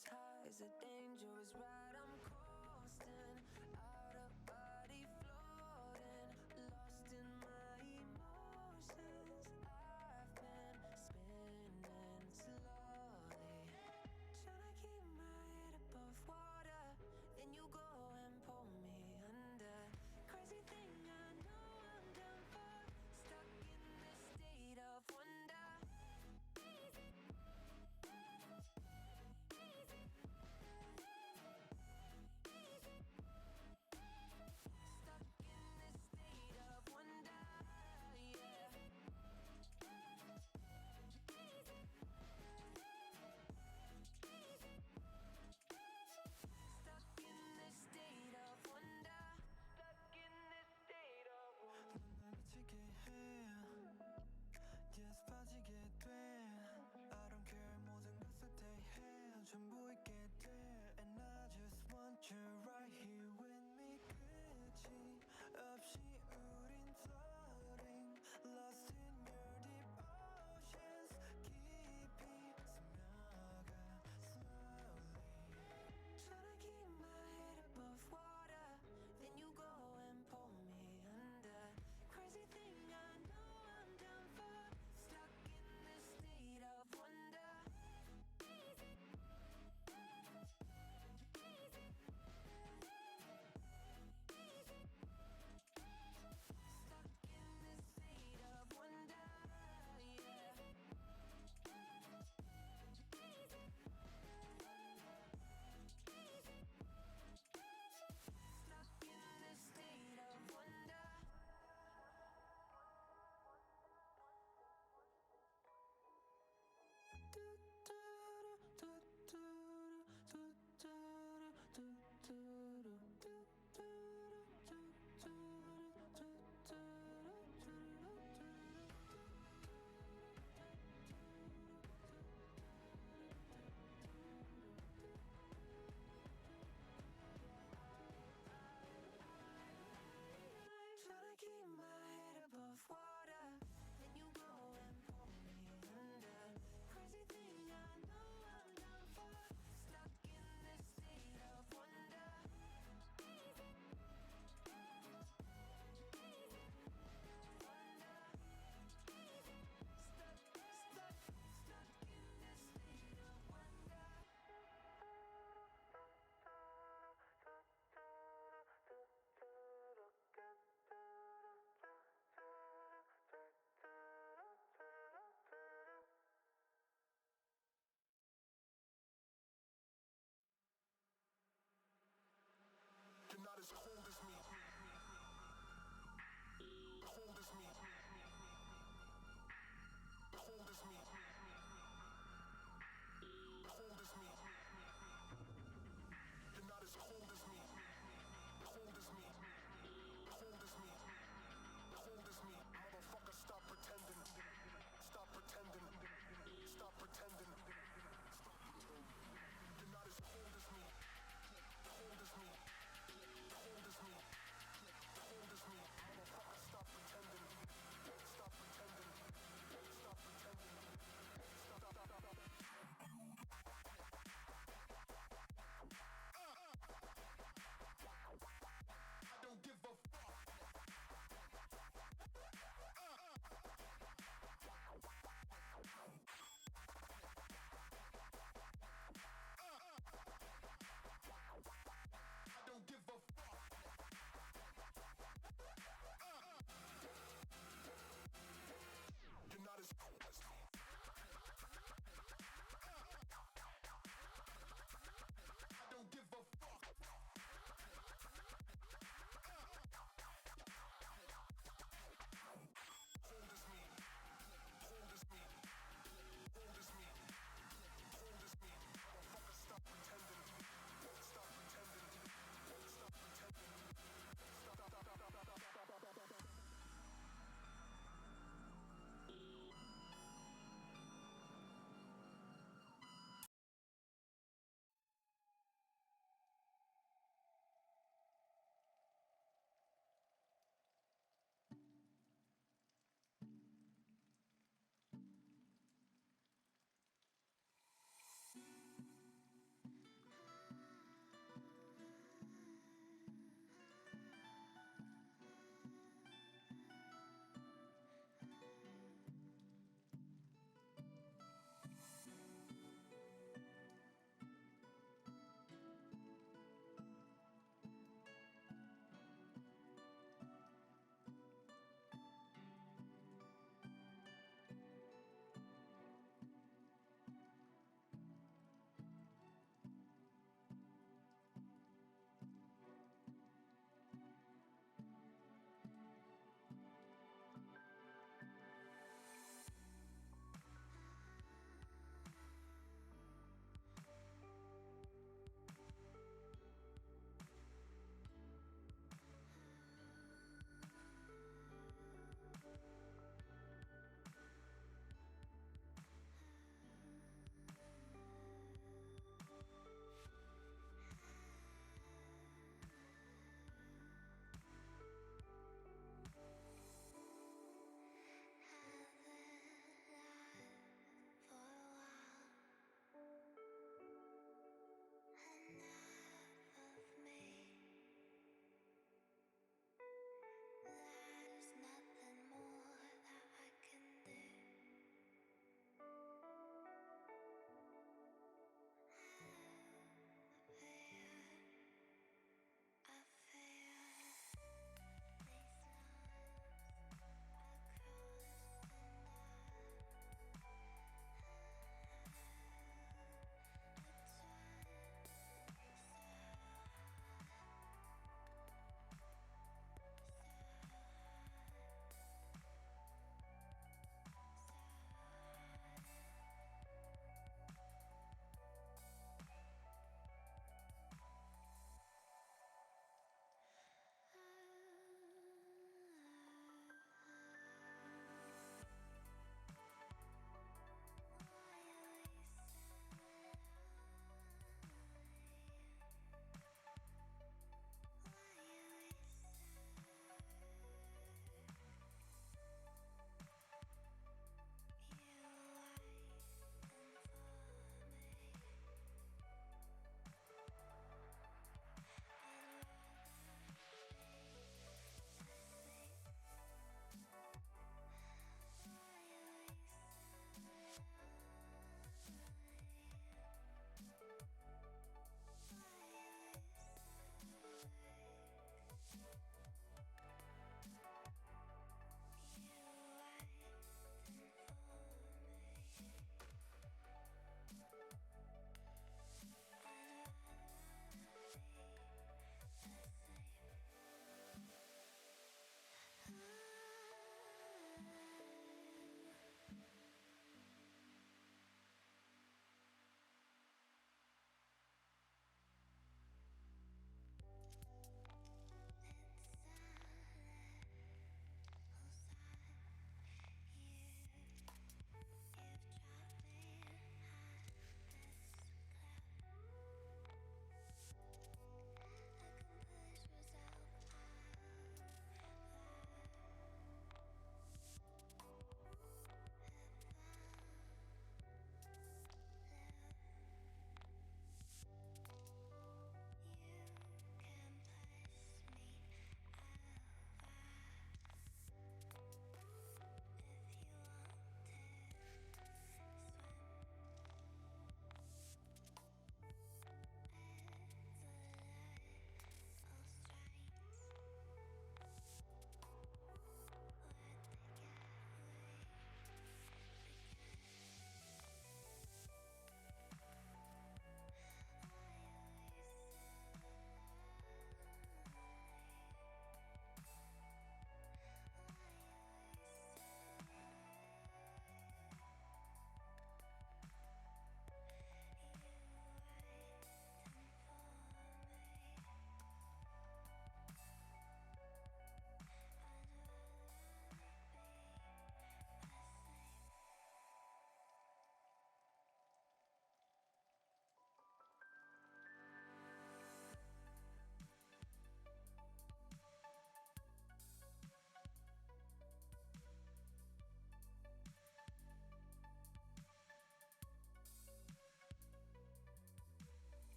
as high as a dangerous ride. I'm coasting, out of body floating, lost in my emotions. I've been spinning slowly, trying to keep my head above water. Then you go and pull me under. Crazy thing, I know I'm done for, stuck in this state of wonder. Yes, 빠지게 돼 I don't care 모든 걸 쇠퇴해 전부 잊게 돼 And I just want you right here with me 끝이 없이 우린 floating Lost in your deep oceans 깊이 스며가 slowly Trying to keep my head above water. Then you go and pull me under. Crazy thing, I know I'm done for, stuck in this state of wonder.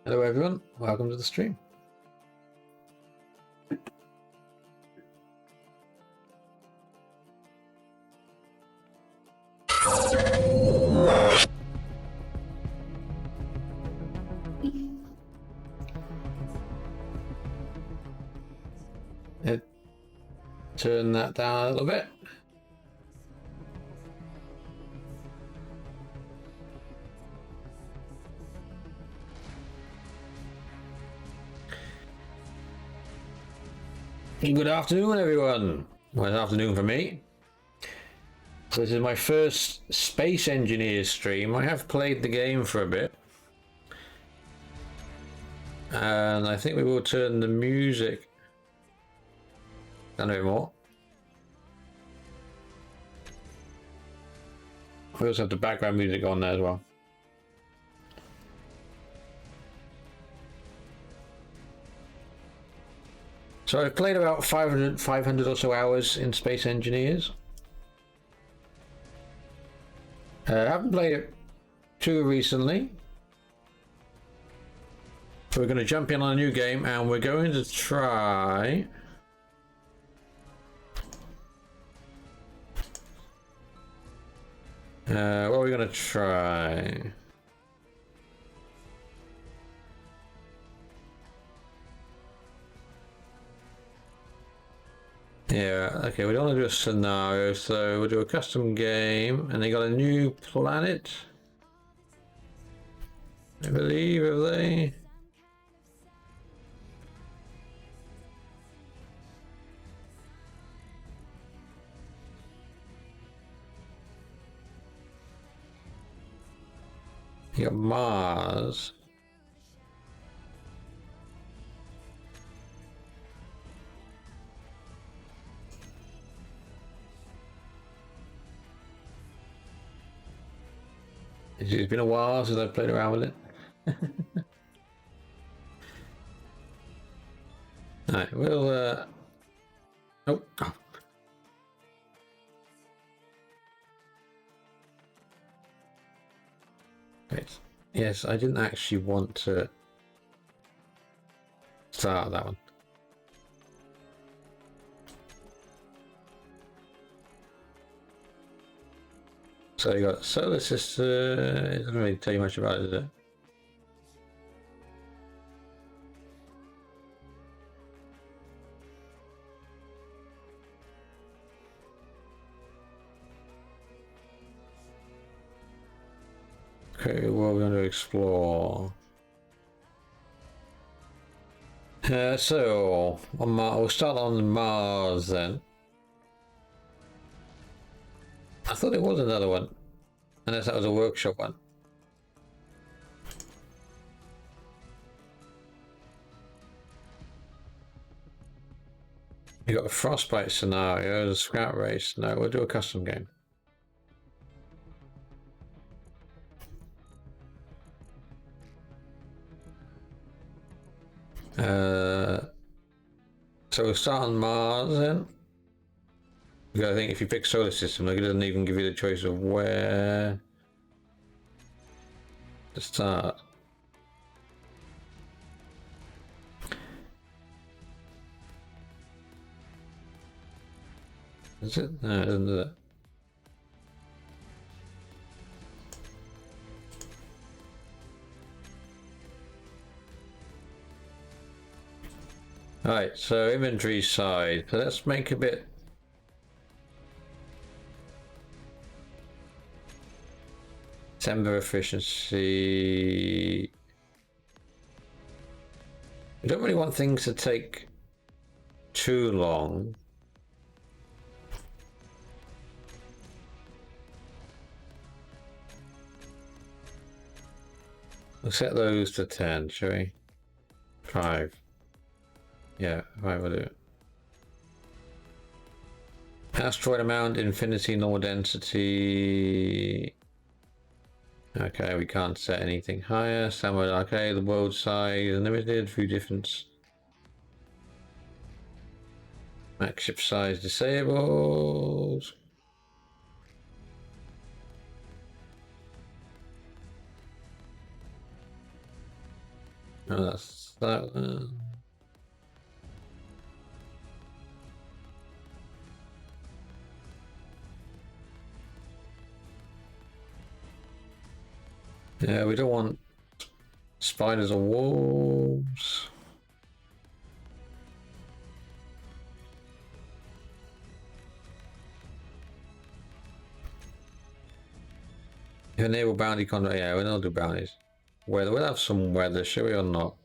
Hello everyone, welcome to the stream. Turn that down a little bit. Good afternoon everyone. Well, it's afternoon for me. So this is my first Space Engineers stream. I have played the game for a bit. And I think we will turn the music down a bit more. We also have the background music on there as well. So I've played about 500 or so hours in Space Engineers. I haven't played it too recently. So we're going to jump in on a new game and we're going to try... what are we going to try? Yeah, okay, we don't want to do a scenario, so we'll do a custom game, and they got a new planet. I believe, have they? You got Mars. It's been a while since I've played around with it. Alright, we'll oh. Wait. Yes, I didn't actually want to start that one. So you got solar system. It doesn't really tell you much about it, does it? Okay, what are we going to explore? So on we'll start on Mars then. I thought there was another one, unless that was a workshop one. You got a frostbite scenario, a scrap race. No, we'll do a custom game. So we'll start on Mars then. Because I think if you pick solar system, like, it doesn't even give you the choice of where to start. Is it? No, it doesn't do that. Alright, so inventory side. So let's make a bit. Timber efficiency. We don't really want things to take too long. We'll set those to 10, shall we? 5. Yeah, 5 will do it. Asteroid amount, infinity, normal density. Okay, we can't set anything higher. Somewhere, okay, the world size, unlimited, few difference. Max ship size disabled. Oh, that's that one. Yeah, we don't want spiders or wolves. Enable bounty contract. Yeah, we'll not do bounties. Weather. We'll have some weather, shall we or not?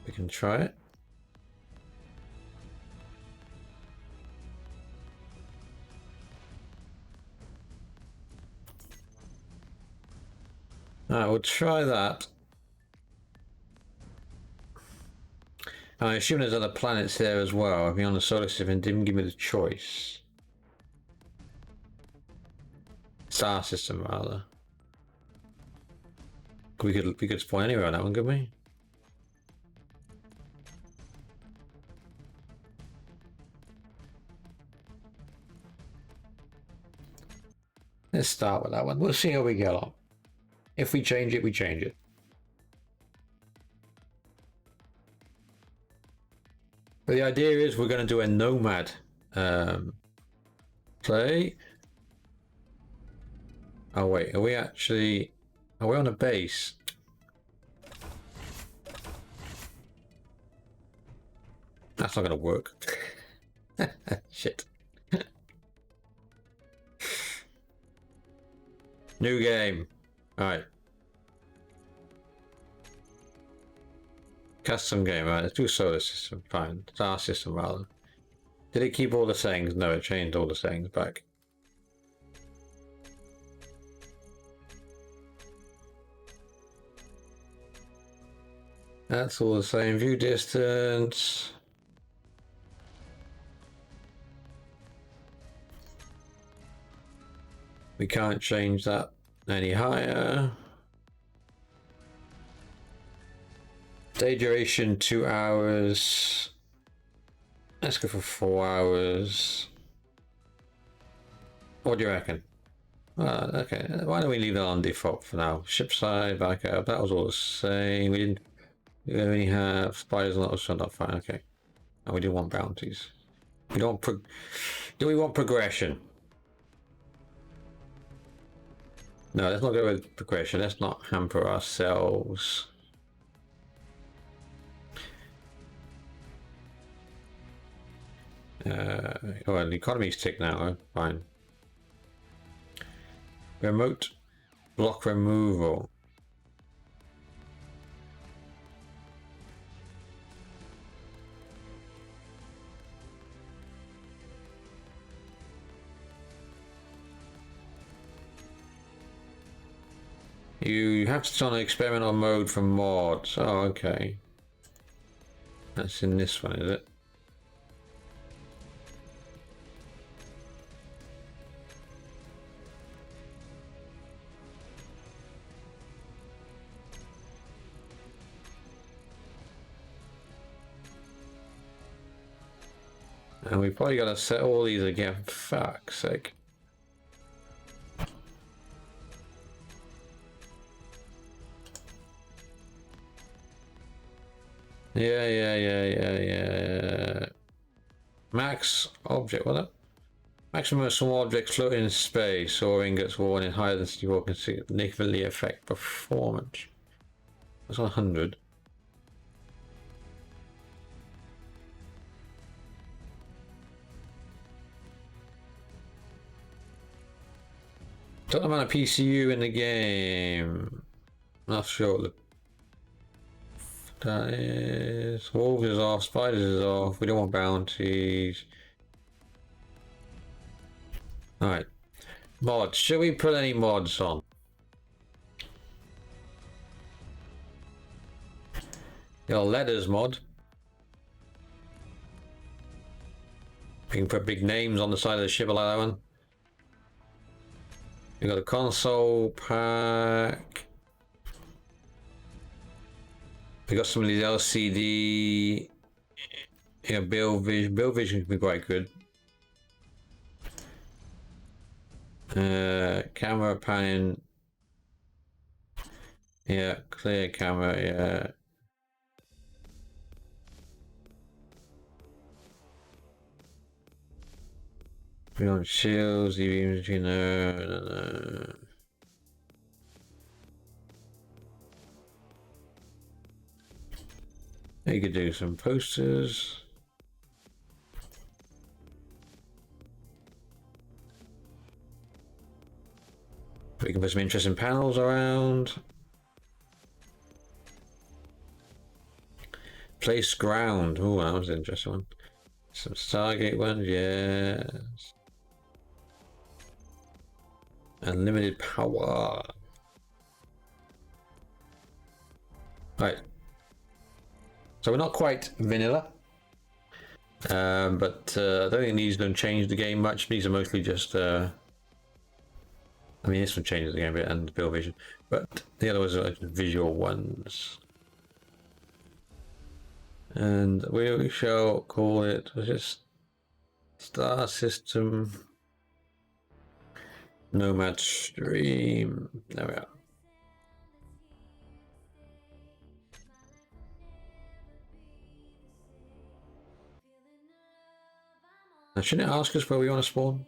We can try it. Alright, we'll try that. I assume there's other planets there as well. I mean, on the solar system, it didn't give me the choice. Star system, rather. We could spawn anywhere on that one, could we? Let's start with that one. We'll see how we get on. If we change it, we change it. But the idea is we're going to do a Nomad play. Oh wait, are we actually... Are we on a base? That's not going to work. Shit. New game. Alright. Custom game, right? Let's do solar system. Fine. Star system, rather. Did it keep all the settings? No, it changed all the settings back. That's all the same. View distance. We can't change that any higher. Day duration 2 hours. Let's go for 4 hours. What do you reckon? Okay, why don't we leave that on default for now? Ship side, back up, that was all the same. We only have spiders and that was not fine, okay. And we do want bounties. We don't do we want progression? No, let's not go with progression. Let's not hamper ourselves. Oh, the economy's ticked now. Oh, fine. Remote block removal. You have to turn on experimental mode for mods. Oh, okay. That's in this one, is it? And we probably got to set all these again. Fuck's sake. Yeah. Max object, what? Maximum small objects floating in space or ingots worn in higher density war can significantly affect performance. That's 100. Total amount of PCU in the game. Not sure what that is. Wolves is off, spiders is off. We don't want bounties. Alright. Mods. Should we put any mods on? Your letters mod. We can put big names on the side of the ship like that one. We got a console pack. We got some of these LCD. Yeah, build vision. Build vision can be quite good. Camera panning. Yeah, clear camera, yeah. Beyond shields, EV between there. You could do some posters. We can put some interesting panels around. Place ground. Oh, that was an interesting one. Some Stargate ones, yes. Unlimited power. Right. So we're not quite vanilla. But I don't think these don't change the game much. These are mostly just I mean, this one changes the game a bit and build vision, but the other ones are like visual ones. And we shall call it, was it Star System Nomad Stream? There we are. Now, shouldn't it ask us where we want to spawn?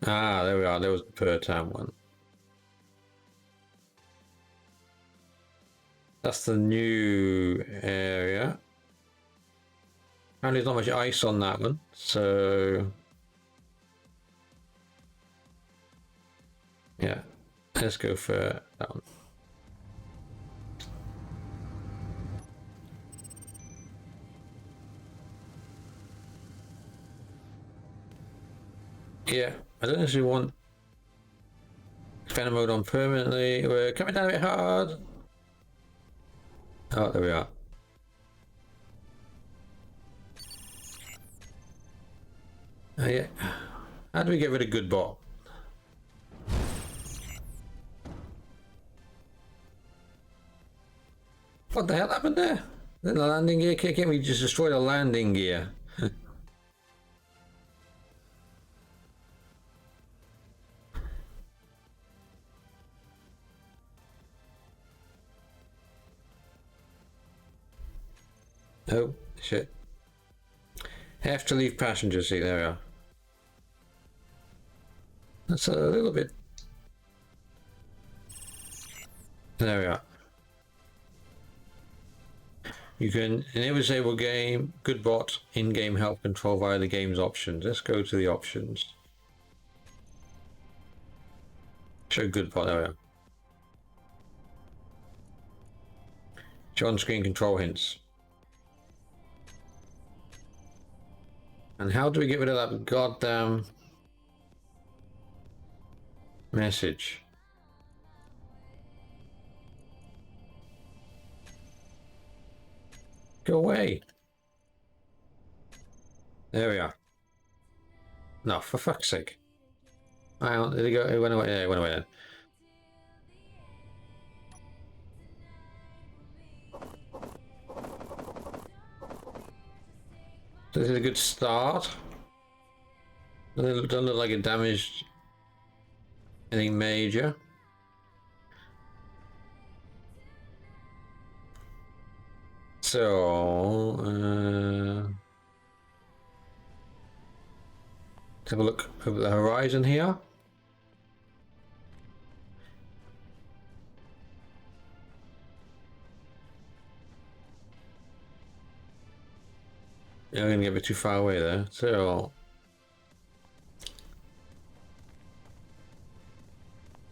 Ah, there we are. There was the per town one. That's the new area. Apparently there's not much ice on that one, so yeah, let's go for that one. Yeah, I don't actually want Phantom mode on permanently. We're coming down a bit hard. Oh, there we are. Yeah. How do we get rid of good bot? What the hell happened there? Did the landing gear kick in? We just destroyed a landing gear. Oh, shit. Have to leave passenger seat. There we are. That's a little bit. There we are. You can enable disable game, good bot, in-game help control via the game's options. Let's go to the options. Show good bot, there we are. Show on-screen control hints. And how do we get rid of that goddamn message? Go away. There we are. No, for fuck's sake. Hang on, did it go? It went away. Yeah, it went away then. This is a good start. Doesn't look like it damaged anything major. So, let's have a look over the horizon here. Yeah, I'm gonna get a bit too far away there. So,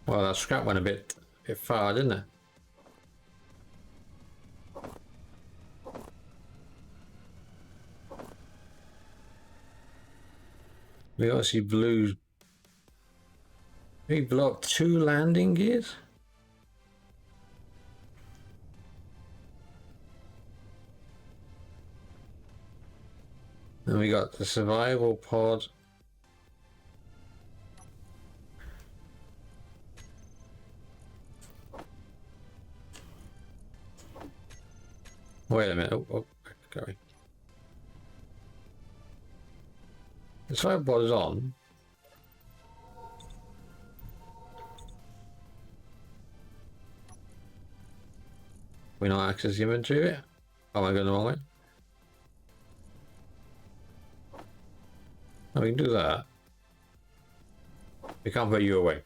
well, that scrap went a bit far, didn't it? We obviously blew. We blew up 2 landing gears. And we got the survival pod. Wait a minute. Oh, okay. The sideboard is on. We not access the inventory yet? Oh, am I going the wrong way? Oh, we can do that. We can't put you away.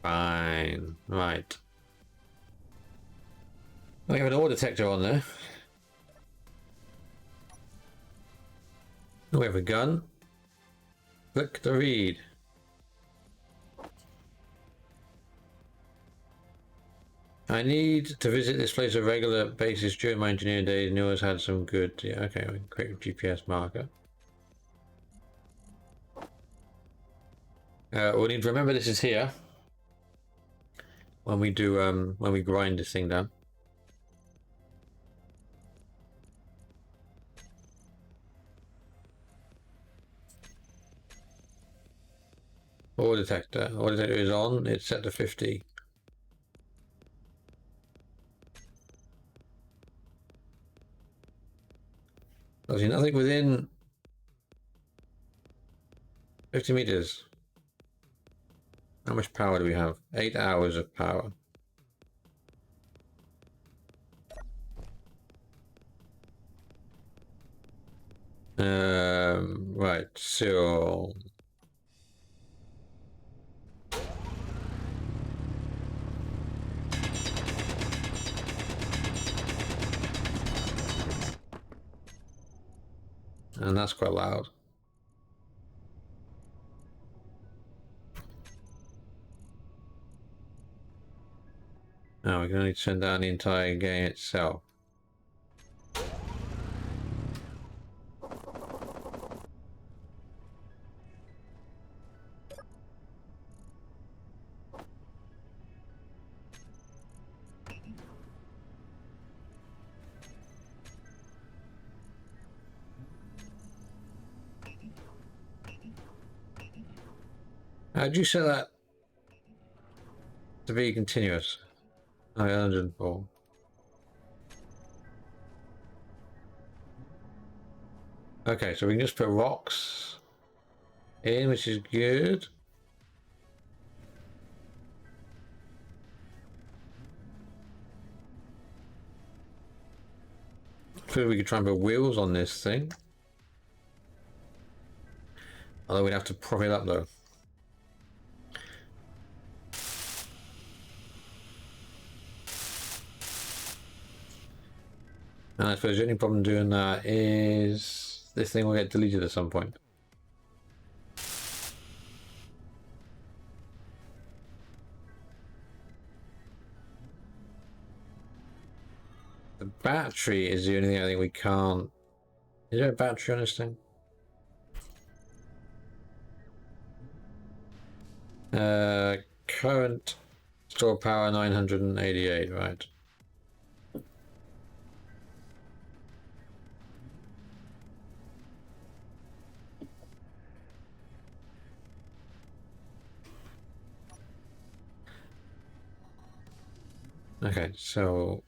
Fine. Right. We have an ore detector on there. We have a gun. Click to read. I need to visit this place on a regular basis during my engineering days. Noah's had some good... Yeah, okay, we can create a GPS marker. We need to remember this is here. When we do, when we grind this thing down. Ore detector. Ore detector is on. It's set to 50. There's nothing within 50 meters. How much power do we have? 8 hours of power. Right, so... And that's quite loud. Now we can only turn down the entire game itself. How'd you set that to be continuous? Oh, 104. Okay, so we can just put rocks in, which is good. I feel we could try and put wheels on this thing. Although we'd have to prop it up though. And I suppose the only problem doing that is this thing will get deleted at some point. The battery is the only thing I think we can't... Is there a battery on this thing? Current store power 988, right. Okay, so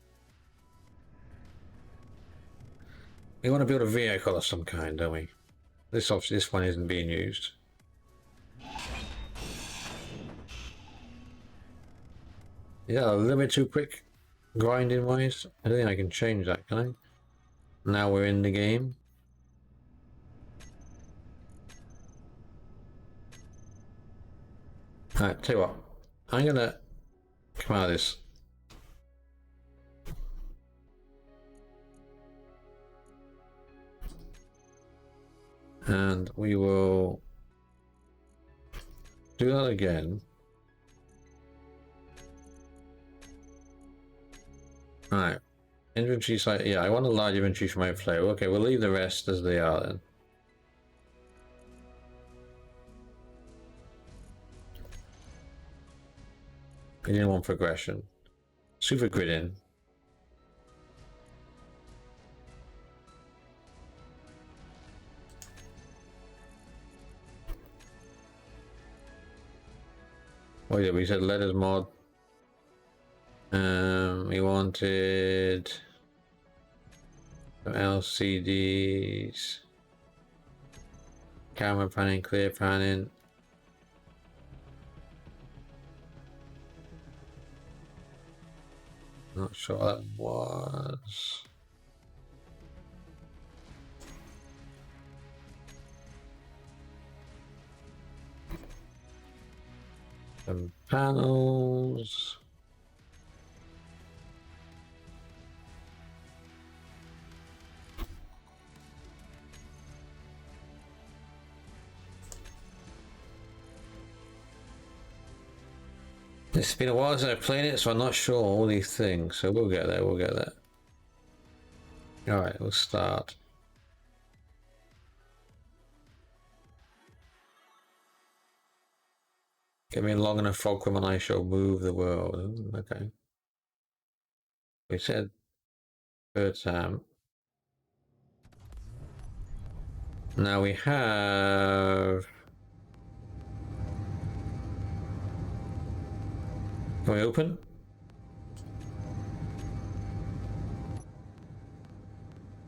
we want to build a vehicle of some kind, don't we? This obviously, this one isn't being used. Yeah, a little bit too quick grinding wise. I don't think I can change that, can I? Now we're in the game. Alright, tell you what. I'm gonna come out of this. And we will do that again. Alright. Inventory site. Yeah, I want a large inventory for my flow. Okay, we'll leave the rest as they are then. We didn't want progression. Super grid in. Oh yeah, we said letters mod. We wanted Some LCDs. Camera panning, clear panning. Not sure what that was. Some panels. It's been a while since I've played it, so I'm not sure all these things. So we'll get there, we'll get there. Alright, we'll start. Give me long enough fulcrum and I shall move the world. Okay. We said third time. Now we have... Can we open?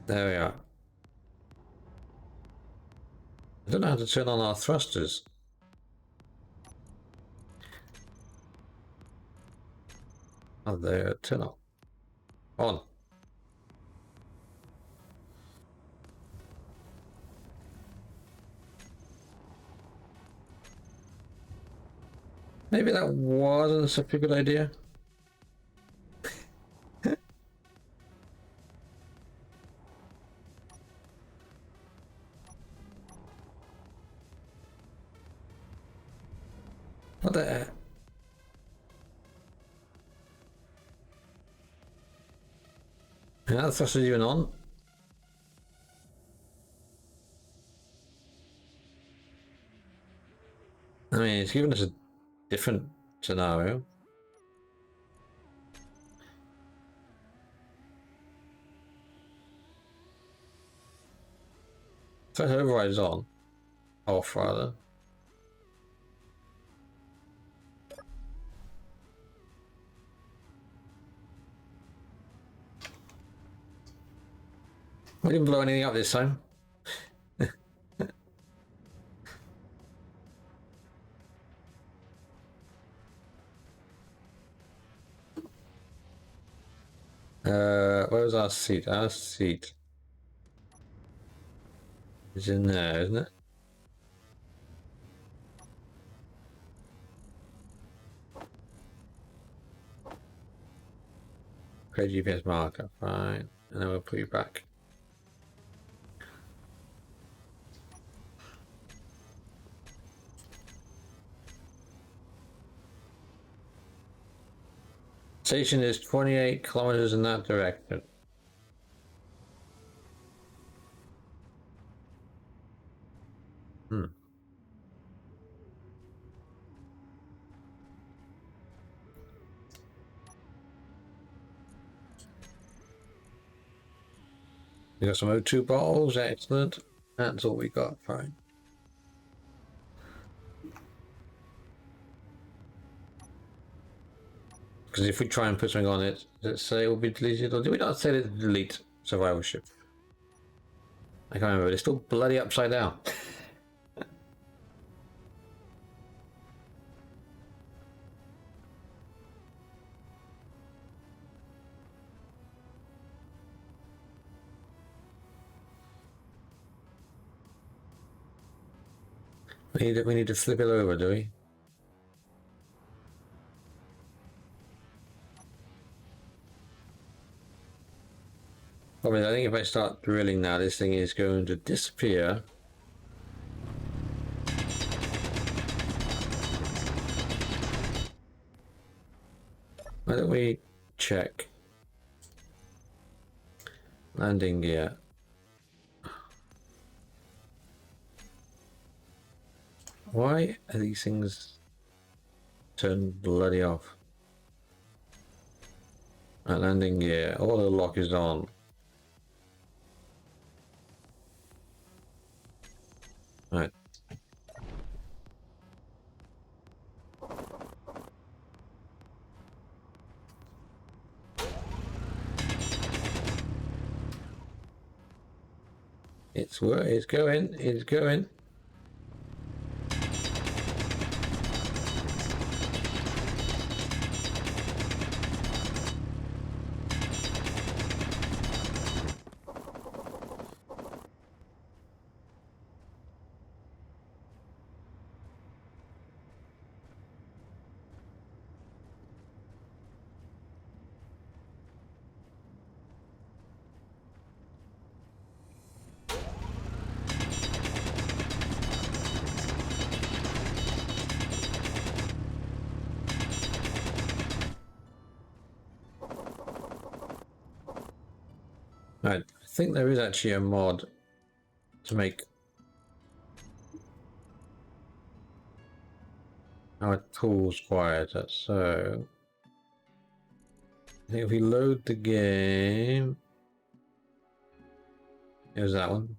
There we are. I don't know how to turn on our thrusters. Oh, there, turn on. On. Maybe that wasn't such a good idea. What the heck? Yeah, the thruster's even on. I mean, it's given us a different scenario. First override is on. Off, rather. We didn't blow anything up this time. Where was our seat? Our seat is in there, isn't it? Create GPS marker, fine. And then we'll put you back. Station is 28 kilometers in that direction. We got some O2 bottles, excellent. That's all we got, fine. Because if we try and put something on it, does it say it will be deleted, or do we not say it delete survivorship? I can't remember, it's still bloody upside down. We need to flip it over, do we? Probably, I think if I start drilling now, this thing is going to disappear. Why don't we check? Landing gear. Why are these things turned bloody off? Right, landing gear. Auto lock is on. Right. It's going. It's going. Right, I think there is actually a mod to make our tools quieter. So I think if we load the game, here's that one.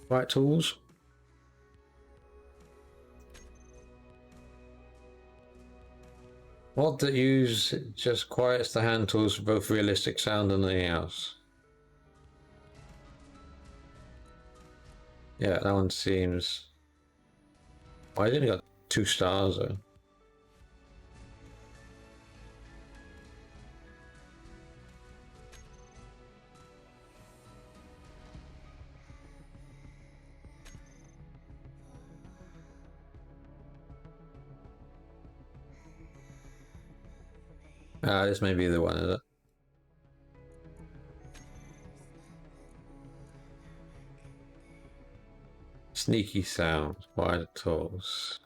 Quiet tools. Mod that use just quiets the hand tools for both realistic sound and anything else. Yeah, that one seems. Why did it got 2 stars though? This may be the one, is it? Sneaky sound, quiet tools.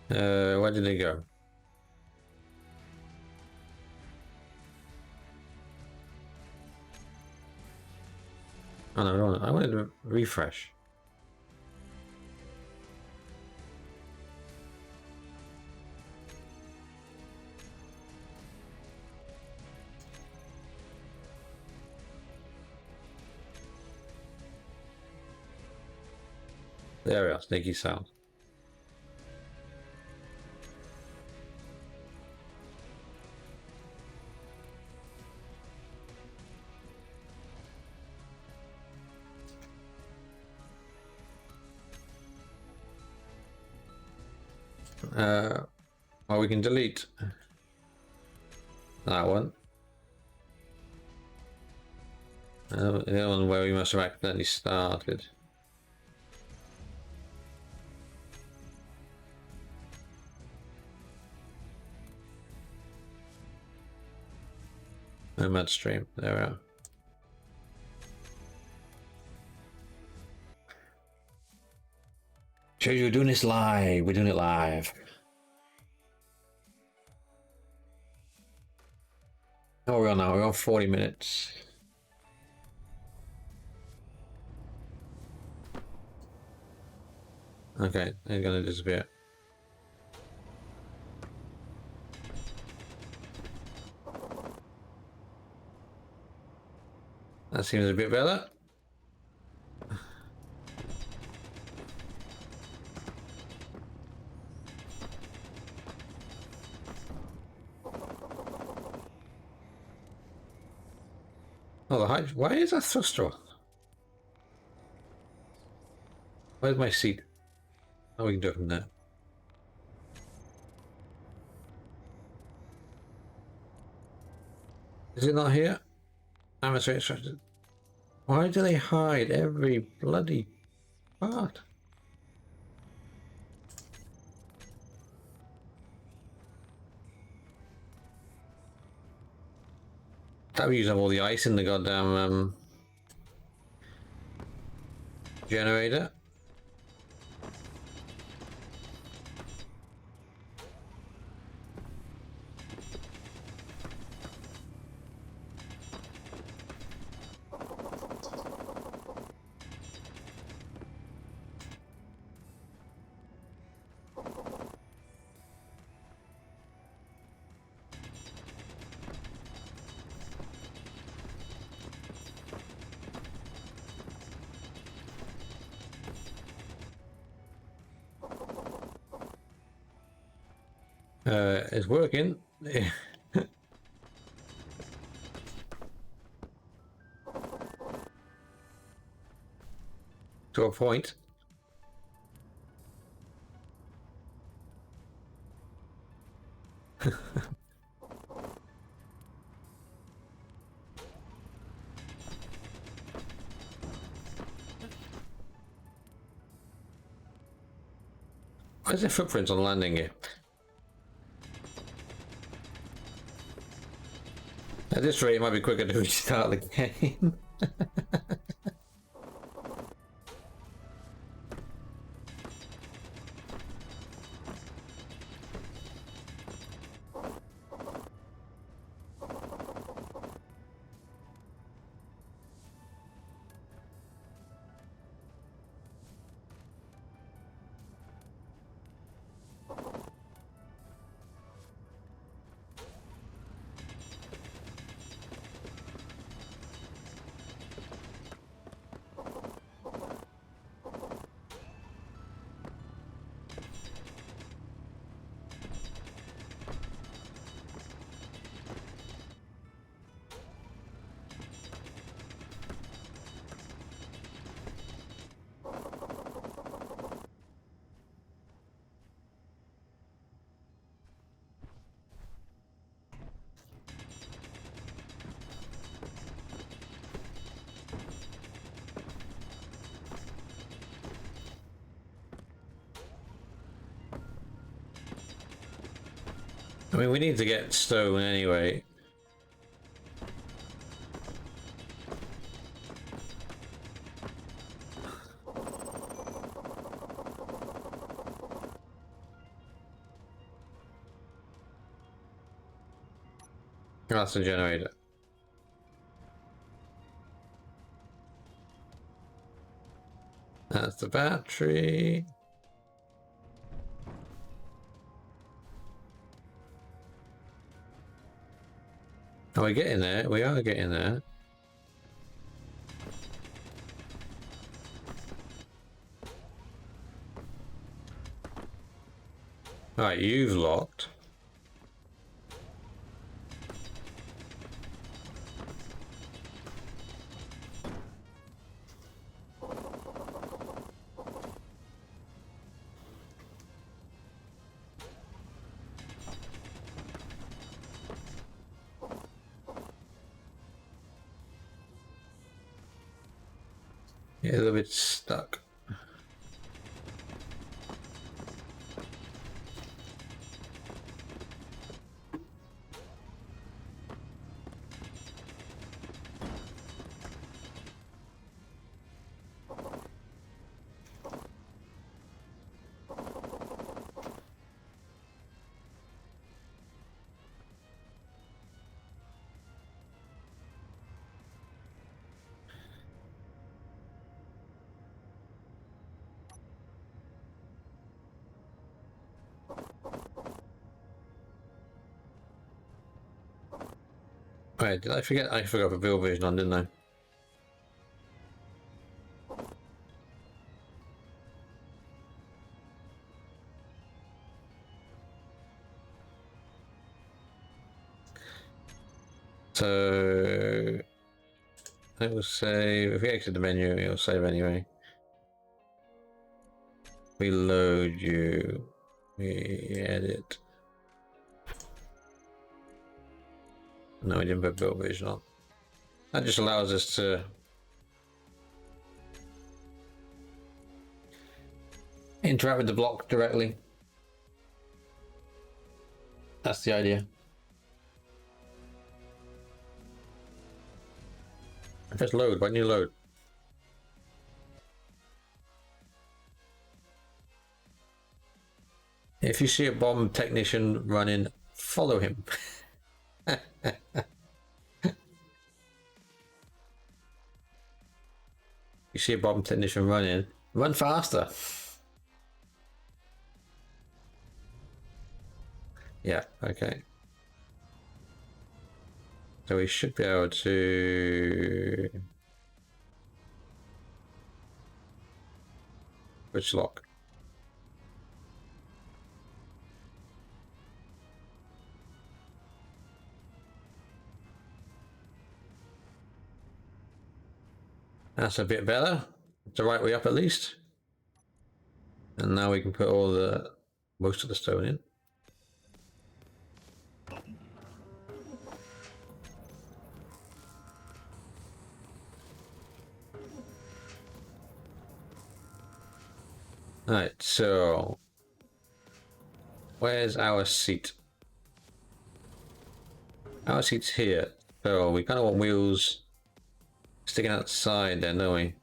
Where did they go? Oh no, I wanted to refresh. There we are, sneaky sound. Well, we can delete that one. The one where we must have accidentally started. Nomad stream. There we are. Show you we're doing this live. We're doing it live. How are we on now? We're on 40 minutes. Okay, they're gonna disappear. That seems a bit better. Oh, the height. Why is that thruster on? Where's my seat? Oh, we can do it from there. Is it not here? Amateur instructor. Why do they hide every bloody part? That we use up all the ice in the goddamn generator. It's working. To a point. Where's the footprints on landing here? At this rate, it might be quicker to restart the game. I mean, we need to get stone anyway. That's the generator. That's the battery. Are we getting there? We are getting there. Right, you've locked. Yeah, a little bit stuck. Right, did I forget? I forgot the build vision on, didn't I? So it will save. If we exit the menu, it will save anyway. We load you. We edit. No, we didn't put build vision on. That just allows us to interact with the block directly. That's the idea. Just load. Why don't you load? If you see a bomb technician running, follow him. You see a bomb technician running, run faster. Yeah, okay. So we should be able to... Which lock? That's a bit better. It's the right way up at least. And now we can put all the most of the stone in. Alright, so where's our seat? Our seat's here. So we kind of want wheels sticking outside there, don't we?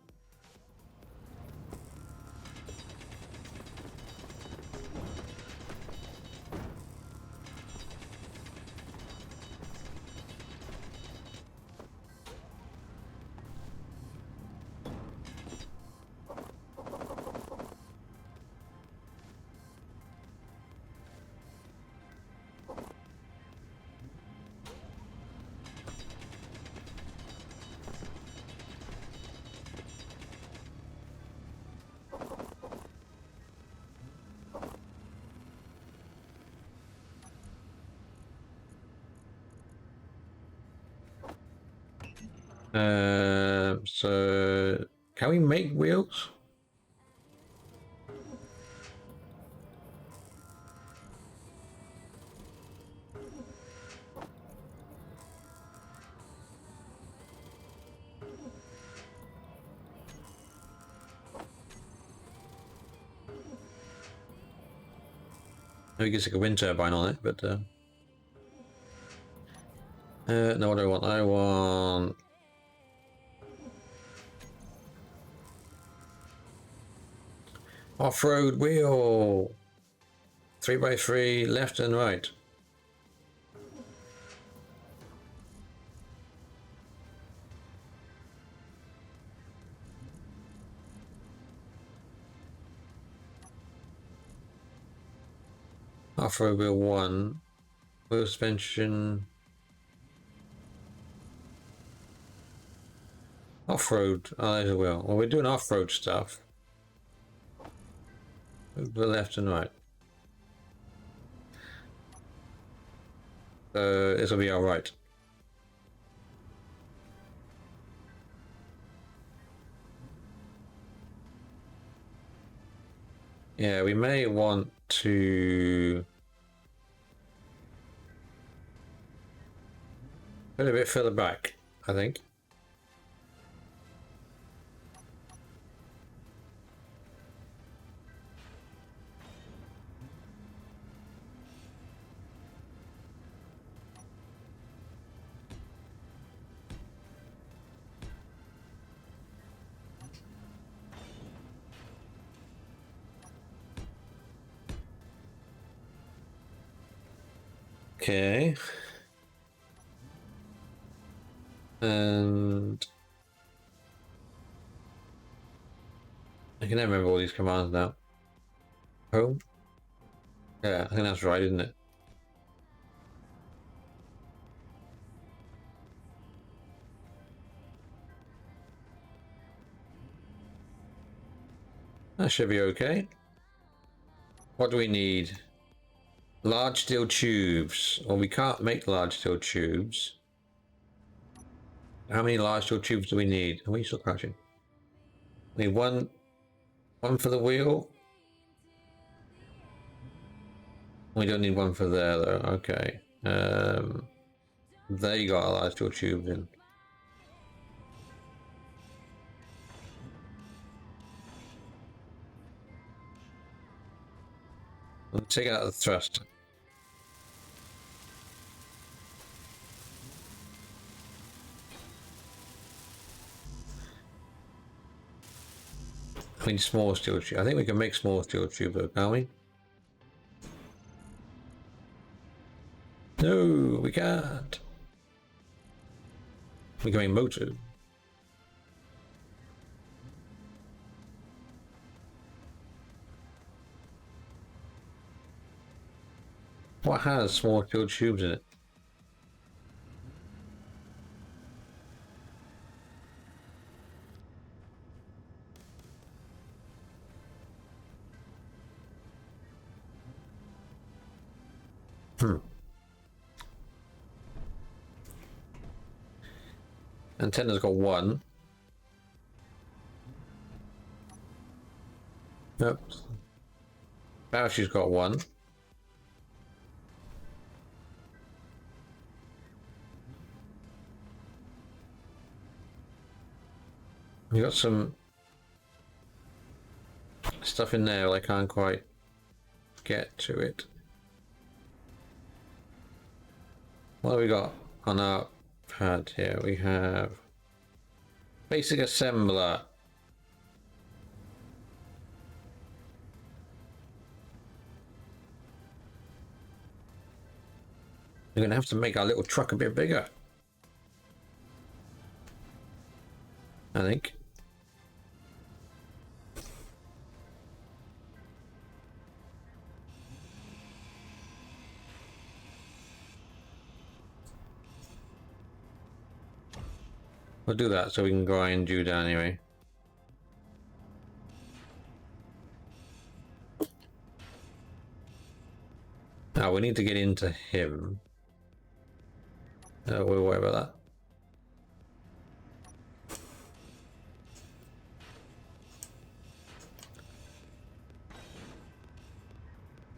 So can we make wheels? Maybe get like a wind turbine on it, but no, what do I want? I want off-road wheel. 3x3, left and right. Off-road wheel 1. Wheel suspension. Off-road. Oh, there's a wheel. Well, we're doing off-road stuff. Move to the left and right. So this will be all right. Yeah, we may want to put it a bit further back, I think. Okay. And I can never remember all these commands now. Home? Yeah, I think that's right, isn't it? That should be okay. What do we need? Large steel tubes. Well, we can't make large steel tubes. How many large steel tubes do we need? Are we still crashing? We need one for the wheel. We don't need one for there though. Okay. There you got a large steel tubes in. We'll take out the thrust. We need small steel tube. I think we can make small steel tube though, can't we? No, we can't. We can make motor. What has small steel tubes in it? Antenna's got one. Yep. Now she's got one. We got some stuff in there, but I can't quite get to it. What have we got on our pad here? We have basic assembler. We're gonna have to make our little truck a bit bigger, I think. We'll do that so we can grind you down anyway. Now we need to get into him. We'll worry about that.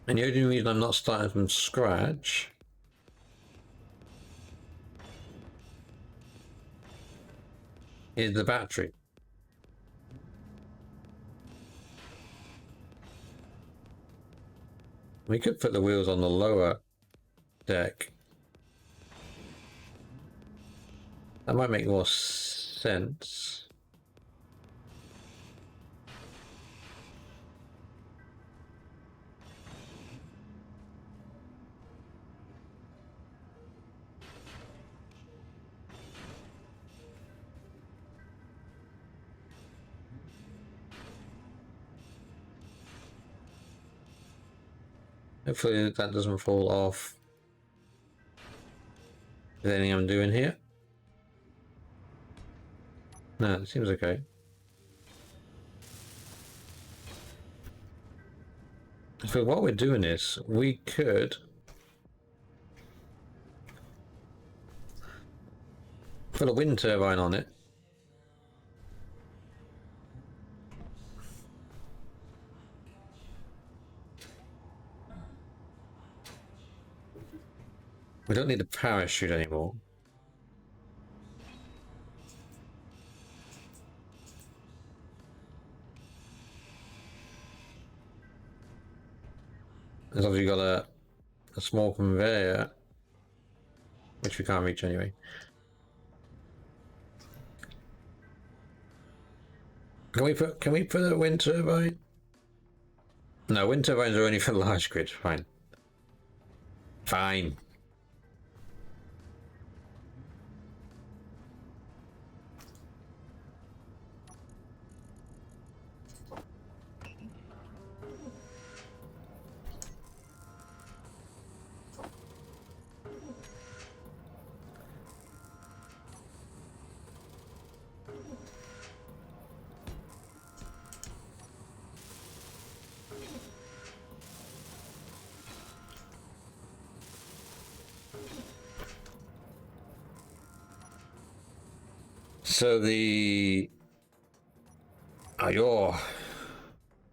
And the only reason I'm not starting from scratch is the battery. We could put the wheels on the lower deck. That might make more sense. Hopefully that doesn't fall off with anything I'm doing here. No, it seems okay. So while we're doing this, we could put a wind turbine on it. We don't need a parachute anymore. As long as we've got a small conveyor, which we can't reach anyway. Can we put a wind turbine? No, wind turbines are only for large grid. Fine. Fine. So the your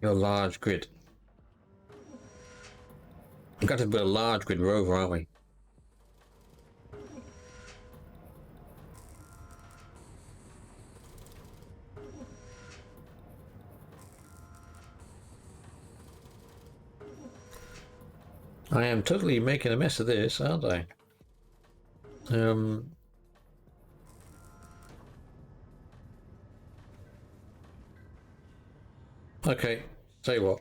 large grid. We've got to build a large grid rover, aren't we? I am totally making a mess of this, aren't I? Okay, tell you what.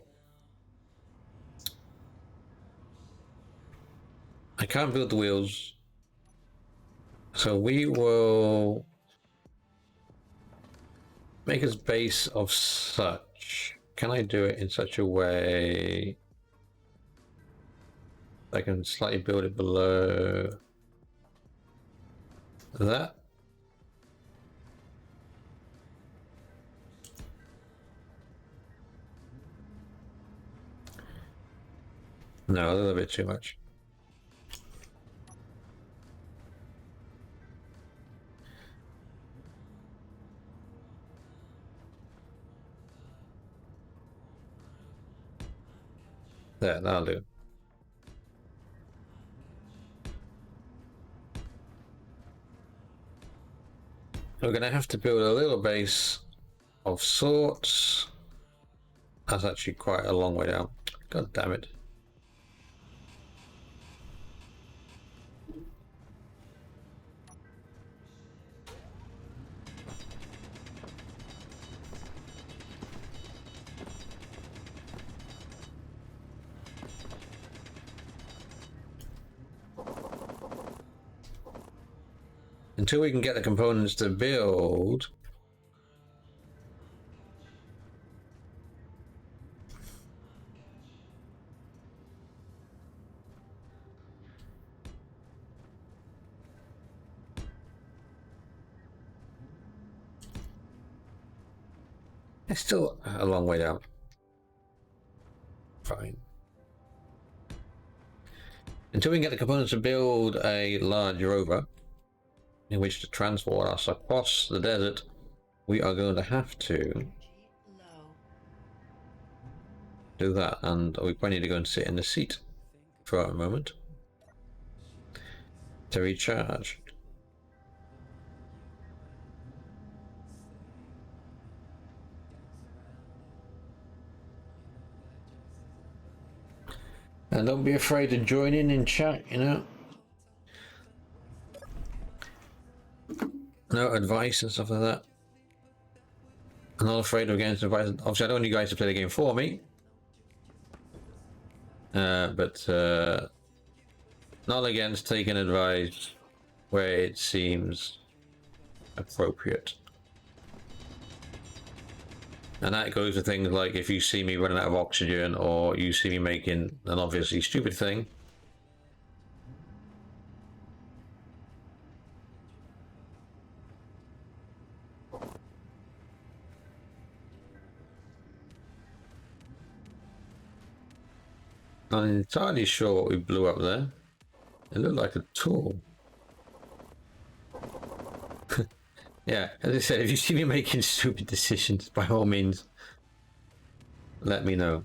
I can't build the wheels, so we will make a base of such. Can I do it in such a way I can slightly build it below that? No, a little bit too much. There, that'll do. We're going to have to build a little base of sorts. That's actually quite a long way down. God damn it. Until we can get the components to build, it's still a long way down. Fine. Until we can get the components to build a large rover in which to transport us across the desert, we are going to have to do that, and we probably need to go and sit in the seat for a moment to recharge. And don't be afraid to join in chat, you know. No advice and stuff like that. I'm not afraid of getting some advice. Obviously, I don't want you guys to play the game for me. But not against taking advice where it seems appropriate. And that goes to things like if you see me running out of oxygen, or you see me making an obviously stupid thing. I'm not entirely sure what we blew up there. It looked like a tool. Yeah, as I said, if you see me making stupid decisions, by all means, let me know.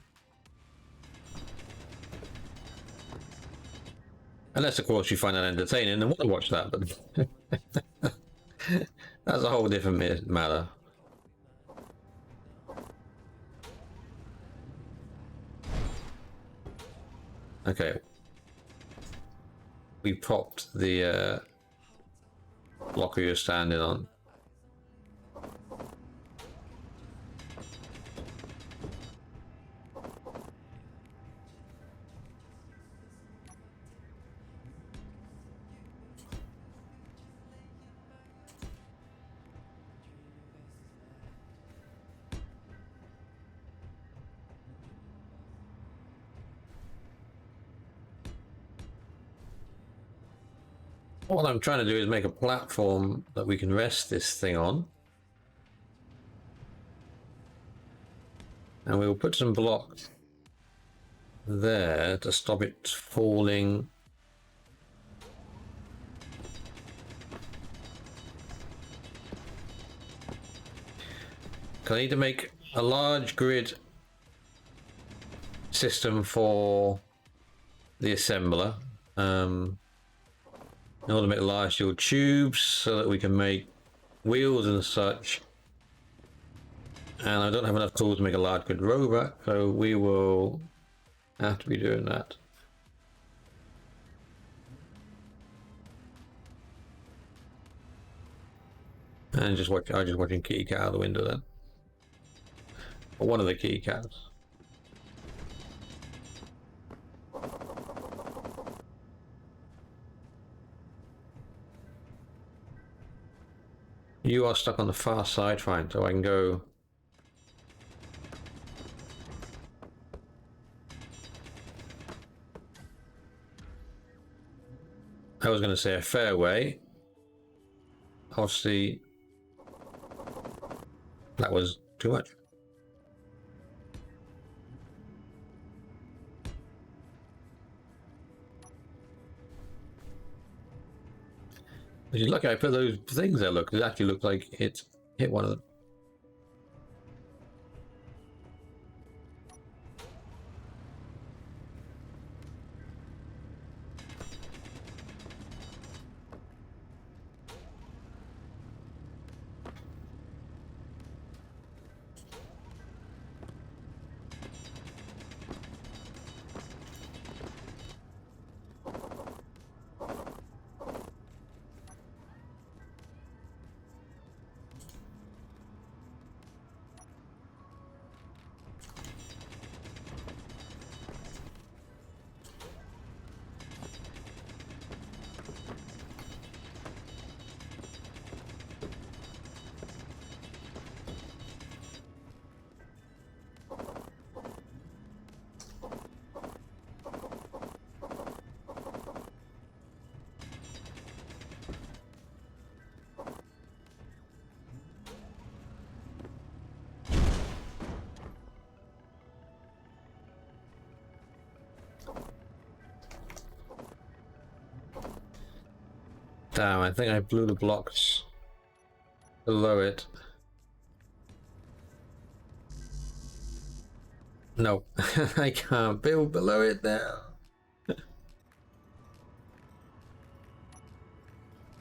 Unless, of course, you find that entertaining and want to watch that, but that's a whole different matter. Okay. We popped the blocker you're standing on. What I'm trying to do is make a platform that we can rest this thing on. And we'll put some blocks there to stop it falling. Because I need to make a large grid system for the assembler. In order to make large steel tubes so that we can make wheels and such. And I don't have enough tools to make a large grid rover, so we will have to be doing that. And I'm just watching Kitty Cat out the window then. Or one of the Kitty Cats. You are stuck on the far side, fine, so I can go. I was going to say a fair way. Obviously, that was too much. You're lucky I put those things there, look. It actually looked like it hit one of them. Damn, I think I blew the blocks below it. No, I can't build below it now.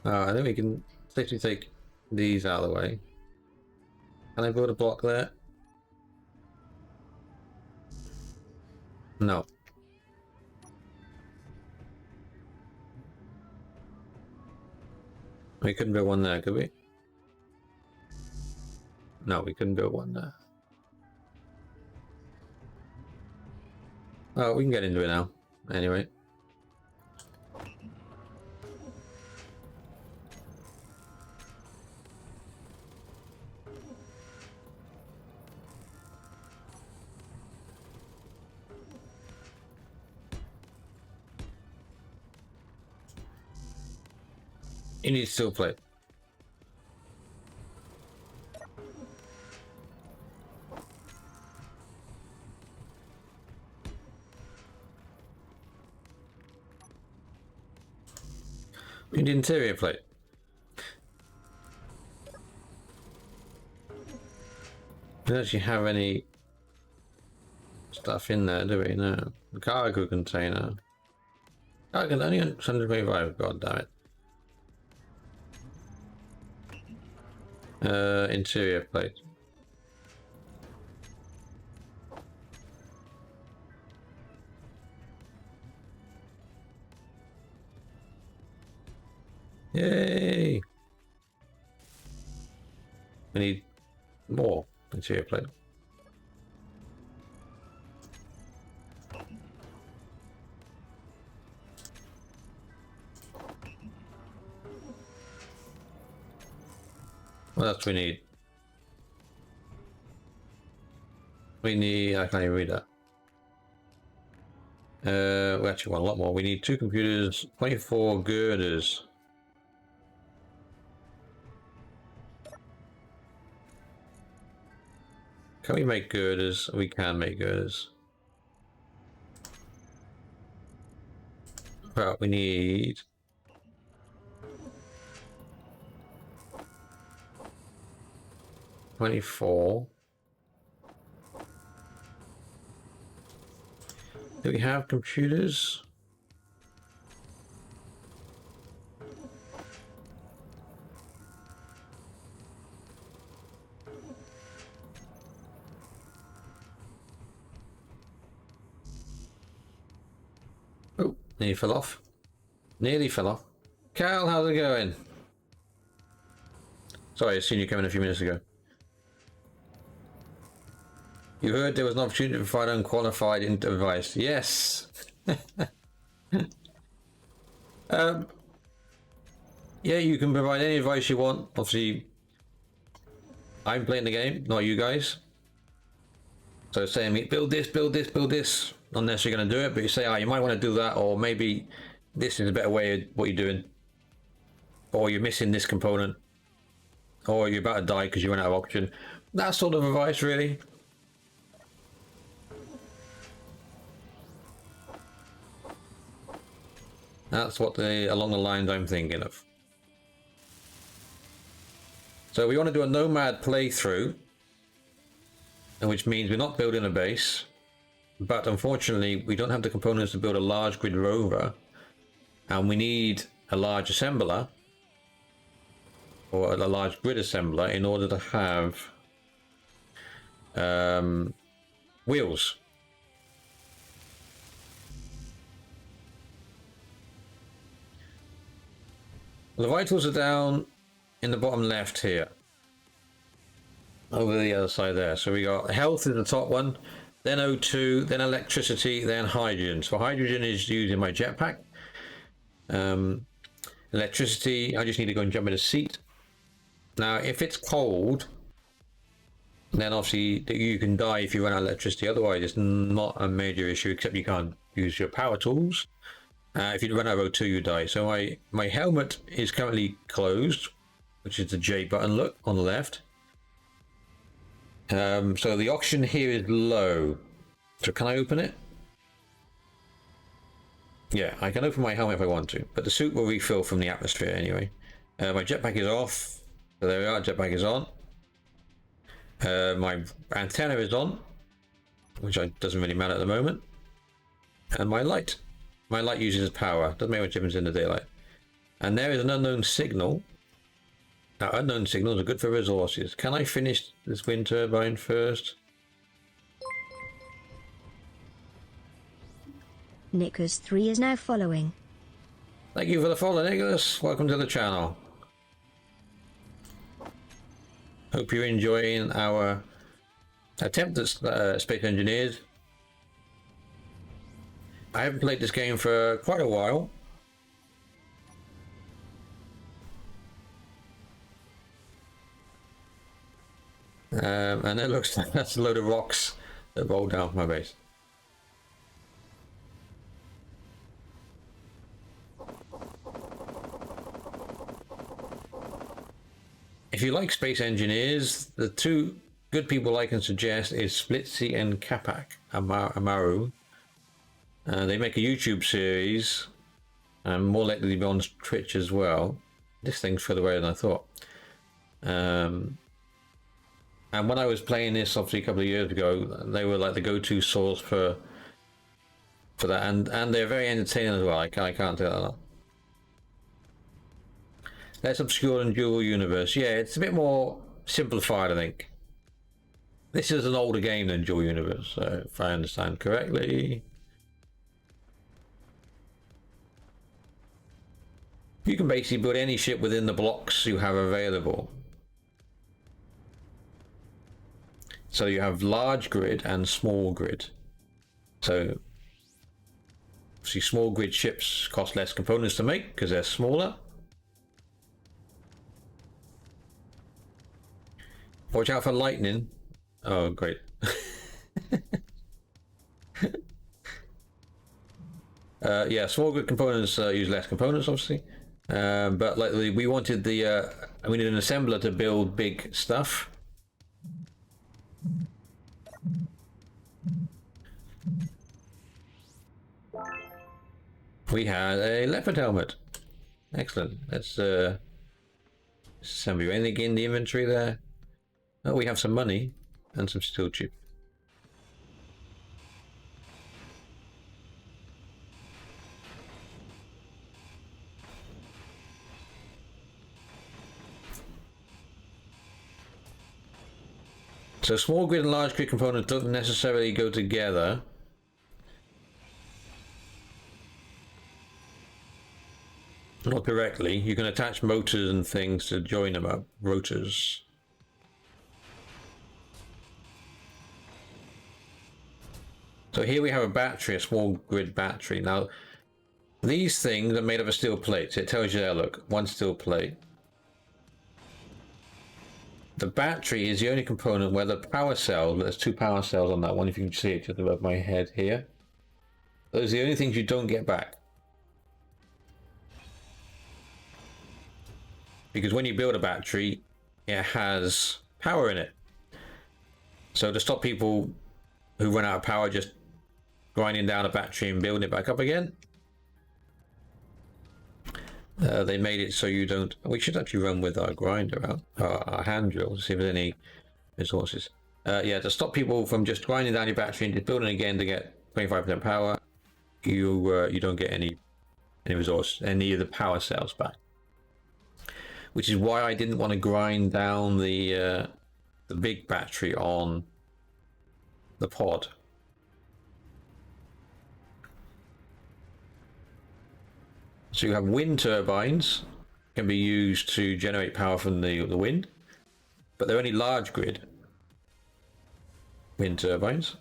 I think we can safely take these out of the way. Can I build a block there? No. We couldn't build one there, could we? No, we couldn't build one there. Oh, we can get into it now. Anyway. You need steel plate. You need interior plate. We don't actually have any stuff in there, do we? No. Cargo container. Cargo only 125, god damn it. Interior plate. Yay! We need more interior plate. What else do we need? We need... I can't even read that. We actually want a lot more. We need 2 computers, 24 girders. Can we make girders? We can make girders. Well, we need... $24. Do we have computers? Oh, nearly fell off. Nearly fell off. Cal, how's it going? Sorry, I seen you coming a few minutes ago. You heard there was an opportunity to provide unqualified advice. Yes. Yeah, you can provide any advice you want. Obviously, I'm playing the game, not you guys. So saying me, build this, build this, build this. Not necessarily going to do it, but you say, oh, you might want to do that, or maybe this is a better way of what you're doing. Or you're missing this component. Or you're about to die because you ran out of oxygen. That sort of advice, really. That's what along the lines I'm thinking of. So we want to do a Nomad playthrough, which means we're not building a base, but unfortunately we don't have the components to build a large grid rover, and we need a large assembler, or a large grid assembler, in order to have wheels. The vitals are down in the bottom left here, over the other side there. So we got health is the top one, then O2, then electricity, then hydrogen. So hydrogen is used in my jetpack. Electricity, I just need to go and jump in a seat. Now, if it's cold, then obviously you can die if you run out of electricity. Otherwise, it's not a major issue, except you can't use your power tools. If you run out of O2, you die. So my helmet is currently closed, which is the J button, look, on the left. So the oxygen here is low. So can I open it? Yeah, I can open my helmet if I want to, but the suit will refill from the atmosphere anyway. My jetpack is off. So there we are, jetpack is on. My antenna is on, which doesn't really matter at the moment. And my light uses power. Doesn't make much difference in the daylight. And there is an unknown signal. Now, unknown signals are good for resources. Can I finish this wind turbine first? Nicholas 3 is now following. Thank you for the follow, Nicholas. Welcome to the channel. Hope you're enjoying our attempt at Space Engineers. I haven't played this game for quite a while. And it looks like that's a load of rocks that roll down from my base. If you like Space Engineers, the two good people I can suggest is Splitsy and Capac Amaru. They make a YouTube series, and more likely to be on Twitch as well. This thing's further away than I thought. And when I was playing this, obviously a couple of years ago, they were like the go-to source for that, and they're very entertaining as well. I can't tell that. Less obscure than Dual Universe. Yeah, it's a bit more simplified, I think. This is an older game than Dual Universe, so if I understand correctly. You can basically build any ship within the blocks you have available. So you have large grid and small grid. So, see, small grid ships cost less components to make because they're smaller. Watch out for lightning. Oh, great. Yeah, small grid components use less components, obviously. But like we wanted we needed an assembler to build big stuff. We had a leopard helmet. Excellent. Let's assemble. Anything in the inventory there? Oh, we have some money and some steel tube. So small grid and large grid components don't necessarily go together. Not directly. You can attach motors and things to join them up. Rotors. So here we have a battery, a small grid battery. Now, these things are made of a steel plate. So it tells you there, look, one steel plate. The battery is the only component where the power cells, there's two power cells on that one, if you can see it just above my head here. Those are the only things you don't get back. Because when you build a battery, it has power in it. So to stop people who run out of power just grinding down a battery and building it back up again, they made it so you don't. We should actually run with our grinder out, our hand drill, to see if there's any resources. Yeah, to stop people from just grinding down your battery and just building again to get 25% power, you don't get any resource, any of the power cells back. Which is why I didn't want to grind down the big battery on the pod. So you have wind turbines, can be used to generate power from the wind, but they're only large grid wind turbines.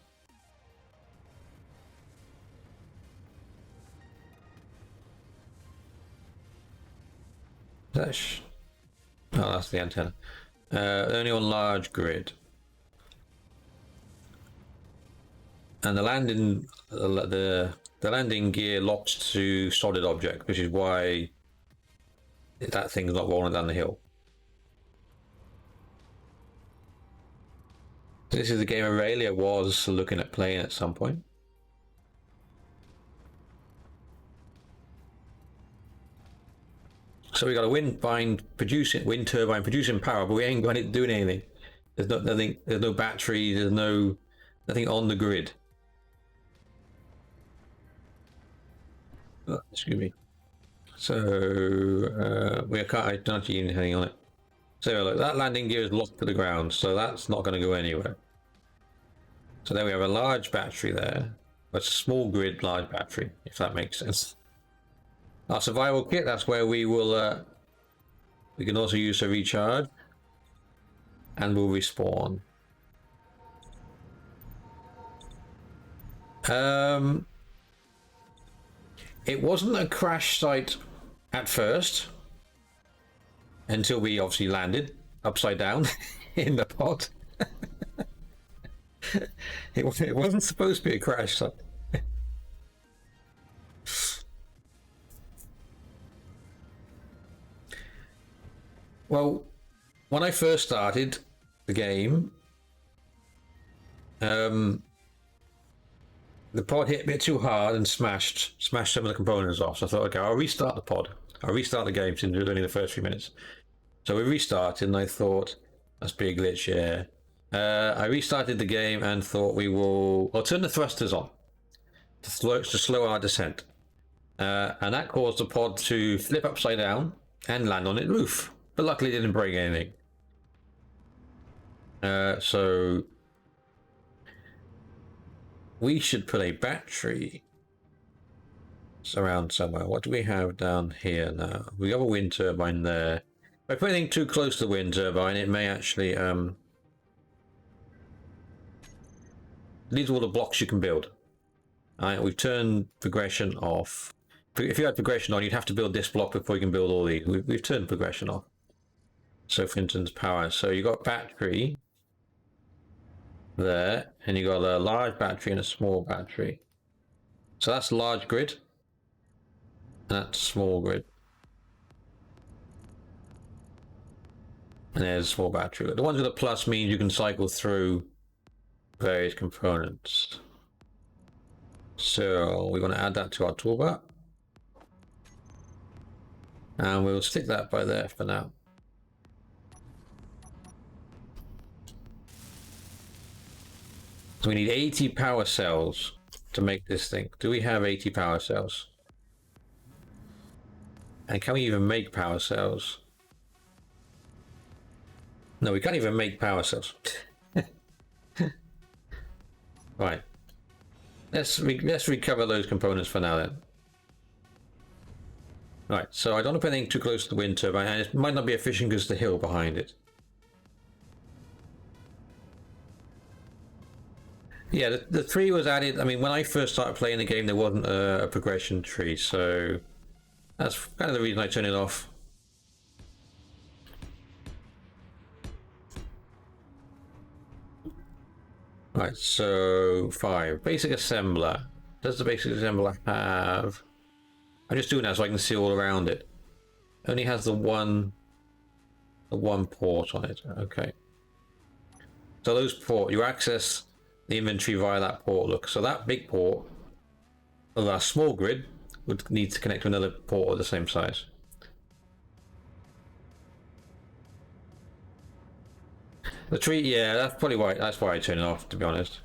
Oh, that's the antenna. Only on large grid. And the landing gear locks to solid object, which is why that thing's not rolling down the hill. This is the game Aurelia was looking at playing at some point. So we got a wind turbine producing power, but we ain't got it doing anything. There's nothing. There's no battery. There's nothing on the grid. Oh, excuse me. So we can't actually anything on it. So look, that landing gear is locked to the ground, so that's not going to go anywhere. So there we have a large battery there. It's a small grid, large battery, if that makes sense. Our survival kit, that's where we will, we can also use to recharge. And we'll respawn. It wasn't a crash site at first. Until we obviously landed upside down in the pod. It wasn't supposed to be a crash site. Well, when I first started the game, the pod hit a bit too hard and smashed some of the components off. So I thought, okay, I'll restart the pod. I'll restart the game since it was only the first few minutes. So we restarted, and I thought, that's be a glitch, yeah. I restarted the game and thought I'll turn the thrusters on to slow our descent. And that caused the pod to flip upside down and land on its roof. But luckily it didn't break anything. So we should put a battery around somewhere. What do we have down here now? We have a wind turbine there. By putting too close to the wind turbine, it may actually these are all the blocks you can build. Alright, we've turned progression off. If you had progression on, you'd have to build this block before you can build all these. We've turned progression off. So for instance, power. So you got battery there, and you got a large battery and a small battery. So that's large grid, and that's small grid. And there's a small battery. The ones with a plus means you can cycle through various components. So we want to add that to our toolbar. And we'll stick that by there for now. So we need 80 power cells to make this thing. Do we have 80 power cells? And can we even make power cells? No, we can't even make power cells. Right. Let's recover those components for now then. Right, so I don't want to put anything too close to the wind turbine, and it might not be efficient because the hill behind it. Yeah, the tree was added. I mean, when I first started playing the game, there wasn't a progression tree, so that's kind of the reason I turned it off. Right, so 5. Basic assembler. Does the basic assembler have... I'm just doing that so I can see all around it. Only has the one port on it. Okay. So those port, you access the inventory via that port. Look, so that big port, or that small grid, would need to connect to another port of the same size. The tree, yeah, that's probably why. That's why I turned it off, to be honest.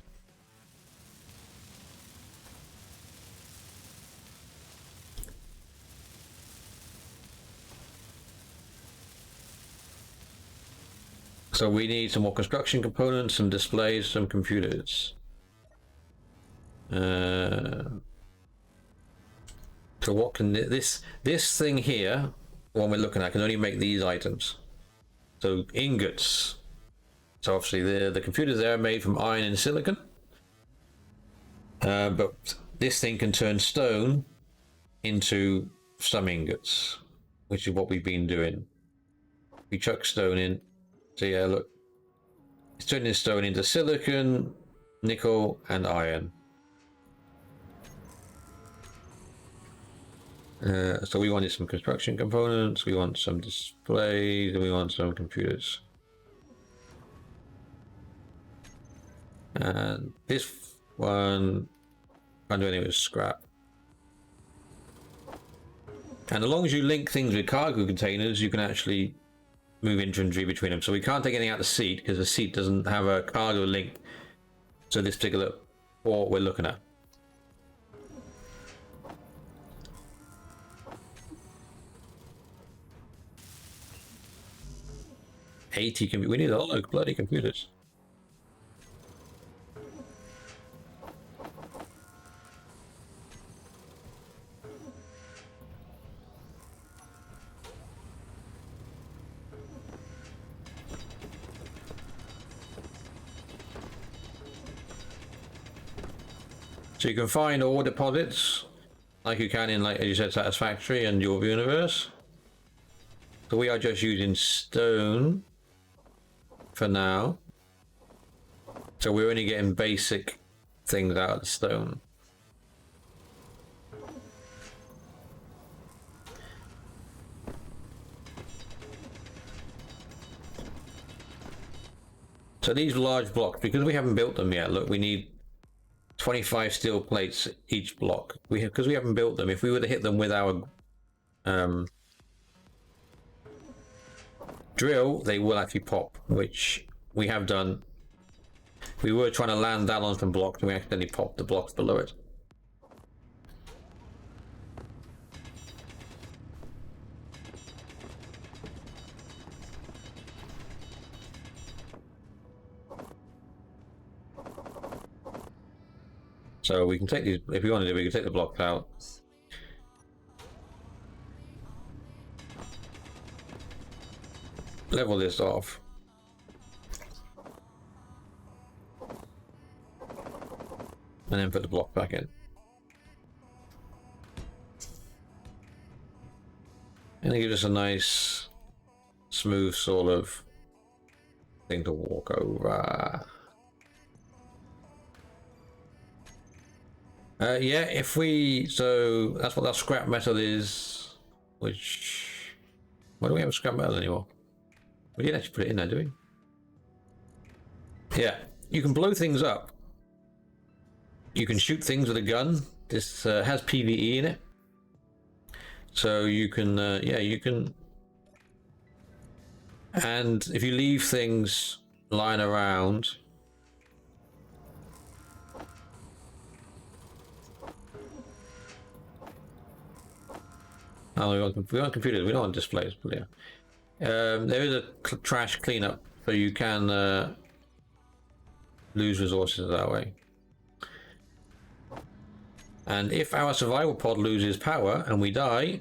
So we need some more construction components, some displays, some computers. So what can this thing here, the one we're looking at, can only make these items. So ingots. So obviously the computers there are made from iron and silicon. But this thing can turn stone into some ingots, which is what we've been doing. We chuck stone in. So yeah, look, it's turning stone into silicon, nickel, and iron. So we wanted some construction components, we want some displays, and we want some computers. And this one, can't do anything with scrap. And as long as you link things with cargo containers, you can actually move inventory between them. So we can't take anything out of the seat because the seat doesn't have a cargo link to this particular port we're looking at. We need a lot of bloody computers. So you can find ore deposits, like you can in, like as you said, Satisfactory and your universe. So we are just using stone for now. So we're only getting basic things out of the stone. So these large blocks, because we haven't built them yet, look, we need 25 steel plates each block. Because we haven't built them, if we were to hit them with our drill, they will actually pop, which we have done. We were trying to land that on some blocks and we accidentally popped the blocks below it. So we can take these, if we wanted to, we can take the blocks out. Level this off. And then put the block back in. And it gives us a nice, smooth sort of thing to walk over. Yeah, if we, so that's what that scrap metal is, which, why do we have scrap metal anymore? We didn't actually put it in there, do we? Yeah, you can blow things up. You can shoot things with a gun. This has PvE in it. So you can, yeah, you can, and if you leave things lying around, oh, we want computers, we don't want displays, but yeah. There is a trash cleanup, so you can lose resources that way. And if our survival pod loses power and we die,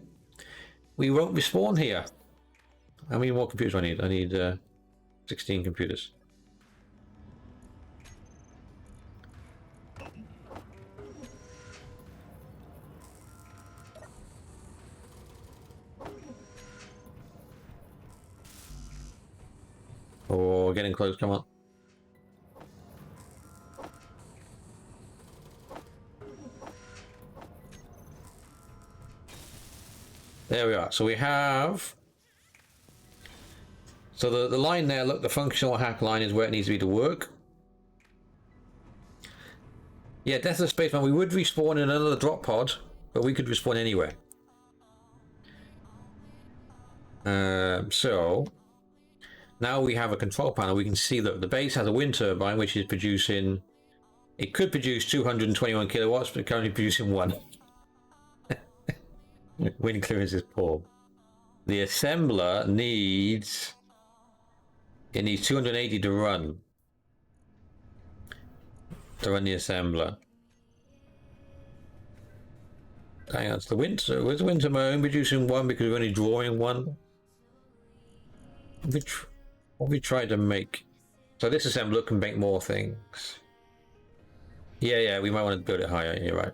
we won't respawn here. How many more computers do I need? I need 16 computers. Oh, getting close, come on. There we are. So we have... So the line there, look, the functional hack line is where it needs to be to work. Yeah, Death of the Spaceman, we would respawn in another drop pod, but we could respawn anywhere. So... Now we have a control panel. We can see that the base has a wind turbine, which is producing... It could produce 221 kilowatts, but currently producing 1. Wind clearance is poor. The assembler needs... It needs 280 to run. To run the assembler. Hang on, it's the wind... So where's the wind turbine producing 1 because we're only drawing 1? What we try to make... So this assembler can make more things. Yeah, we might want to build it higher, you're right.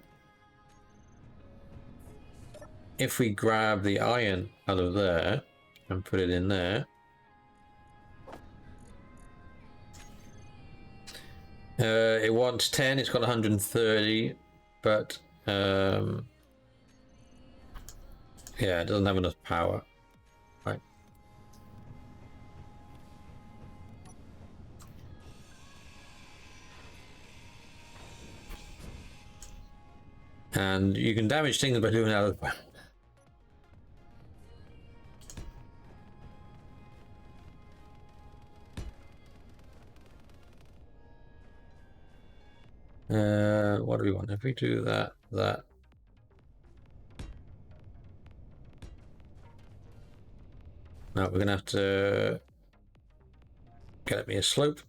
If we grab the iron out of there and put it in there, it wants 10, it's got 130, but yeah, it doesn't have enough power. Right. And you can damage things by doing that. What do we want? If we do that. No, we're gonna have to get me a slope.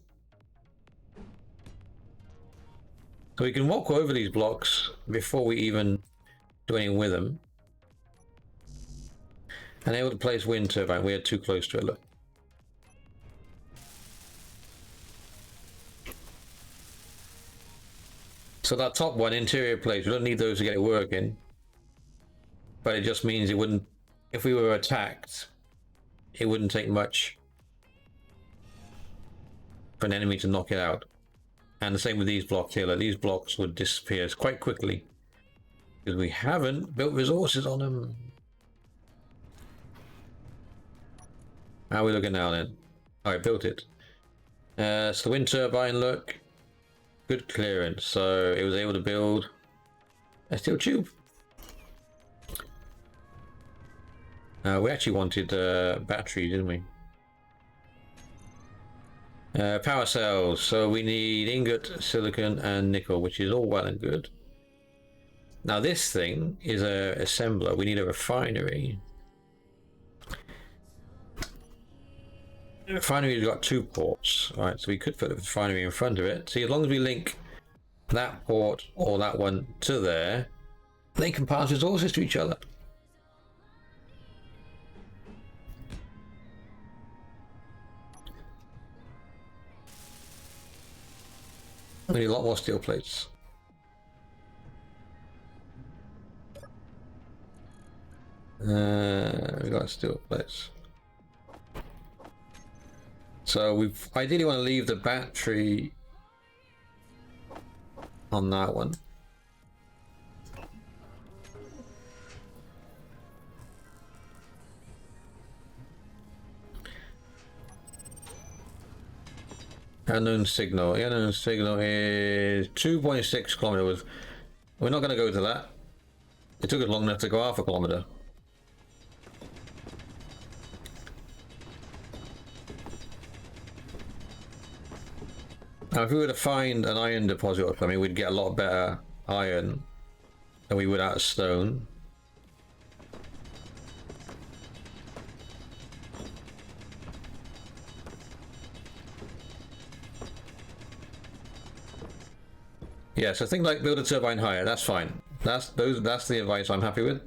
So we can walk over these blocks before we even do anything with them. And able to place wind turbine. We are too close to it, look. So that top one, interior plates, we don't need those to get it working. But it just means it wouldn't, if we were attacked, it wouldn't take much for an enemy to knock it out. And the same with these blocks here. Like, these blocks would disappear quite quickly because we haven't built resources on them. How are we looking now then? Oh, I built it. So the wind turbine, look, good clearance. So it was able to build a steel tube. We actually wanted battery, didn't we? Power cells. So we need ingot, silicon, and nickel, which is all well and good. Now this thing is a assembler. We need a refinery. The refinery's got 2 ports. Alright, so we could put a refinery in front of it. See, as long as we link that port or that one to there, they can pass resources to each other. We need a lot more steel plates. We got steel plates. So we ideally want to leave the battery on that one. Unknown signal. The unknown signal is 2.6 kilometers. We're not going to go to that. It took us long enough to go half a kilometer. Now, if we were to find an iron deposit or something, we'd get a lot better iron than we would out of stone. Yeah, so things like build a turbine higher, that's fine. That's the advice I'm happy with.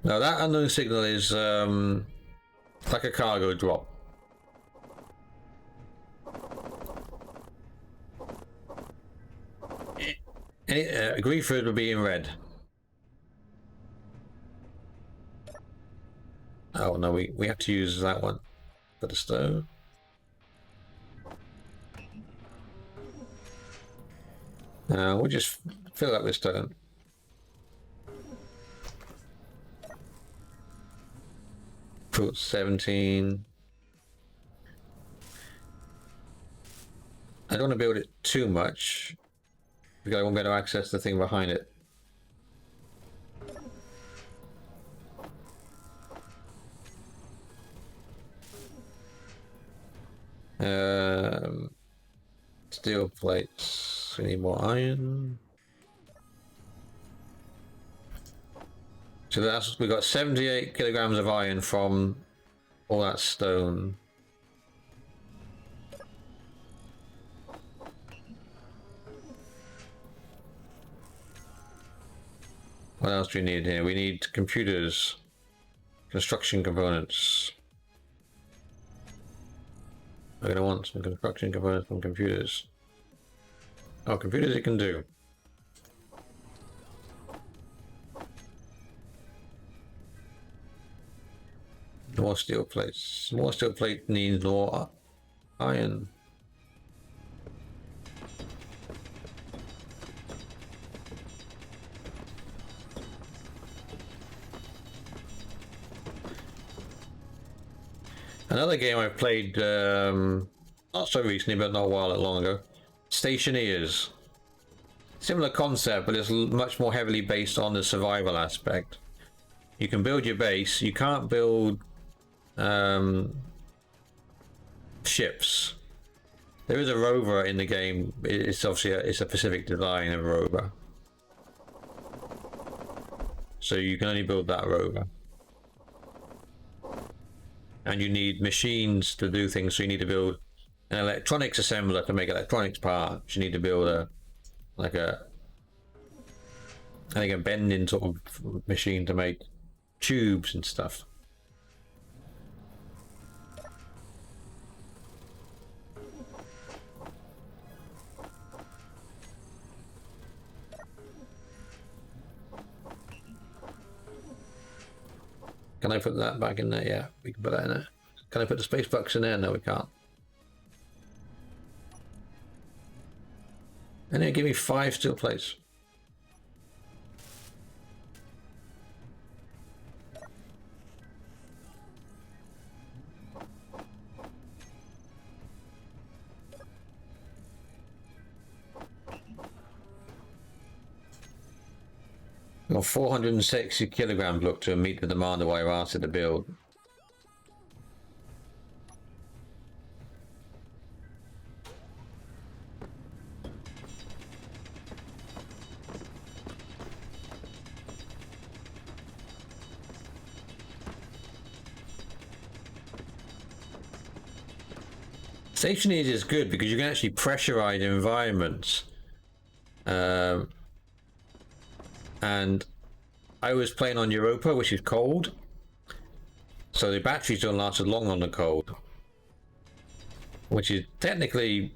Now that unknown signal is like a cargo drop. Grieford would be in red. Oh no, we have to use that one for the stone. We'll just fill up with stone. Put 17. I don't want to build it too much because I won't be able to access the thing behind it. Steel plates. We need more iron. So that's, we got 78 kilograms of iron from all that stone. What else do we need here? We need computers, construction components. We're going to want some construction components from computers. Oh, computers it can do. More steel plates. More steel plate needs more iron. Another game I played, not so recently, but not a while long ago. Stationeers. Similar concept, but it's much more heavily based on the survival aspect. You can build your base. You can't build ships. There is a rover in the game. It's obviously it's a Pacific design of rover. So you can only build that rover. And you need machines to do things, so you need to build an electronics assembler to make electronics parts. You need to build a I think a bending sort of machine to make tubes and stuff. Can I put that back in there? Yeah, we can put that in there. Can I put the space box in there? No, we can't. And then give me 5 steel plates. Got 460 kilograms look to meet the demand of what I asked it to build. Stationary is good because you can actually pressurize environments. And I was playing on Europa, which is cold, so the batteries don't last as long on the cold, which is technically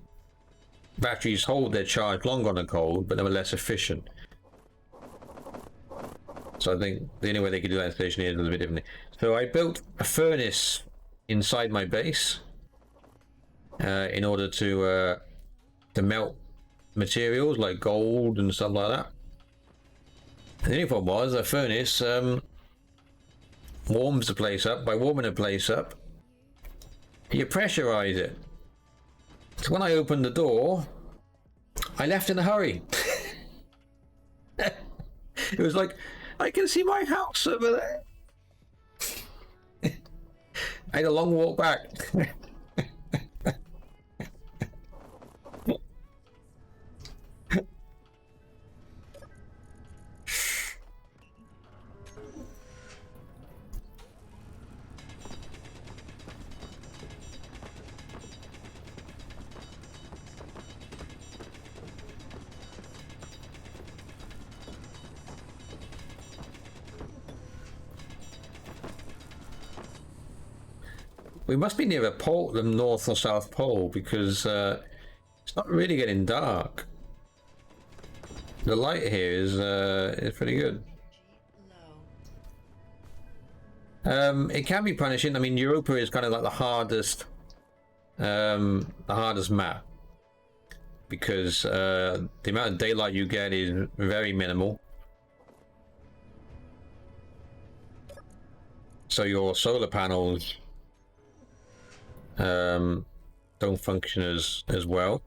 batteries hold their charge longer on the cold, but they were less efficient. So I think the only way they could do that in stationary is a little bit differently. So I built a furnace inside my base in order to melt materials like gold and stuff like that. The only problem was the furnace warms the place up. By warming the place up, you pressurize it. So when I opened the door, I left in a hurry. It was like, I can see my house over there. I had a long walk back. We must be near a pole, the North or South Pole, because it's not really getting dark. The light here is pretty good. It can be punishing. I mean, Europa is kind of like the hardest map because the amount of daylight you get is very minimal. So your solar panels don't function as well,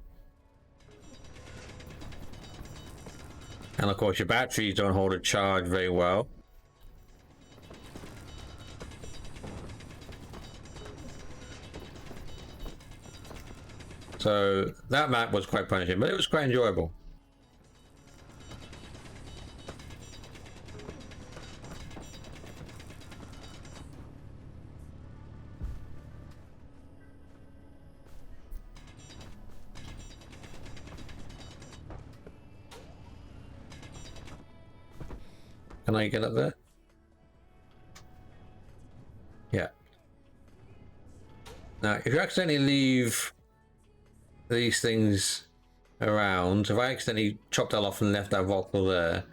and of course your batteries don't hold a charge very well. So that map was quite punishing, but it was quite enjoyable. Can I get up there? Yeah. Now, if you accidentally leave these things around, if I accidentally chopped that off and left that voxel there,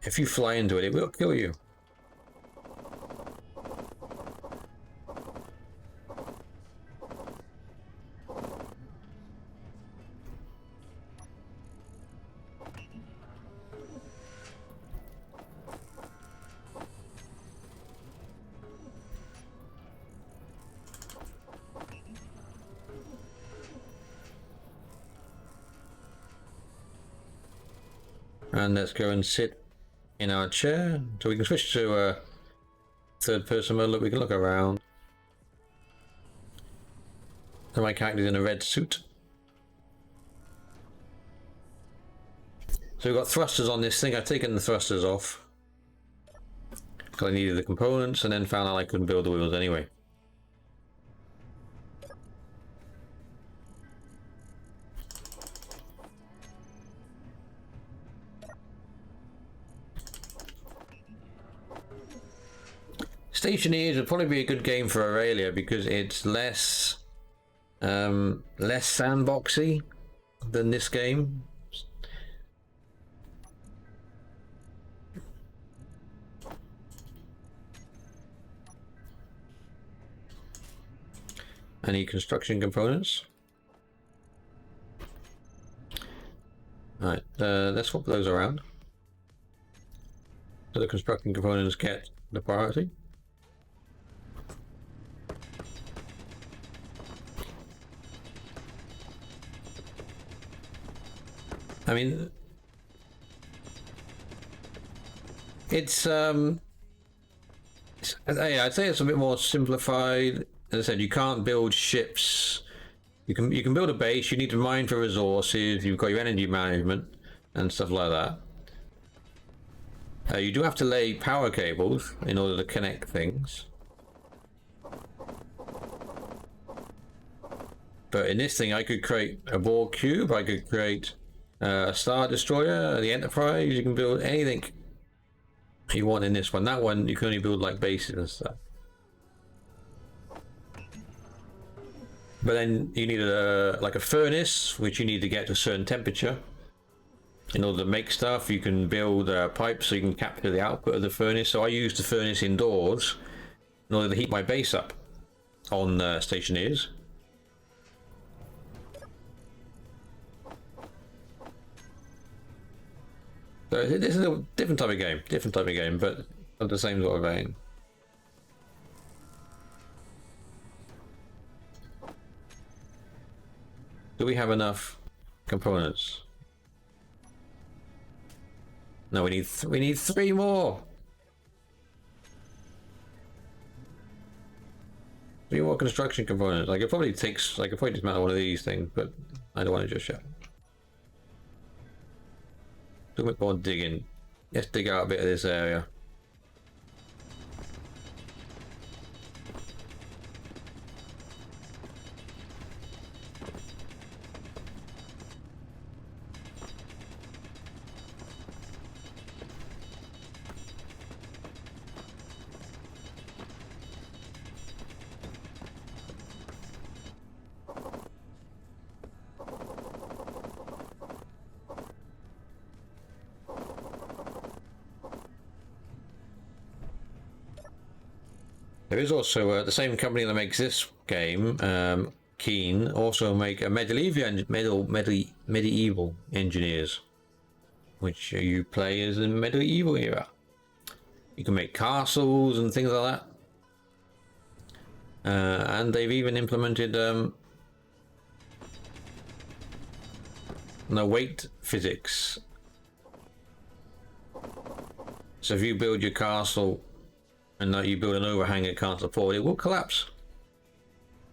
if you fly into it, it will kill you. And let's go and sit in our chair. So we can switch to third person mode. Look, we can look around. So my character's in a red suit. So we've got thrusters on this thing. I've taken the thrusters off because I needed the components, and then found out I couldn't build the wheels anyway. Stationeers would probably be a good game for Aurelia because it's less sandboxy than this game. Any construction components? Alright, let's swap those around. So the construction components get the priority. I mean, it's yeah, I'd say it's a bit more simplified. As I said, you can't build ships. You can build a base. You need to mine for resources. You've got your energy management and stuff like that. You do have to lay power cables in order to connect things. But in this thing, I could create a Borg cube. I could create a Star Destroyer, the Enterprise. You can build anything you want in this one. That one, you can only build like bases and stuff. But then you need like a furnace, which you need to get to a certain temperature. In order to make stuff, you can build pipes so you can capture the output of the furnace. So I use the furnace indoors in order to heat my base up on Stationeers. So this is a different type of game, but of the same sort of vein. Do we have enough components? No, we need 3 more. 3 more construction components. I could probably dismantle one of these things, but I don't want to just yet. Do a bit more digging. Let's dig out a bit of this area. There is also the same company that makes this game, Keen, also make a medieval engineers, which you play as in medieval era. You can make castles and things like that, and they've even implemented weight physics. So if you build your castle and you build an overhang it can't support, it will collapse.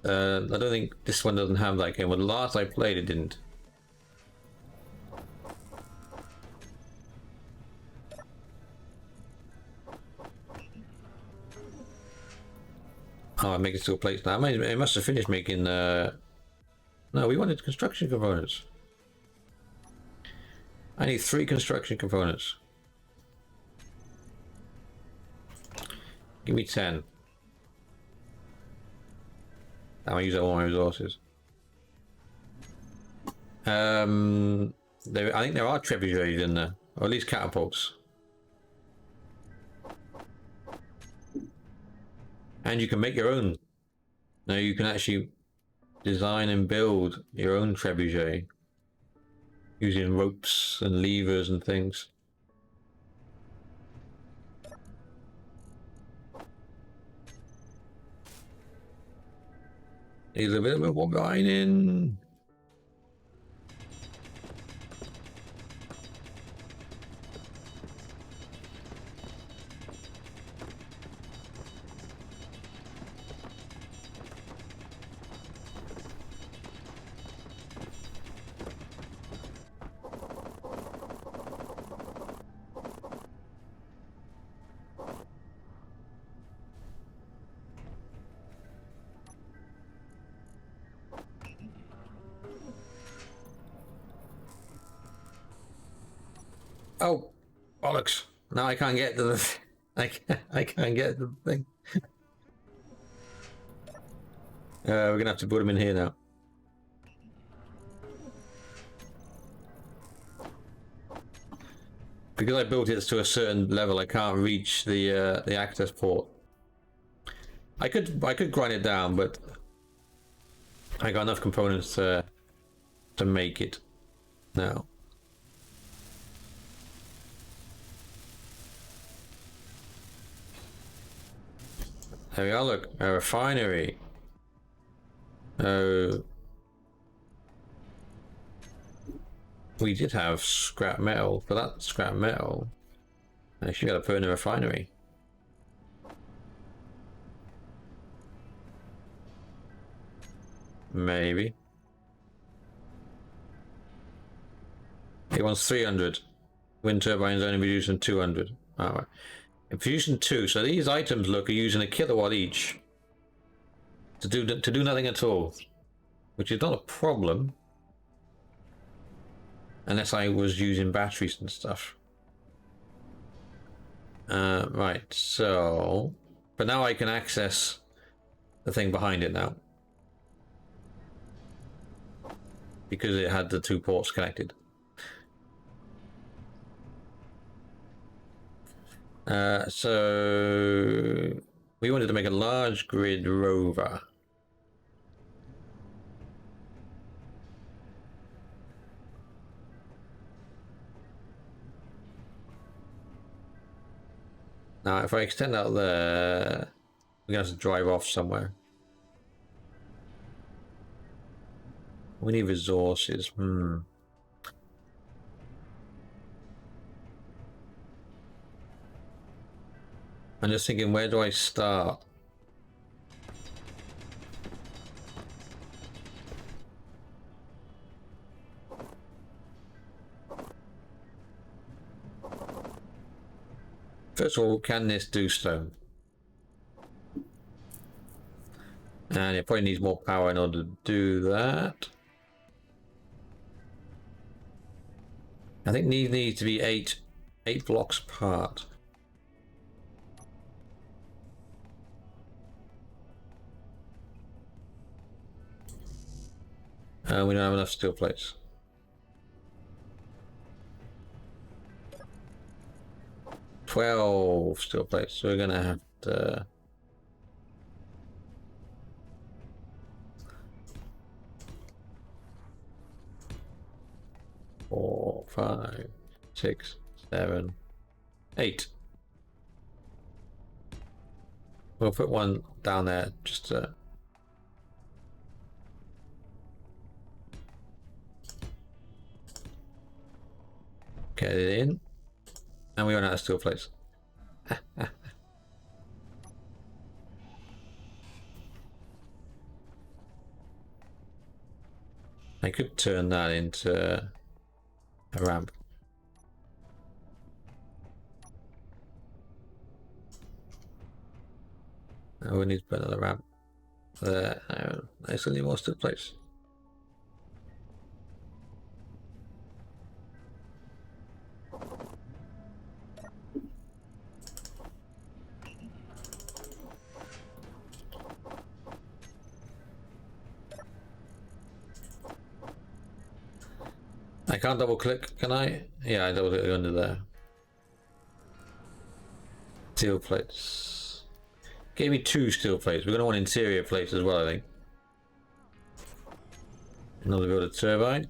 I don't think this one doesn't have that game. Well, the last I played, it didn't. Oh, I'm making steel plates now. It must have finished making. No, we wanted construction components. I need 3 construction components. Give me 10. I'll use up all my resources. I think there are trebuchets in there, or at least catapults. And you can make your own. Now you can actually design and build your own trebuchet using ropes and levers and things. Needs a bit more mining. Oh, bollocks! Now I can't get to the. I can't get the thing. We're gonna have to put him in here now. Because I built it to a certain level, I can't reach the access port. I could grind it down, but I got enough components to make it now. There we are. Look, a refinery. Oh, we did have scrap metal. For that scrap metal, I actually got to put in a refinery. Maybe. It wants 300. Wind turbines only producing 200. Alright. And producing 2. So these items, look, are using a kilowatt each to do nothing at all, which is not a problem unless I was using batteries and stuff. Right. So, but now I can access the thing behind it now because it had the 2 ports connected. So we wanted to make a large grid rover. Now, if I extend out there, we're gonna have to drive off somewhere. We need resources. I'm just thinking, where do I start? First of all, can this do stone? And it probably needs more power in order to do that. I think these need to be eight blocks apart. We don't have enough steel plates. $12 steel plates, so we're gonna have to. 4, 5, 6, 7, 8. We'll put one down there just to. Get it in. And we run out of steel plates. I could turn that into a ramp. Oh, we need to put another ramp there. I still need more steel plates. I can't double click, can I? Yeah, I double click under there. Steel plates. Gave me 2 steel plates. We're going to want interior plates as well, I think. Another build a turbine.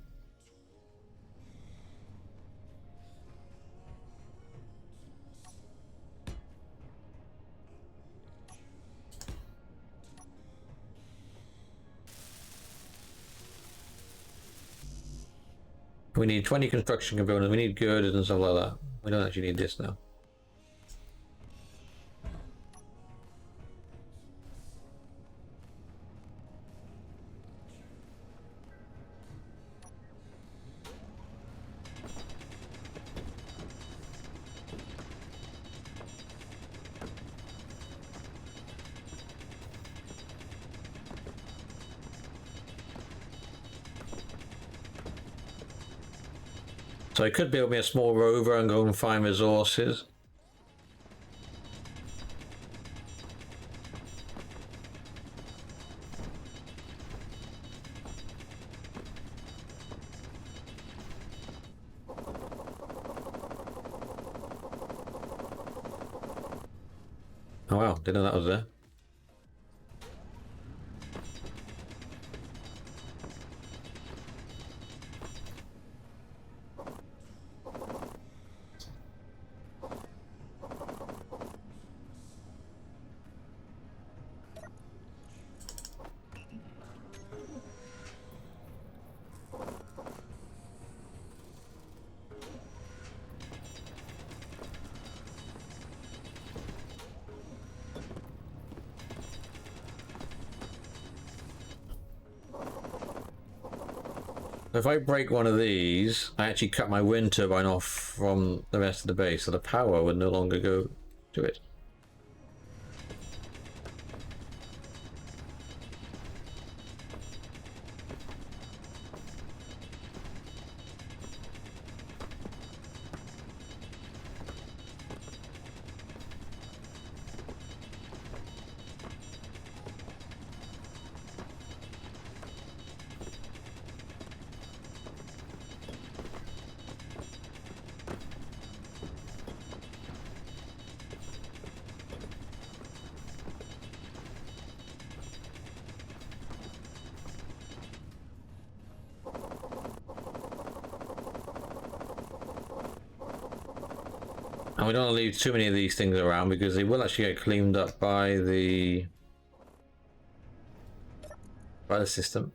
We need 20 construction components. We need girders and stuff like that. We don't actually need this now. So I could build me a small rover and go and find resources. Oh wow, didn't know that was there. If I break one of these, I actually cut my wind turbine off from the rest of the base, so the power would no longer go to it. And we don't want to leave too many of these things around because they will actually get cleaned up by the system.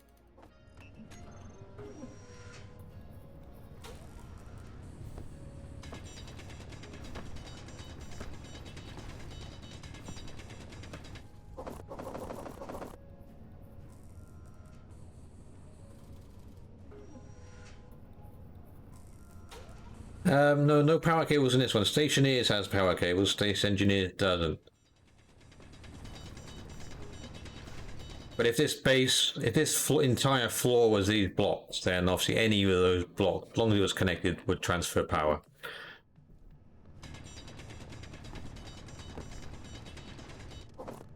No power cables in this one. Stationeers has power cables, Space Engineers doesn't. But if this entire floor was these blocks, then obviously any of those blocks, as long as it was connected, would transfer power.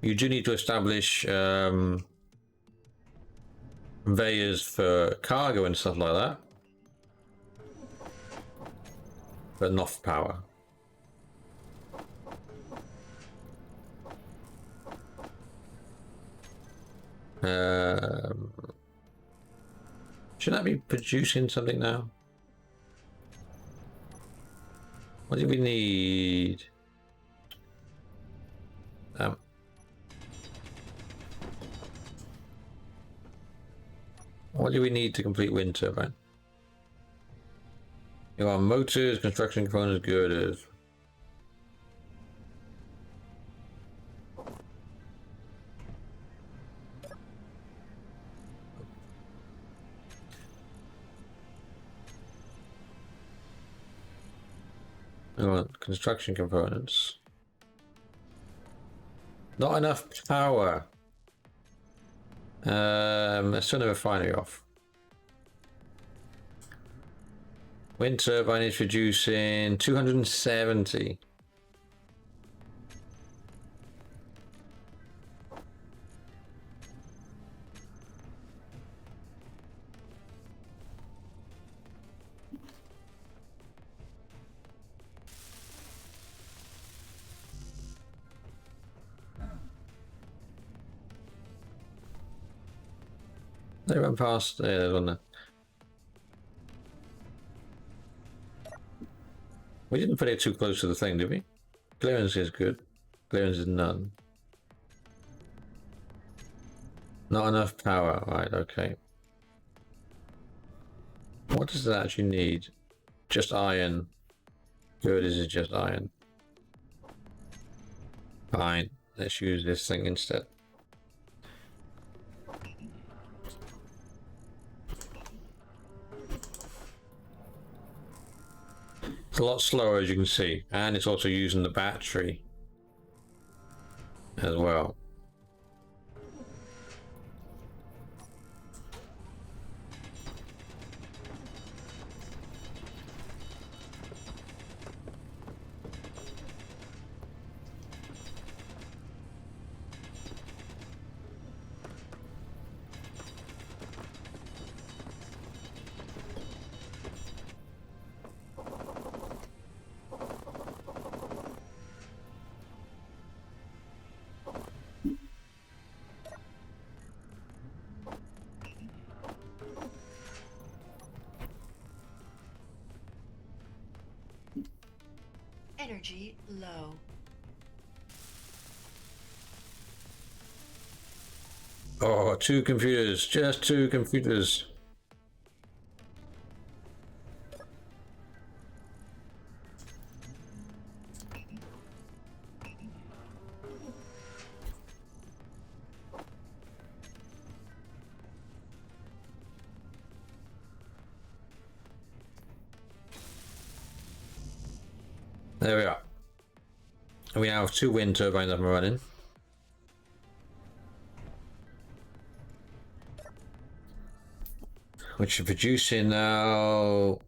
You do need to establish conveyors for cargo and stuff like that. But not for power. Should I be producing something now? What do we need? What do we need to complete wind turbine? You are motors, construction components, girders. I want construction components. Not enough power. Let's turn the refinery off. Wind turbine is producing 270. They run past. Yeah, there's one there. We didn't put it too close to the thing, did we? Clearance is good. Clearance is none. Not enough power. Right, okay. What does it actually need? Just iron. Good, is it just iron? Fine. Let's use this thing instead. It's a lot slower, as you can see, and it's also using the battery as well. Energy low. Oh, 2 computers, just 2 computers. There we are. We now have 2 wind turbines up and running. Which are producing now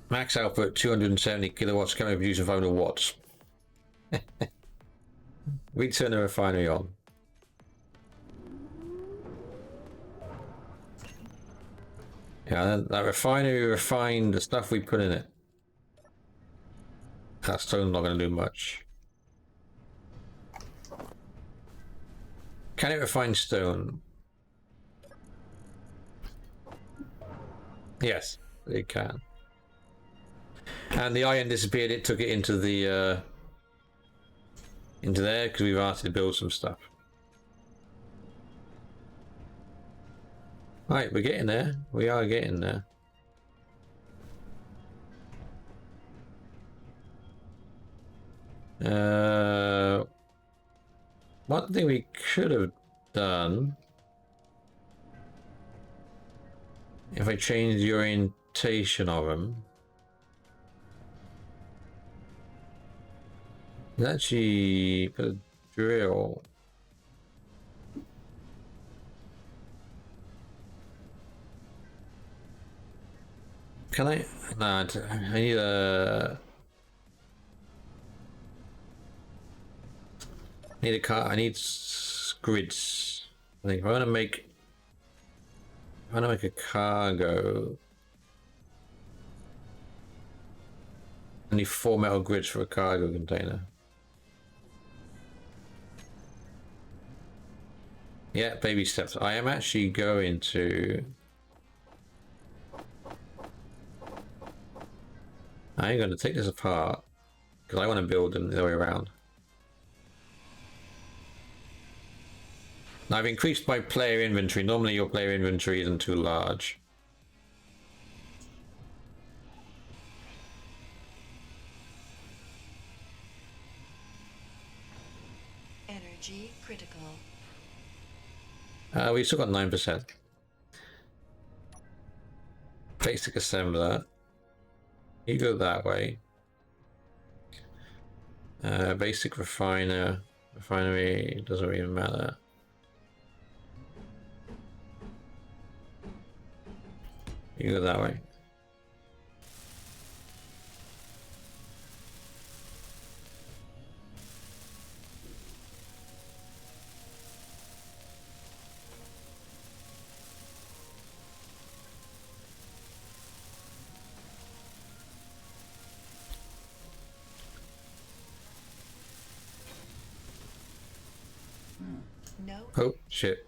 max output 270 kilowatts, currently producing 500 watts. We turn the refinery on. Yeah, that refinery refined the stuff we put in it. That stone's not going to do much. Can it refine stone? Yes, it can. And the iron disappeared. It took it into the into there because we've asked it to build some stuff. Right, we're getting there. We are getting there. One thing we could have done, if I change the orientation of them, is actually put a drill. Can I? Nah, I need a. I need a car. I need grids. I think if I want to make. If I want to make a cargo. I need 4 metal grids for a cargo container. Yeah, baby steps. I am actually going to. I'm going to take this apart because I want to build them the other way around. Now I've increased my player inventory. Normally your player inventory isn't too large. Energy critical. We still got 9%. Basic assembler. You go that way. Basic refiner. Refinery doesn't even matter. You go that way. No. Oh, shit.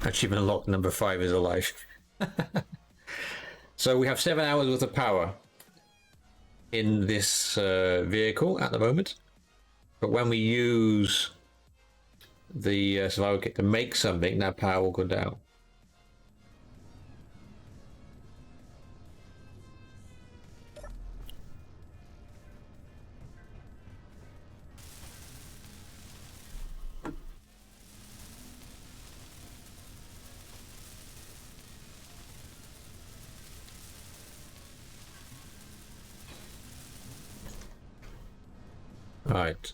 Achievement unlocked number 5 is alive. So we have 7 hours worth of power in this vehicle at the moment. But when we use the survival kit to make something, that power will go down. Right.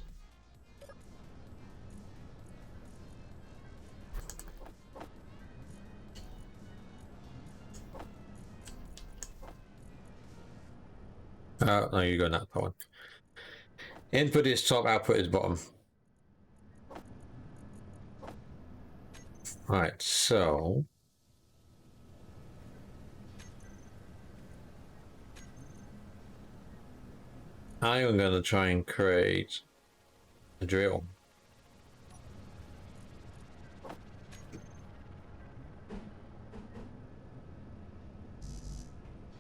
No, you go that one. Input is top, output is bottom. Right, so I am going to try and create a drill.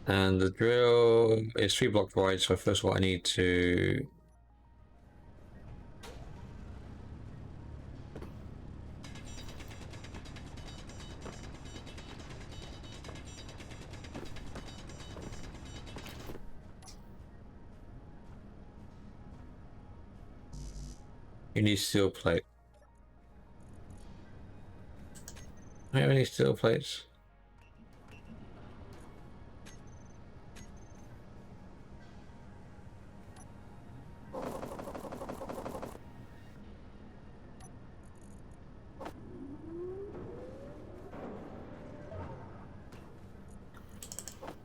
And the drill is 3 blocks wide, so first of all I need to... You need steel plate. Do I have any steel plates?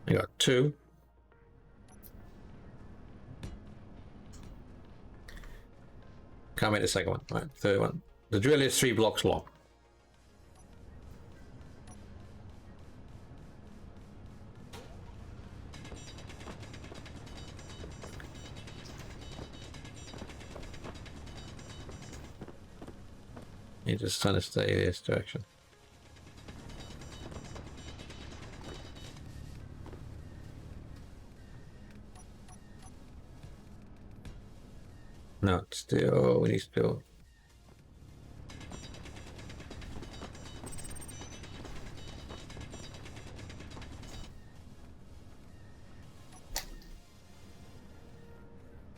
I got 2. Can't make the second one. Right, third one. The drill is 3 blocks long. You're just trying to stay this direction. No, still, we need steel.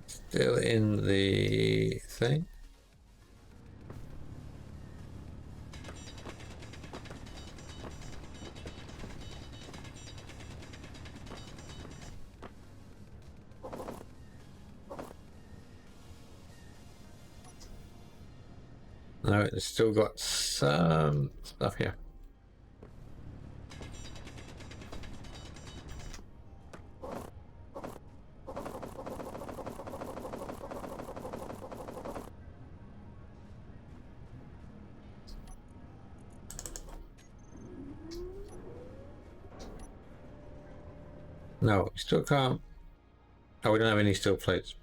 Still in the thing. No, it's still got some stuff here. No, we still can't. Oh, we don't have any steel plates.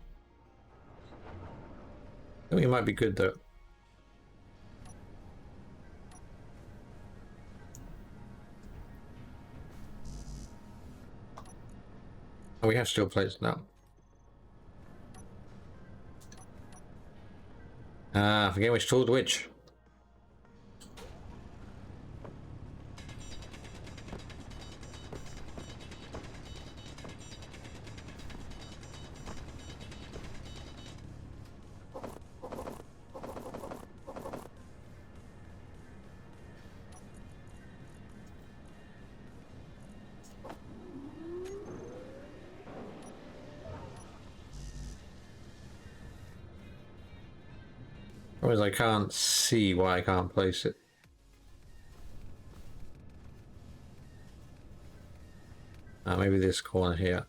I think we might be good though. Oh, we have steel plates now. Ah, forget which tooled which. Otherwise, I can't see why I can't place it. Maybe this corner here.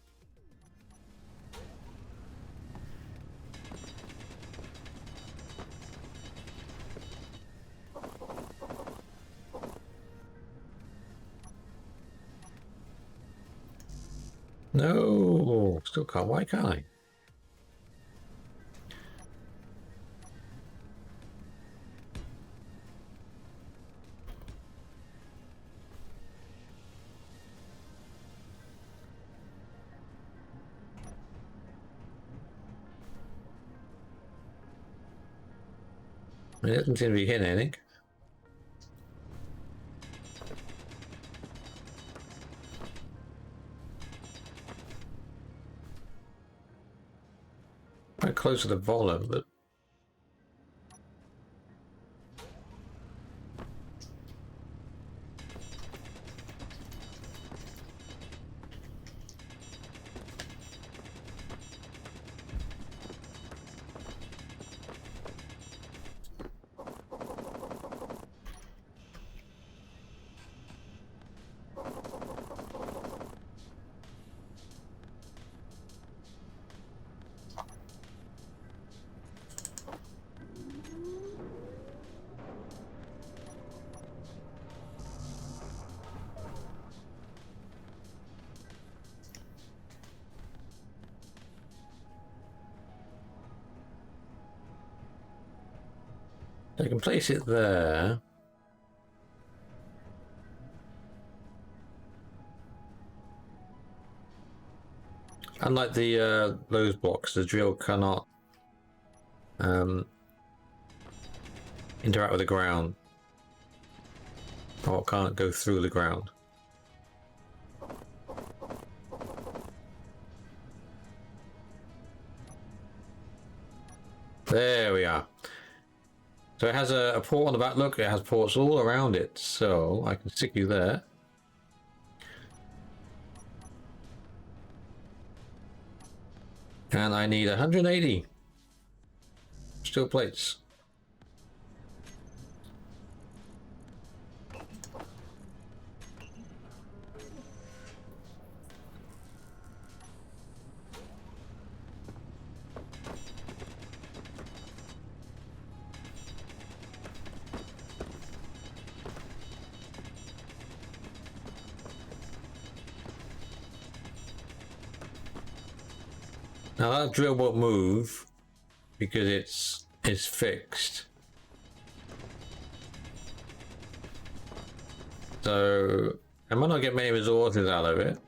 No, still can't. Why can't I? It doesn't seem to be hitting anything. Quite close to the volume, but I can place it there. Unlike the those blocks, the drill cannot interact with the ground, or can't go through the ground. There we are. So it has a port on the back. Look, it has ports all around it, so I can stick you there. And I need 180 steel plates. Now that drill won't move because it's fixed. So I might not get many resources out of it.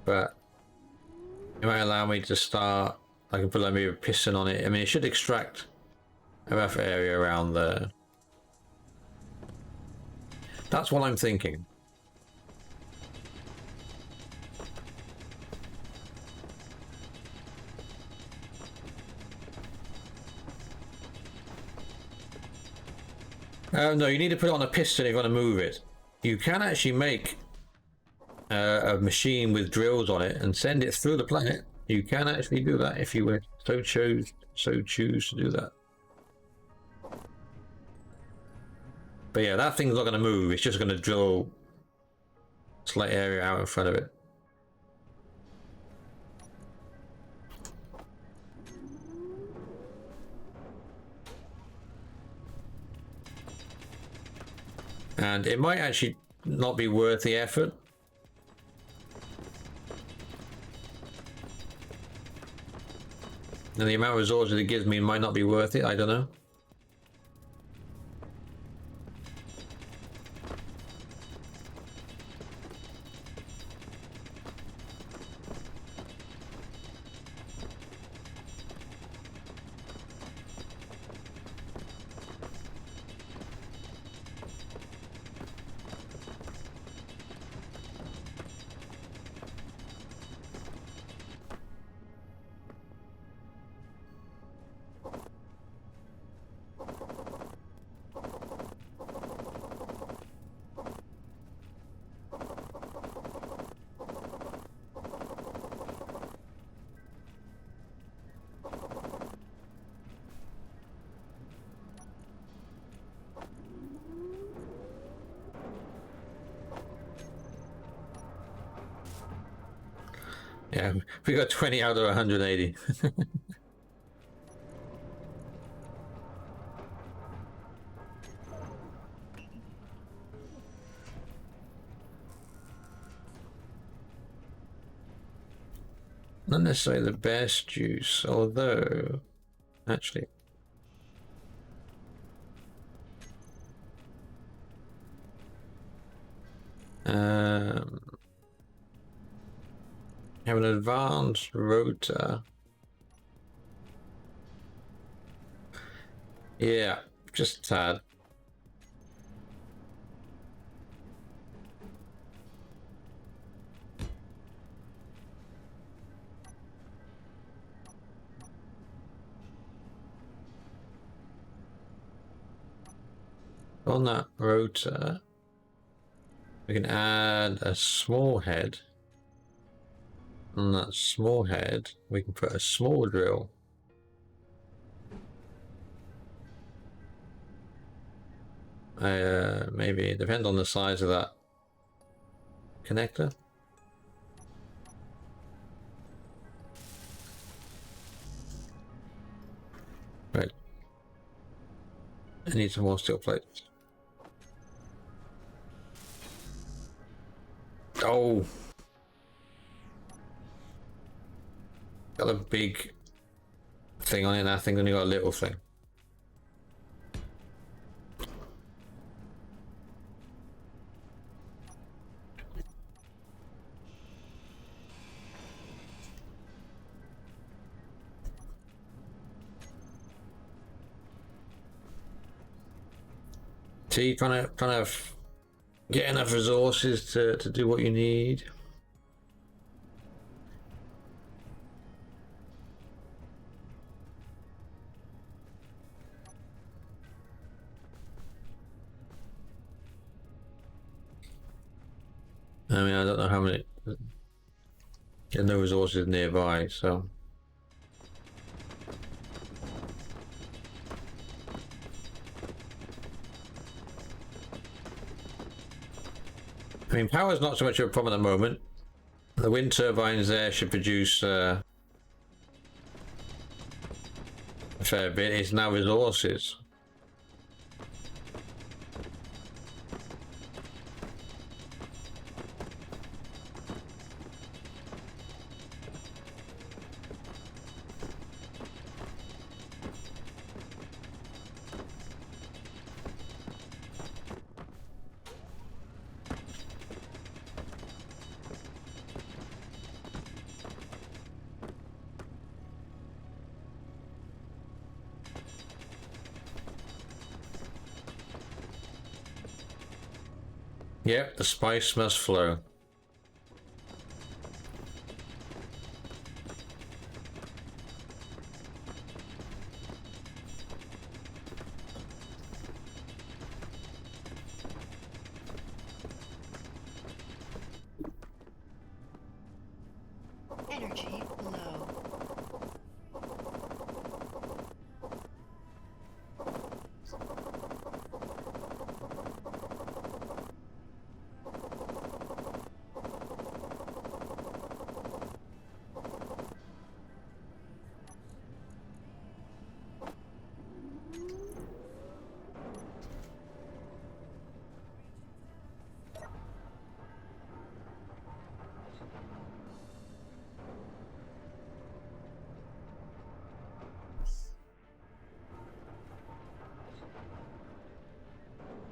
But it might allow me to start. I can put like maybe a piston on it. I mean, it should extract enough area around there. That's what I'm thinking. No, you need to put it on a piston if you want to move it. You can actually make a machine with drills on it and send it through the planet. You can actually do that if you were so choose to do that. But yeah, that thing's not going to move. It's just going to drill a slight area out in front of it. And it might actually not be worth the effort. And the amount of resources it gives me might not be worth it, I don't know. Yeah, we got 20 out of 180. Not necessarily the best juice, although actually have an advanced rotor. Yeah, just a tad. On that rotor, we can add a small head. On that small head, we can put a small drill. Maybe it depends on the size of that connector. Right. I need some more steel plates. Oh! Got a big thing on it, and that thing's only got a little thing. See, trying to get enough resources to do what you need. I mean, I don't know how many. There's no resources nearby, so. I mean, power's not so much of a problem at the moment. The wind turbines there should produce a fair bit. It's now resources. Yep, the spice must flow. Energy low.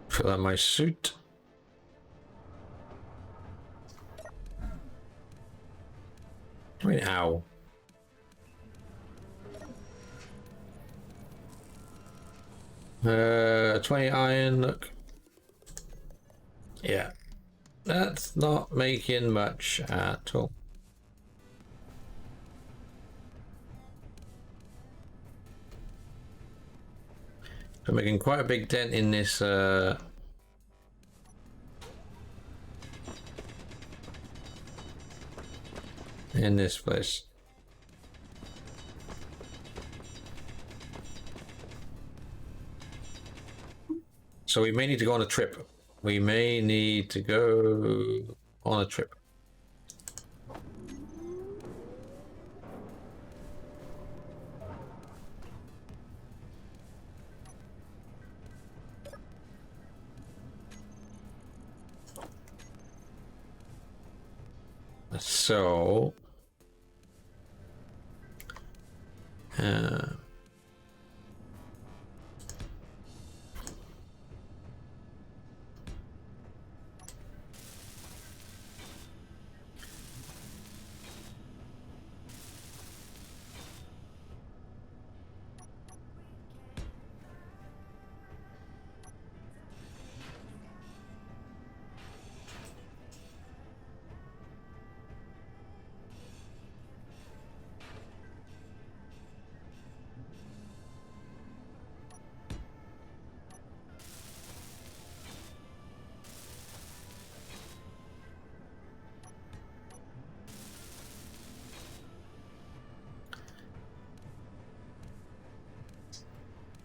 Fill out my suit. I mean, ow. 20 iron, look. Yeah. That's not making much at all. I'm making quite a big dent in this place. So we may need to go on a trip. We may need to go on a trip. So,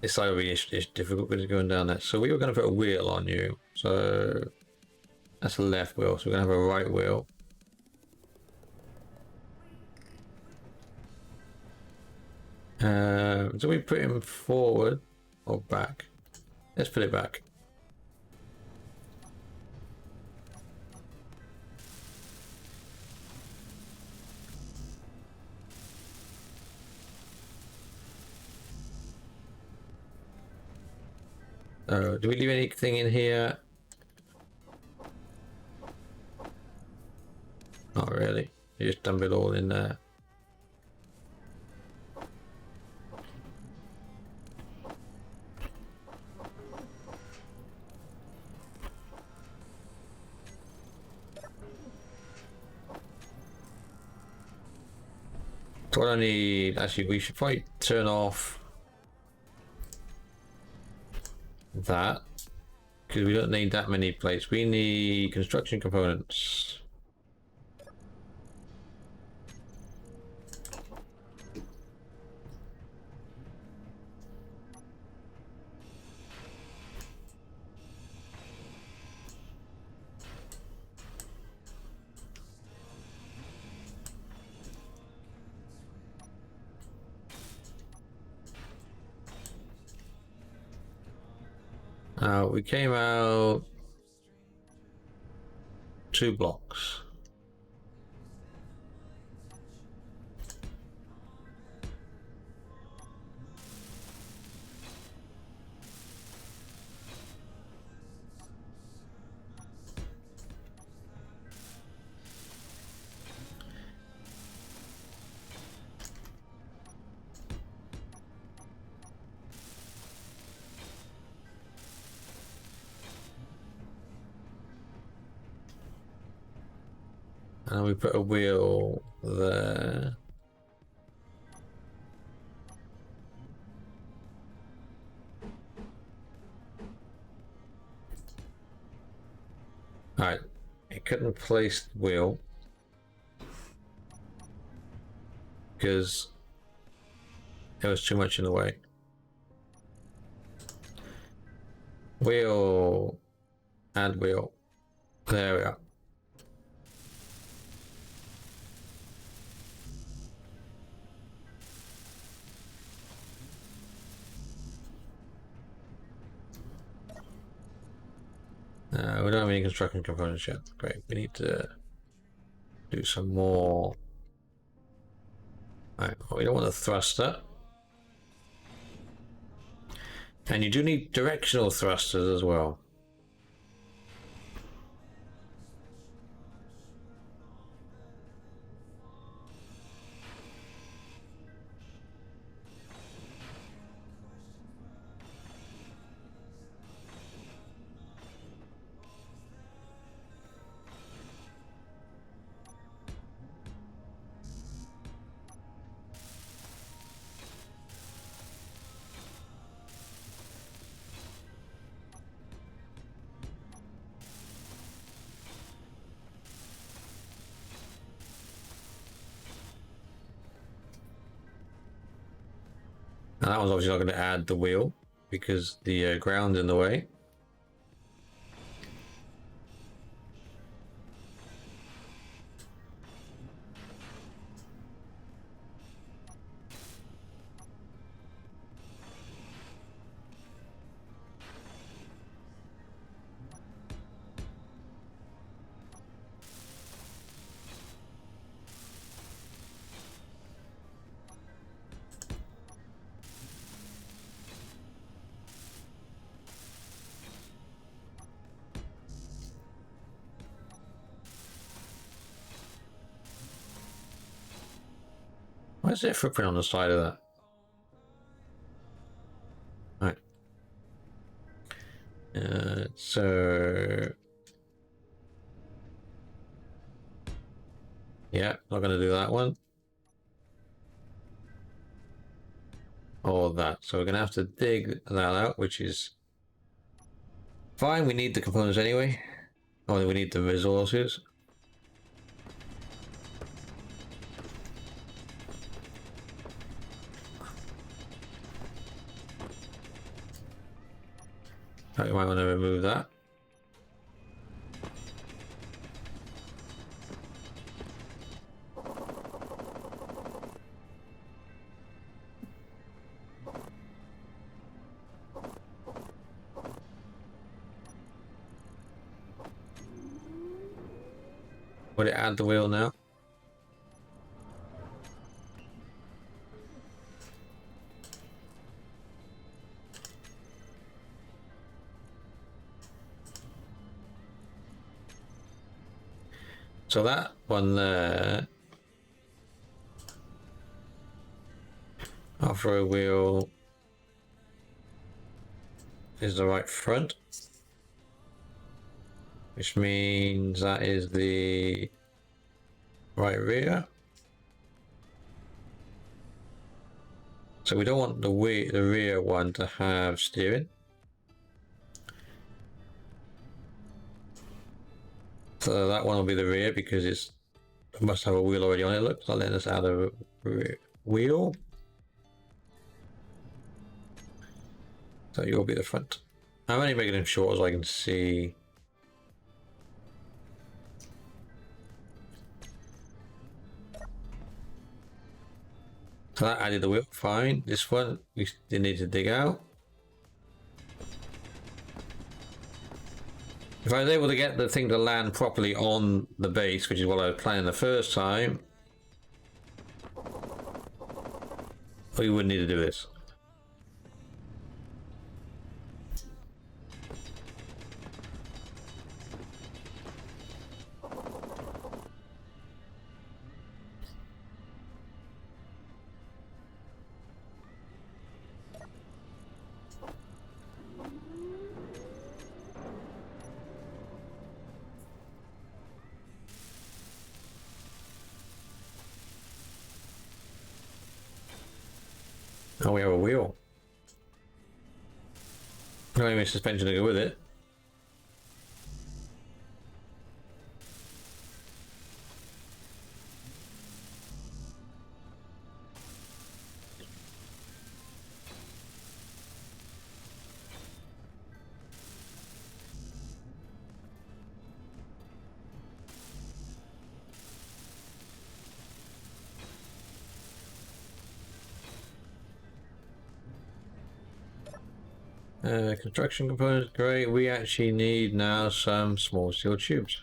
this side will be difficult because it's going down there. So we were going to put a wheel on you. So that's a left wheel. So we're going to have a right wheel. Do we put him forward or back? Let's put it back. Do we leave anything in here? Not really. You just dump it all in there. So what I need, actually, we should probably turn off that because we don't need that many plates. We need construction components. We came out 2 blocks. And we put a wheel there. Alright, it couldn't place the wheel because there was too much in the way. Wheel and wheel. There we are. We don't have any construction components yet. Great. We need to do some more. Right, well, we don't want a thruster. And you do need directional thrusters as well. And that one's obviously not going to add the wheel because the ground's in the way. Why is there a footprint on the side of that? Right. So yeah, not going to do that one. Or that. So we're going to have to dig that out, which is fine. We need the components anyway. Or we need the resources. You might want to remove that. Would it add the wheel now? So that one there, off-road wheel is the right front, which means that is the right rear. So we don't want the rear one to have steering. So that one will be the rear because it must have a wheel already on it. Look, I'll let us add a rear wheel. So you'll be the front. I'm only making them short so I can see. So that added the wheel, fine. This one we still need to dig out. If I was able to get the thing to land properly on the base, which is what I was planning the first time, we wouldn't need to do this. Oh, we have a wheel. No, I mean suspension to go with it. Construction components, great. We actually need now some small steel tubes.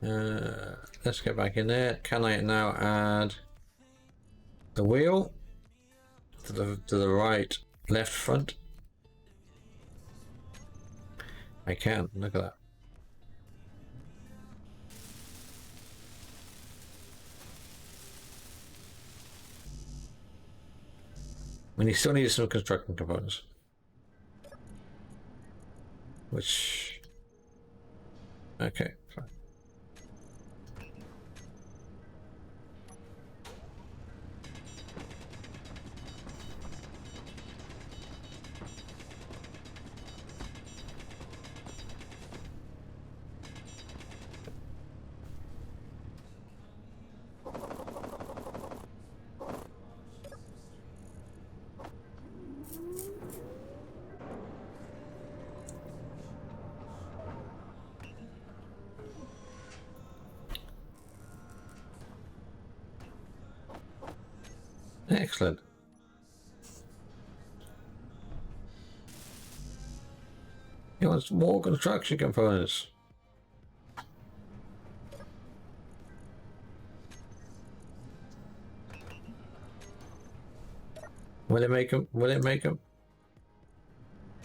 Let's get back in there. Can I now add the wheel to the right left front? I can. Look at that. And you still need some construction components. Which... Okay, fine. Excellent. He wants more construction components. Will it make them? Will it make them?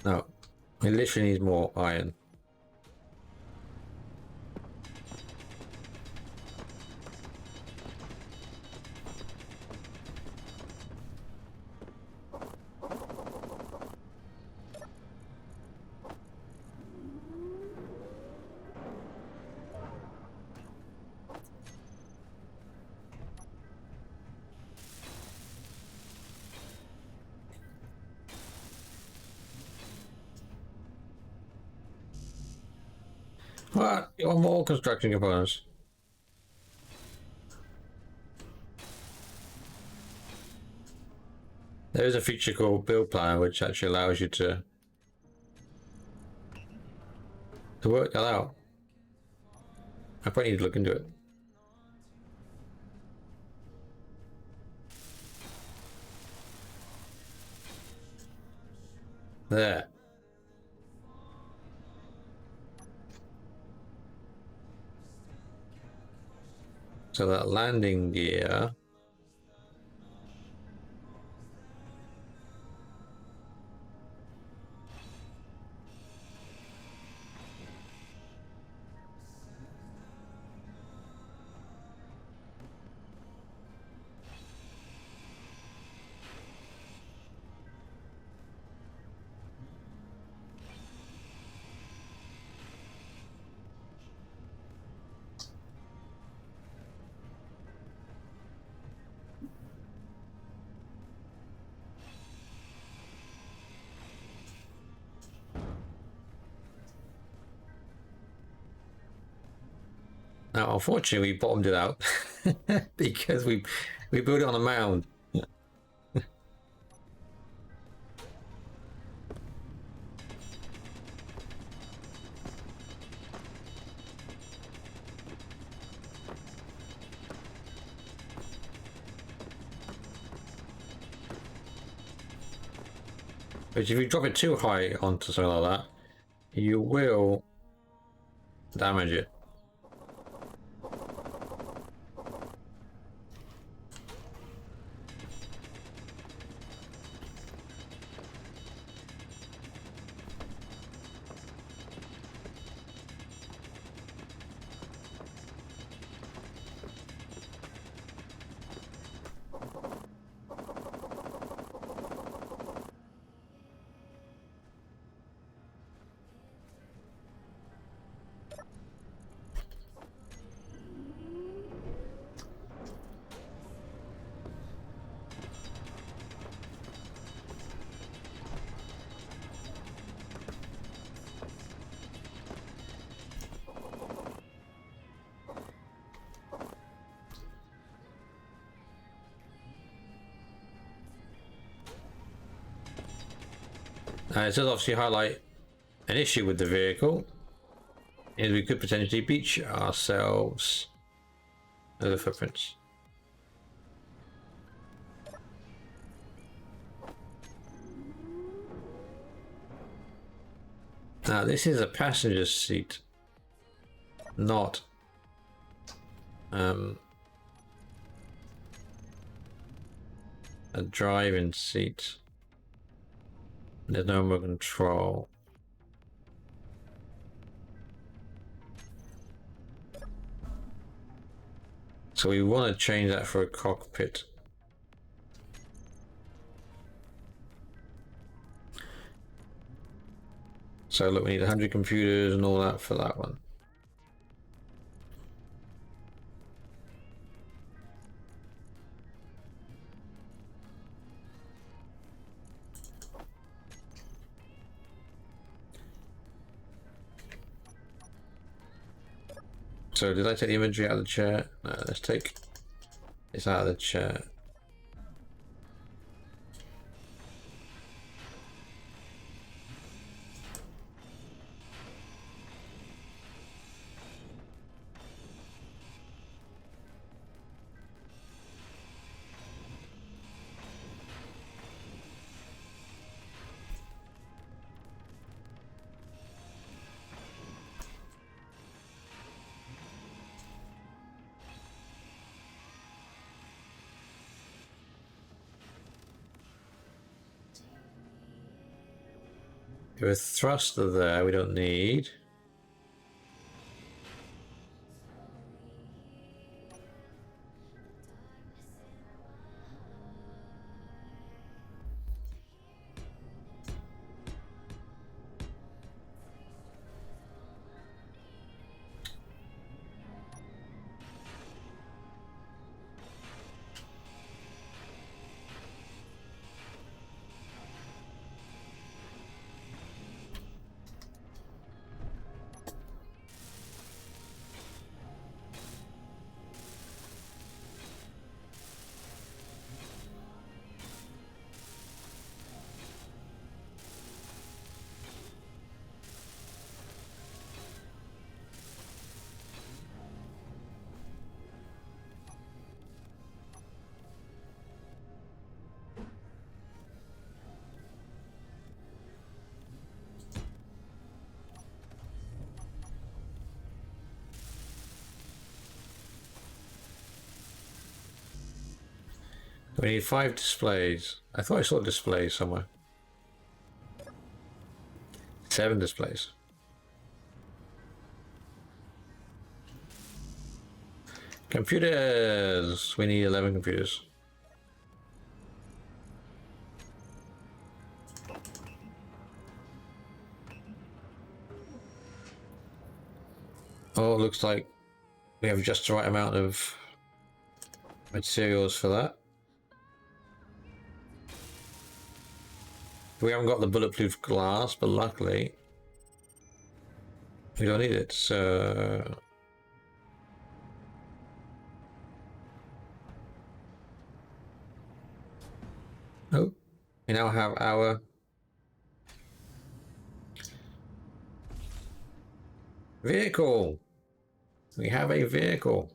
No. It literally needs more iron. What? You want more construction components? There is a feature called Build Planner which actually allows you to work that out. I probably need to look into it. There. So that landing gear Now, unfortunately, we bottomed it out because we built it on a mound. But if you drop it too high onto something like that, you will damage it. It does obviously highlight an issue with the vehicle, is we could potentially beach ourselves with the footprints. Now this is a passenger seat, not a driving seat. There's no more control. So we want to change that for a cockpit. So look, we need 100 computers and all that for that one. So did I take the inventory out of the chair? No, let's take this out of the chair. With thruster there, we don't need. We need 5 displays. I thought I saw displays somewhere. 7 displays. Computers! We need 11 computers. Oh, it looks like we have just the right amount of materials for that. We haven't got the bulletproof glass, but luckily we don't need it, so We now have our vehicle. We have a vehicle.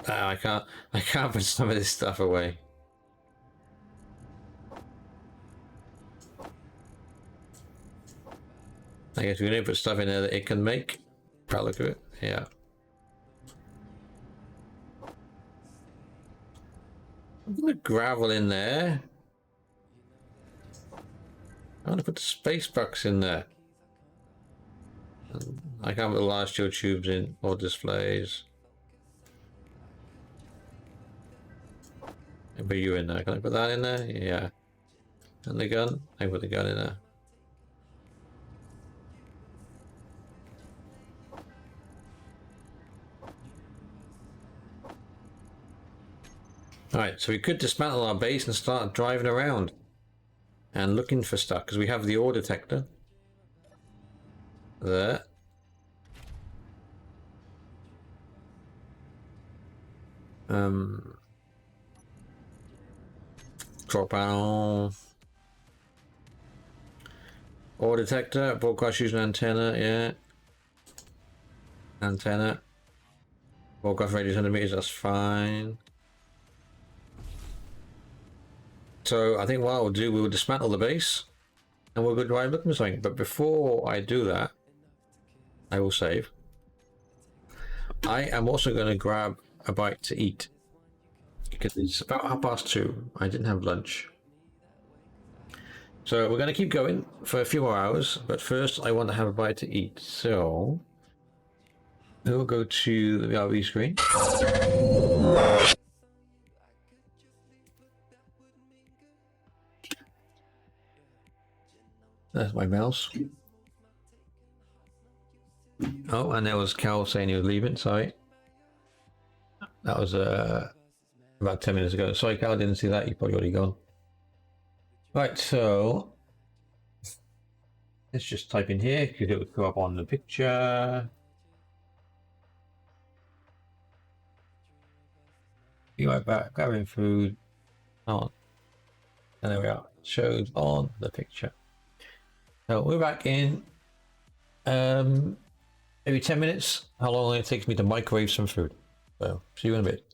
Oh, I can't put some of this stuff away. I guess we're gonna put stuff in there that it can make. Probably look at it. Yeah. Put gravel in there. I want to put the space box in there. I can't put the large steel tubes in or displays. I put you in there. Can I put that in there? Yeah. And the gun? I put the gun in there. Alright, so we could dismantle our base and start driving around and looking for stuff because we have the ore detector there. Drop panel. Ore detector, broadcast using antenna, yeah. Antenna. Broadcast radius 100 meters, that's fine. So I think what I'll do, we'll dismantle the base and we'll go drive looking for something. But before I do that, I will save. I am also going to grab a bite to eat because it's about 2:30. I didn't have lunch. So we're going to keep going for a few more hours, but first I want to have a bite to eat. So we'll go to the RV screen. That's my mouse. Oh, and there was Cal saying he was leaving. Sorry. That was about 10 minutes ago. Sorry, Cal, I didn't see that. You've probably already gone. Right, so let's just type in here because it would go up on the picture. Be right back. Grabbing food. On. And there we are. It shows on the picture. So we're back in maybe 10 minutes. How long it takes me to microwave some food. So see you in a bit.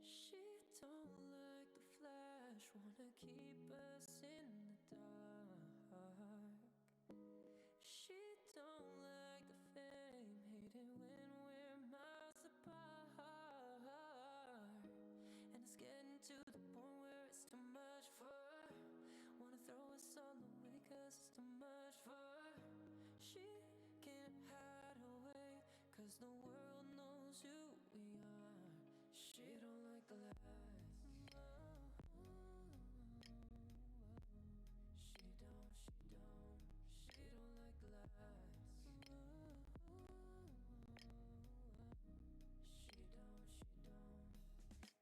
She don't like the flash, wanna keep us in the dark. She don't like the fame, hate it when we're miles apart. And it's getting to the point where it's too much for her. Wanna throw us all away cause it's too much for her. She can't hide away cause the world knows who we are. She don't like the lies. She don't like the lies.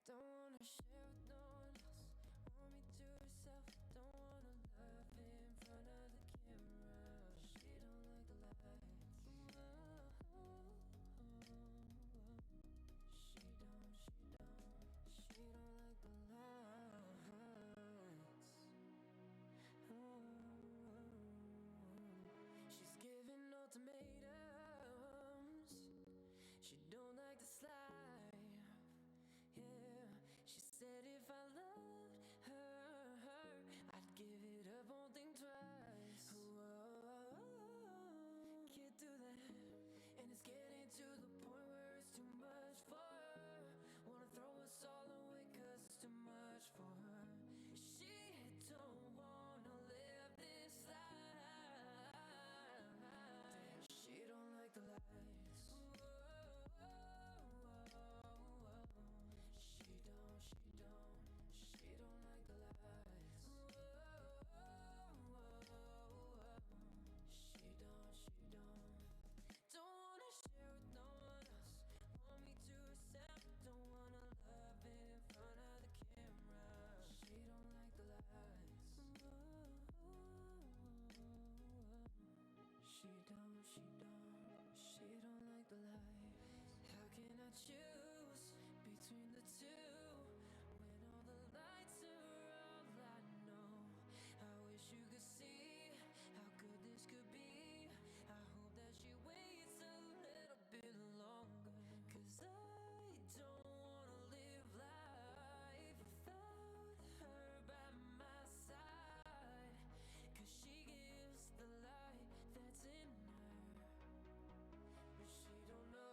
Don't wanna share with no one else. Want me to herself. Don't wanna laugh in front of the camera. She don't like the lights. She don't like the lights. She's giving ultimatums. She don't like this life. Yeah, she said if I loved her, I'd can't do that. And it's getting to the point where it's too much for her. Wanna throw us all away cause it's too much for her. She don't wanna live this life. She don't like the lights. She don't like the lights. She don't wanna share with no one else. Want me to accept, don't wanna love it in front of the camera. She don't like the lights. She don't like the lights. How can I choose between the two when all the lights are all I know? I wish you could see how good this could be. I hope that she waits a little bit longer, cause I don't wanna live life without her by my side. Cause she gives the light that's in her, but she don't know.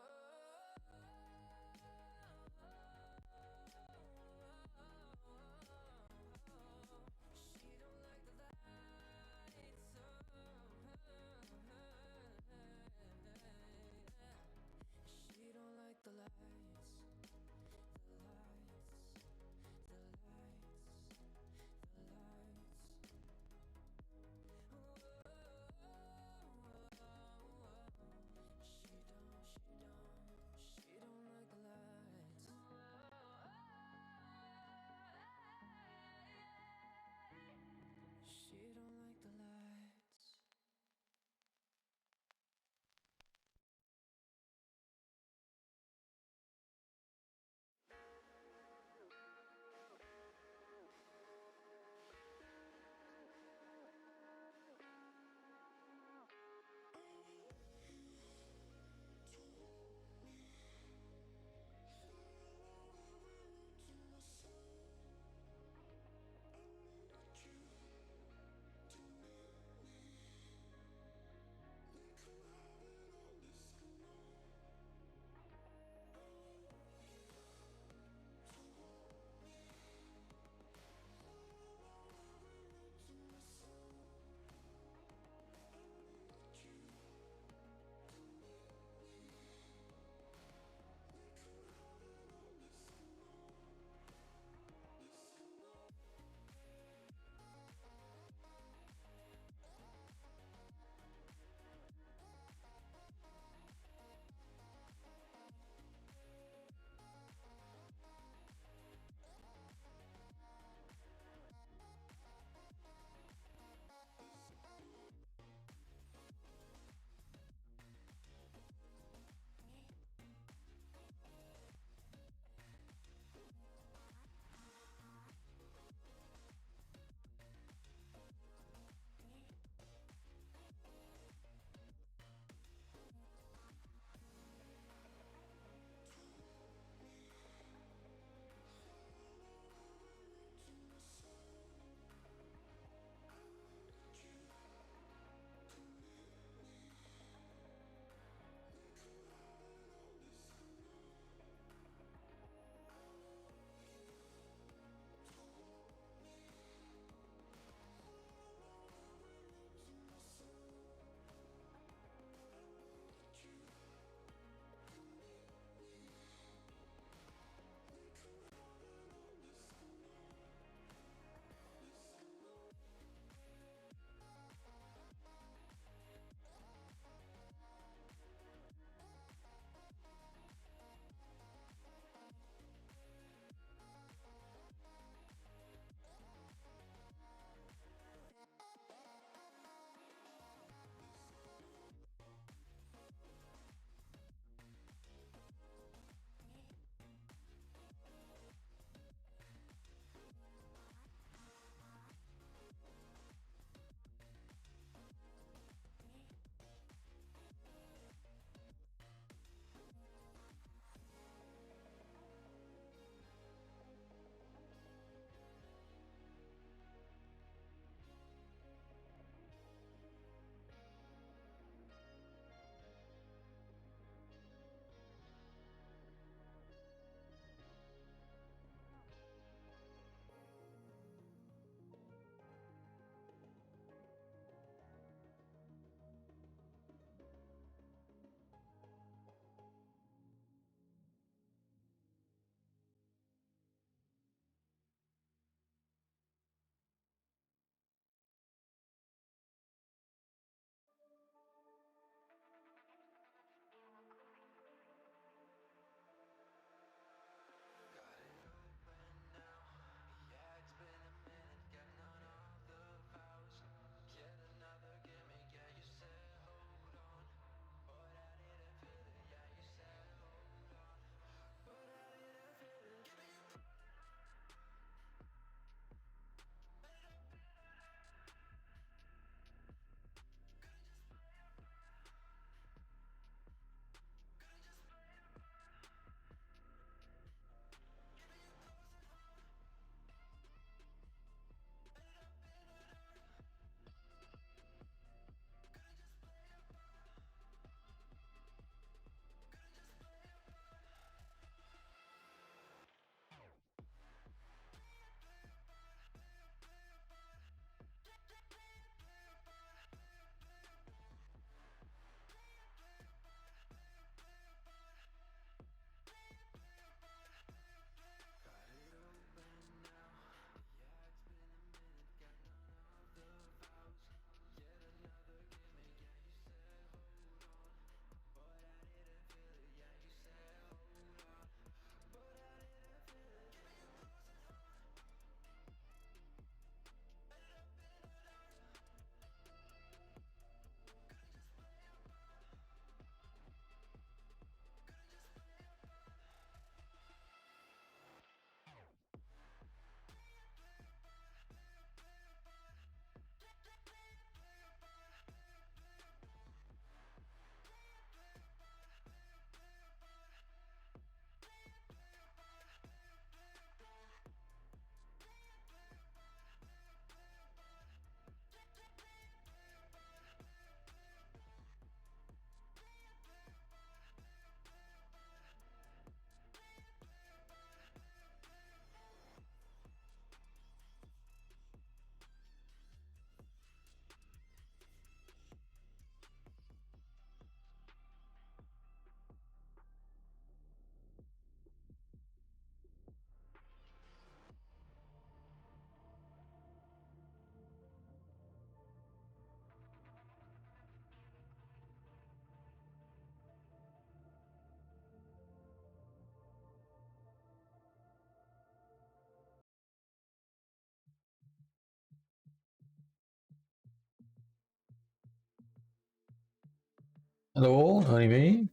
Hello all, only me.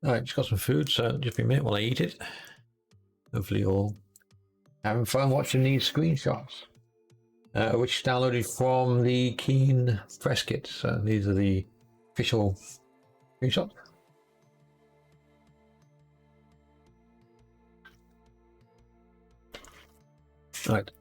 Alright, just got some food, so just be a minute while I eat it. Hopefully you're all having fun watching these screenshots. Which downloaded from the Keen press kit. So these are the official screenshots. Right.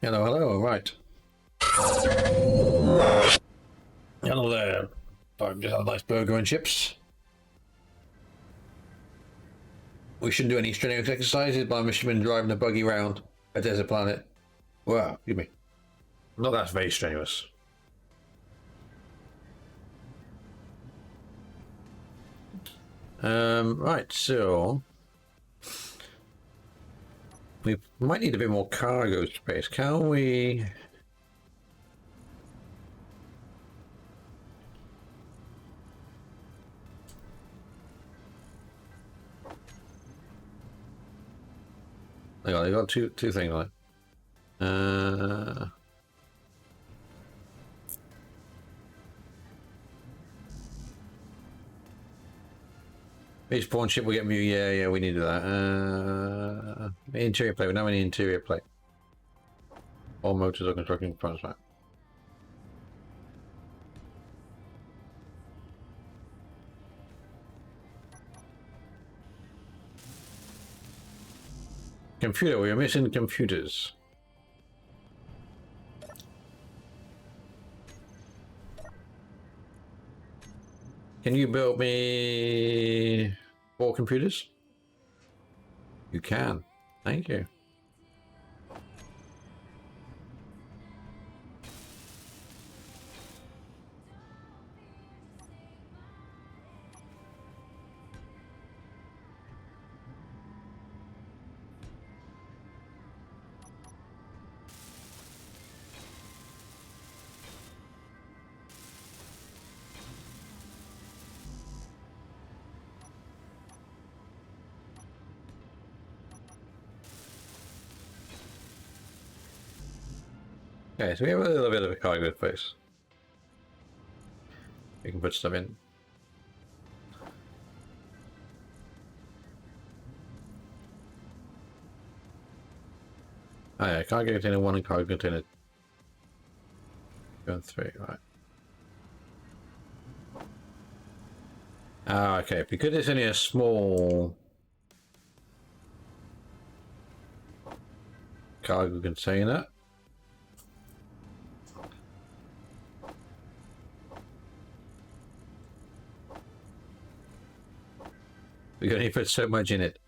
Hello, hello, right. Hello there. I've just had a nice burger and chips. We shouldn't do any strenuous exercises, but I'm just been driving a buggy around a desert planet. Wow, give me. Not that's very strenuous. Right, so we might need a bit more cargo space. Can we? Hang on, I got two things on it. Each pawn ship will get me. Yeah, we need that. Interior plate. We don't have any interior plate. All motors are constructing fronts, right? Computer, we are missing computers. Can you build me 4 computers? You can. Thank you. Okay, so we have a little bit of a cargo space. We can put stuff in. Oh yeah, cargo container 1 and cargo container 2 and 3, right. Ah, okay, because it's only a small cargo container. We can only put so much in it.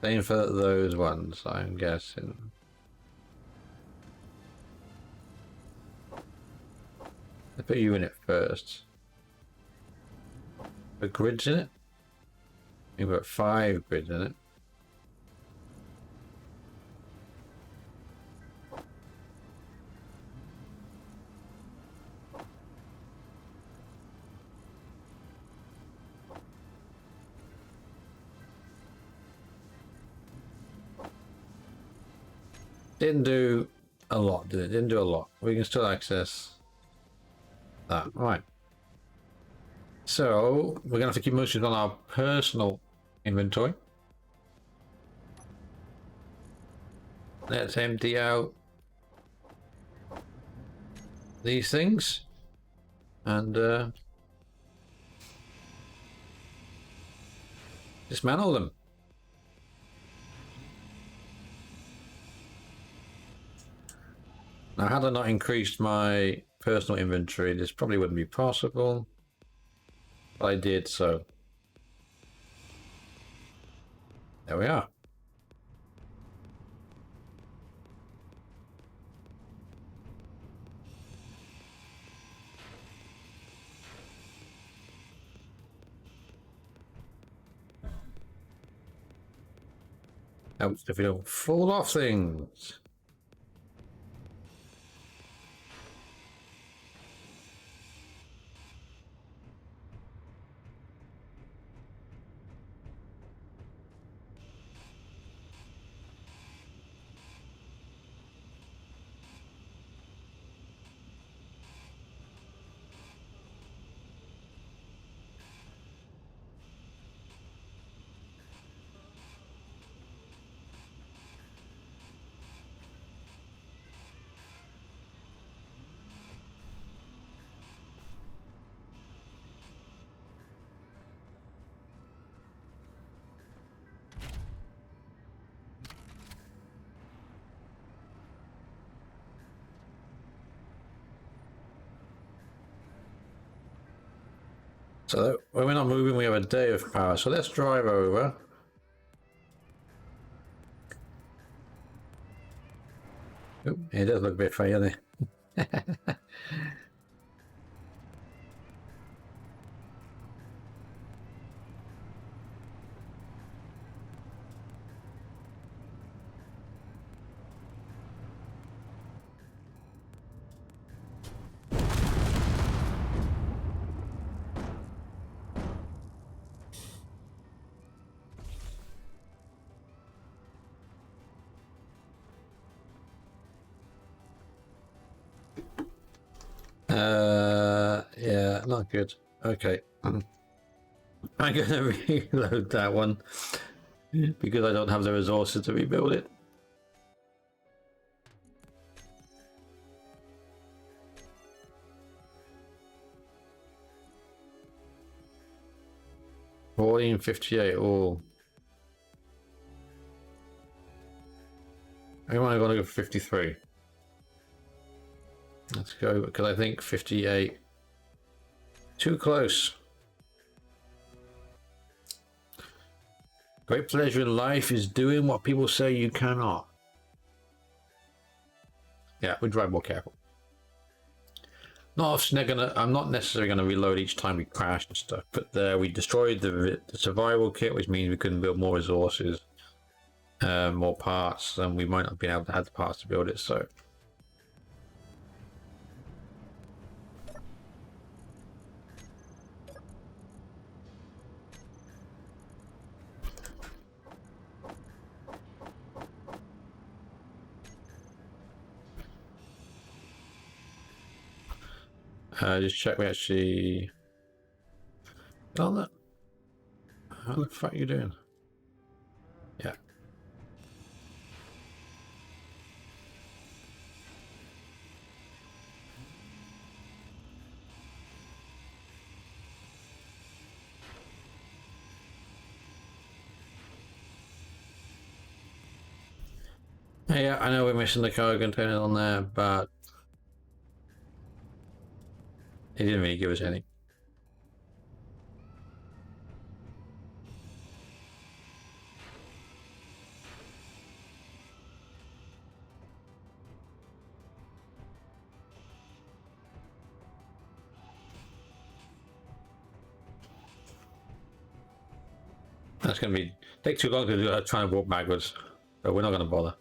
Same for those ones, I'm guessing. Let's put you in it first. Put grids in it? You put 5 grids in it. Didn't do a lot, did it? Didn't do a lot. We can still access that. Right. So, we're going to have to keep most of it on our personal inventory. Let's empty out these things. And dismantle them. Now, had I not increased my personal inventory, this probably wouldn't be possible. But I did, so there we are. Helps if you don't fall off things. So when we're not moving, we have a day of power. So let's drive over. Oop, it does look a bit funny, doesn't it? Yeah, not good. Okay. I'm gonna reload that one because I don't have the resources to rebuild it. $14.58. Oh, I might want to go for 53. Let's go because I think 58. Too close. Great pleasure in life is doing what people say you cannot. Yeah, we drive more careful. I'm not necessarily gonna reload each time we crash and stuff, but we destroyed the survival kit, which means we couldn't build more resources, more parts, and we might not have been able to have the parts to build it. So. Just check we actually. Oh, that. How the fuck are you doing? Yeah. Yeah, I know we're missing the cargo container on there, but he didn't really give us any. That's going to take too long to do trying to walk backwards, but we're not going to bother.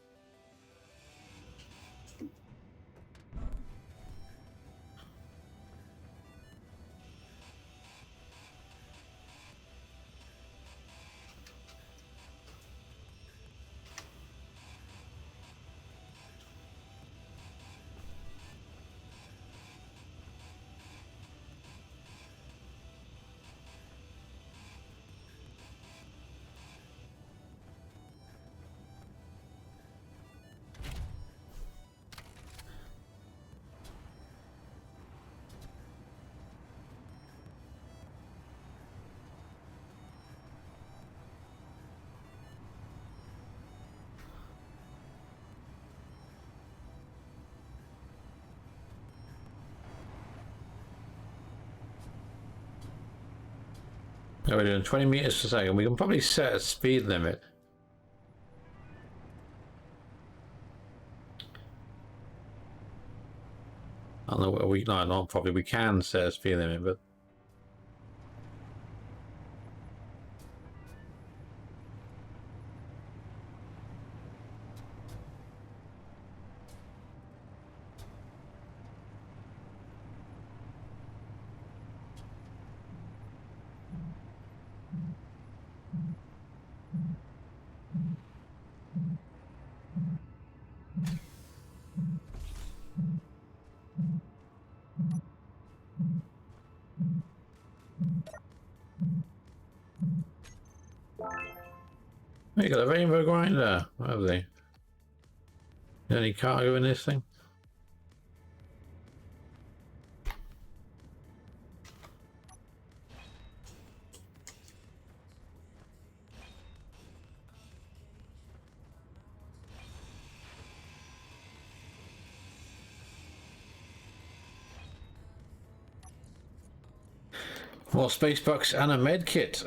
So we're doing 20 meters per second. We can probably set a speed limit. I don't know what not probably we can set a speed limit, but we got a rainbow grinder. What have they? Any cargo in this thing? More space bucks and a med kit.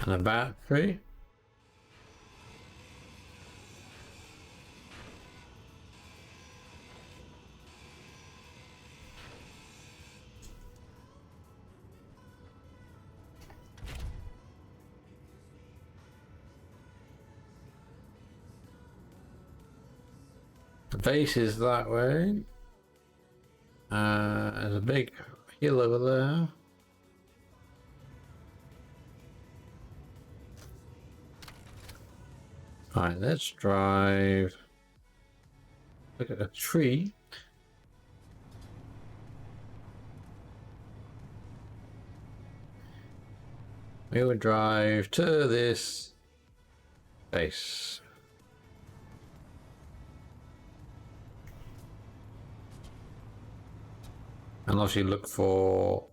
And a battery. The base is that way. There's a big hill over there. Alright, let's drive. Look at a tree. We would drive to this base. And obviously look for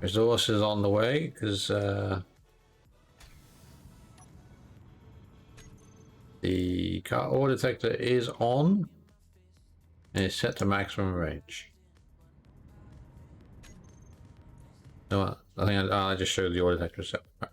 resources on the way, because the car ore detector is on and it's set to maximum range. No, I think I just showed the ore detector set. Right.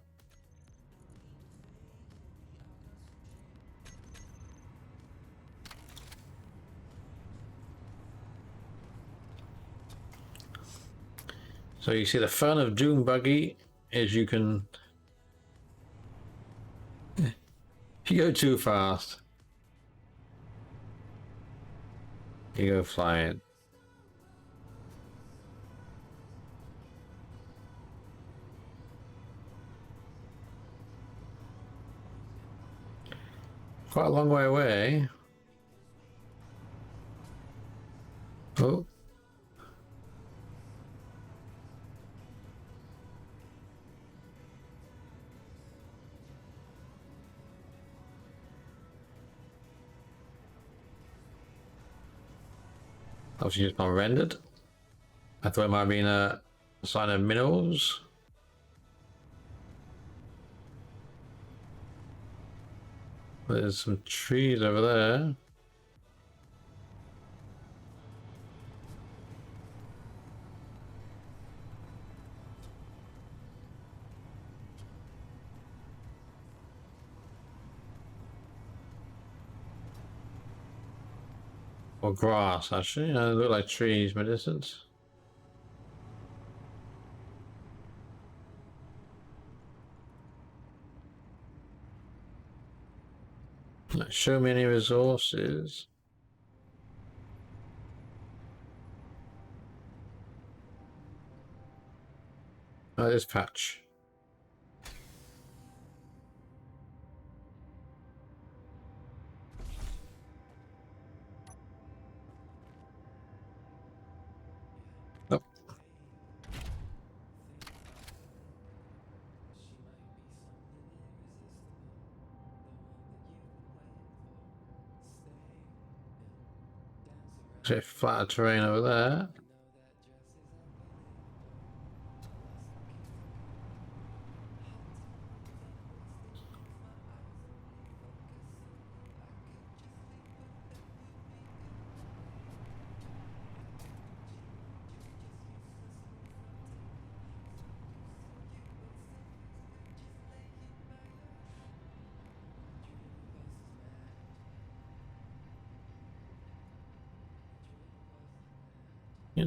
So you see the fun of Doom Buggy is you can, if you go too fast, you go flying. Quite a long way away. Oh. Obviously just not rendered. I thought it might have been a sign of minerals. There's some trees over there. Or grass, actually. They look like trees in the distance. Show me any resources. Oh, this patch. Oh. Is it flat terrain over there?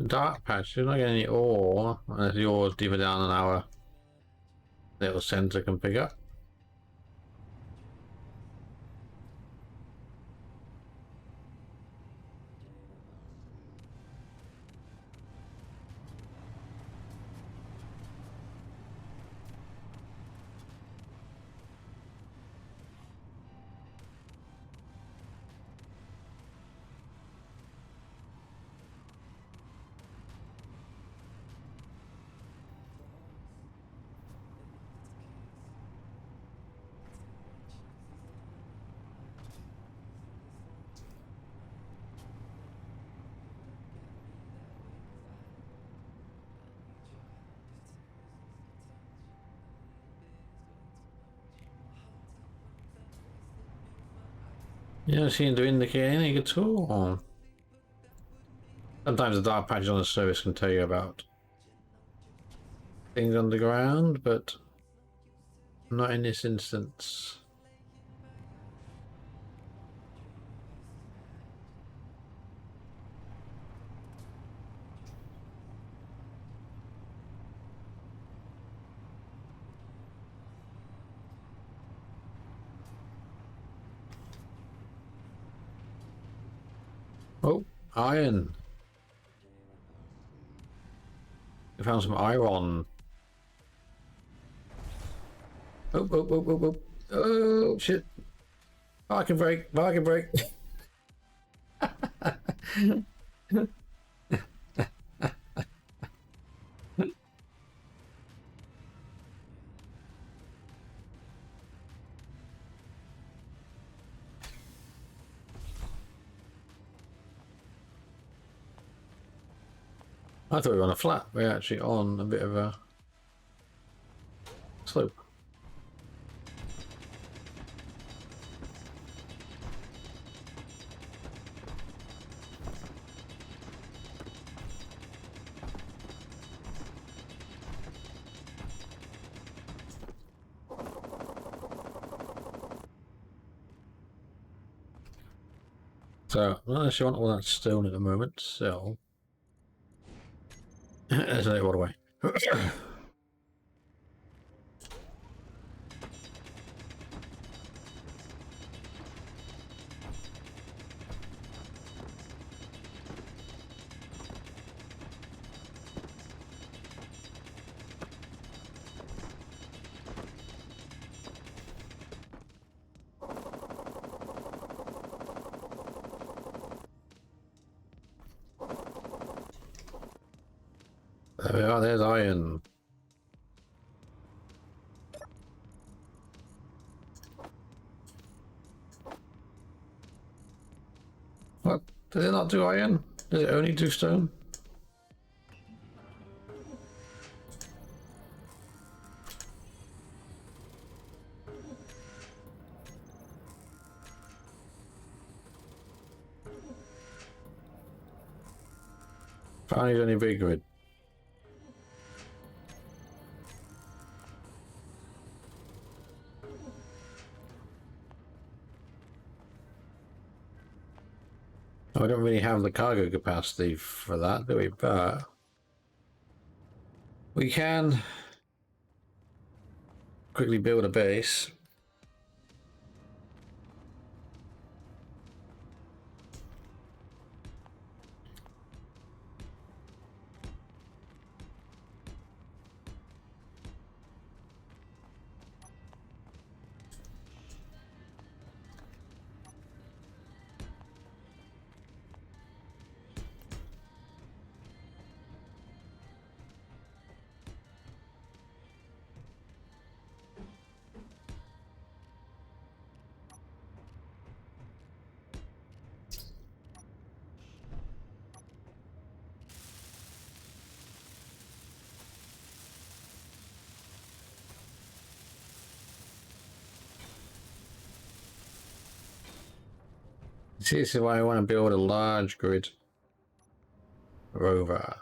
Dark patch, you're not getting any ore unless the ore's deeper down than our little center can pick up. You don't seem to indicate anything at all. Sometimes the dark patches on the surface can tell you about things underground, but not in this instance. Oh, iron. We found some iron. Oh, oh, oh, oh, oh. Oh, shit. Parking brake, parking brake. I thought we were on a flat. We're actually on a bit of a slope. So, I actually want all that stone at the moment, so let's let it all away. There we are, there's iron. What? Did it not do iron? Does it only do stone? Apparently it's only big grid. I don't really have the cargo capacity for that, do we? But we can quickly build a base. This is why I want to build a large grid rover.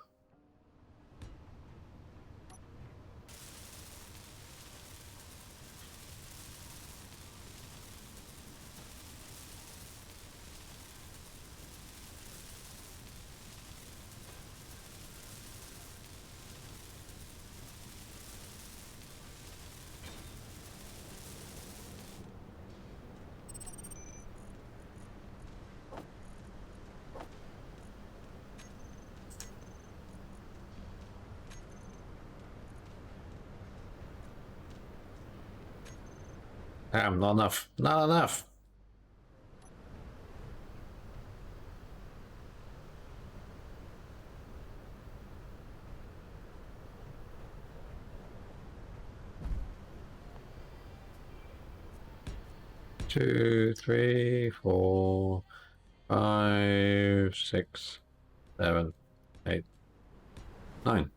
Damn, not enough. Not enough. Two, three, 4, 5, 6, 7, 8, 9.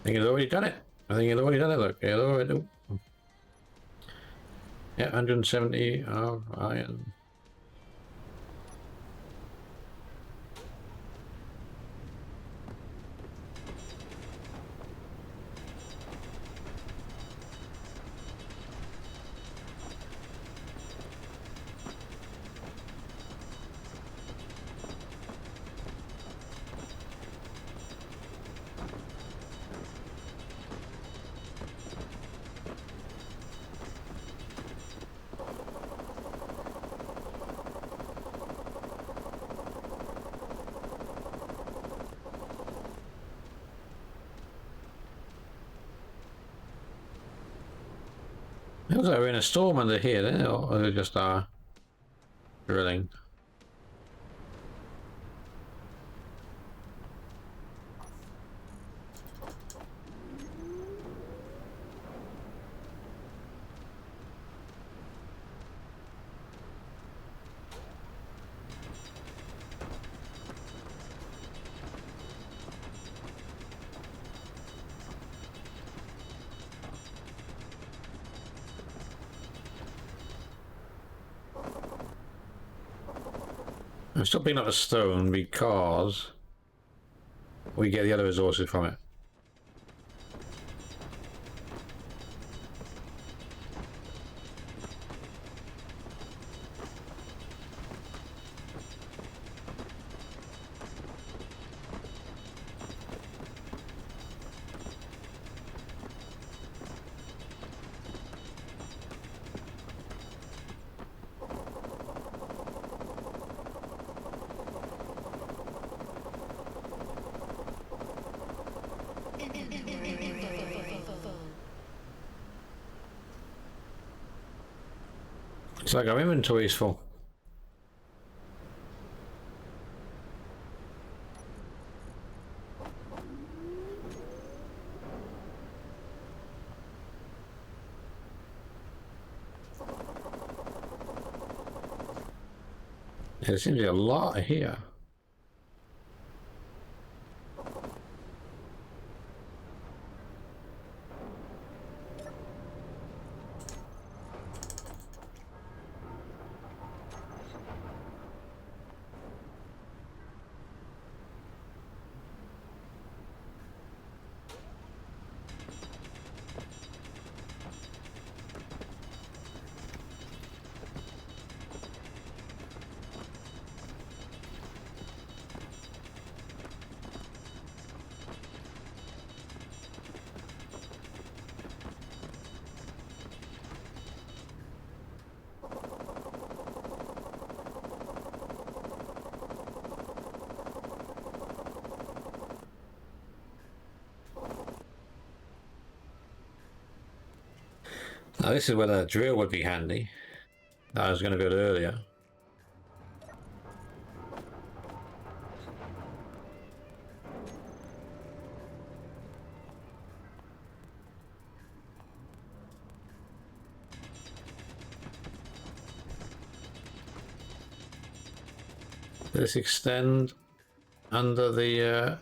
I think he's already done it. I think he's already done it. Look, he's already. Yeah, 170 of iron. It looks like we're in a storm under here, then, or is it just drilling? I'm still picking up the stone because we get the other resources from it. It's like our inventory is full. There seems to be a lot here. Now this is where the drill would be handy. I was going to build earlier. Let's extend under the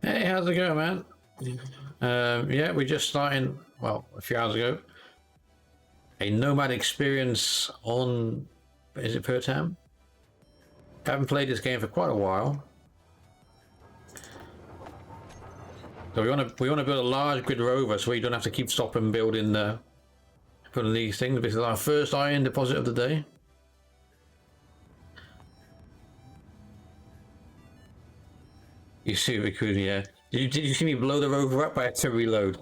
Hey, how's it going, man? Yeah, we're just starting, well, a few hours ago. A Nomad experience on, is it Pertam? Haven't played this game for quite a while. So we want to build a large grid rover so we don't have to keep stopping building these things. This is our first iron deposit of the day. You see we could, yeah. Did you see me blow the rover up? I had to reload.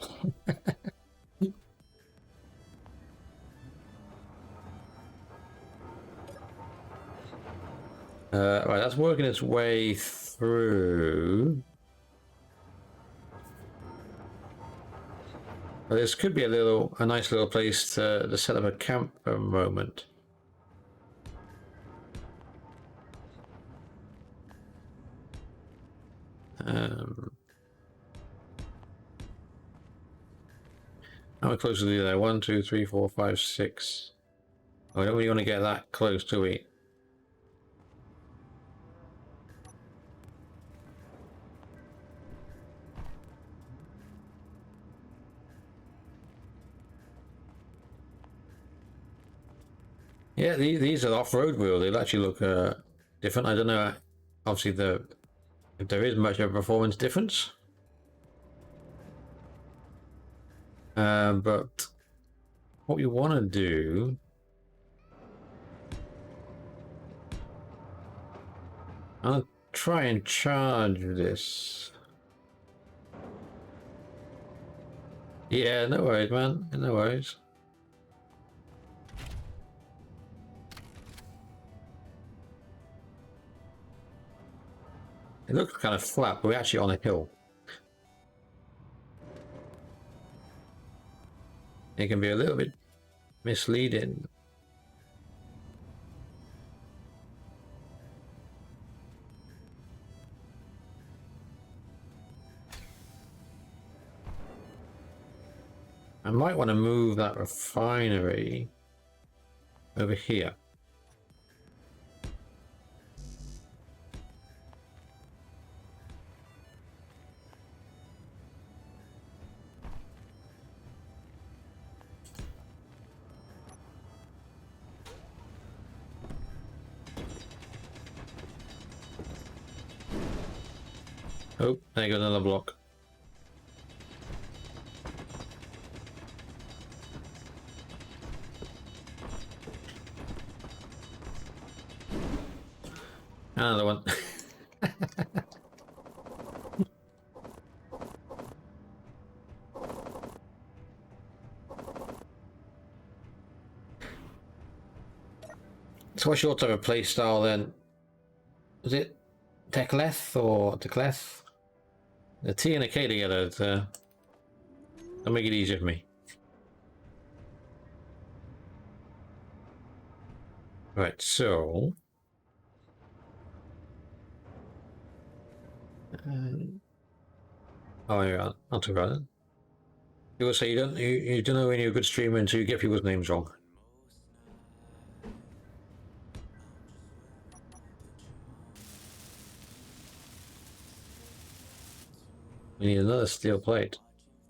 Right, that's working its way through. Well, this could be a nice little place to set up a camp for a moment. How close to do that? 1, 2, 3, 4, 5, 6. I don't really want to get that close, do we? Yeah, these are off-road wheels. They actually look different. I don't know. Obviously, if there is much of a performance difference. But what we want to do, I'll try and charge this. Yeah, no worries, man. No worries. It looks kind of flat, but we're actually on a hill. It can be a little bit misleading. I might want to move that refinery over here. Oh, there goes another block. Another one. So what's your type of play style then? Is it Tekleth or Tekleth? The T and a K together, that'll make it easier for me. Right, so... oh yeah, not too bad. People say you don't know when you're a good streamer until you get people's names wrong. We need another steel plate.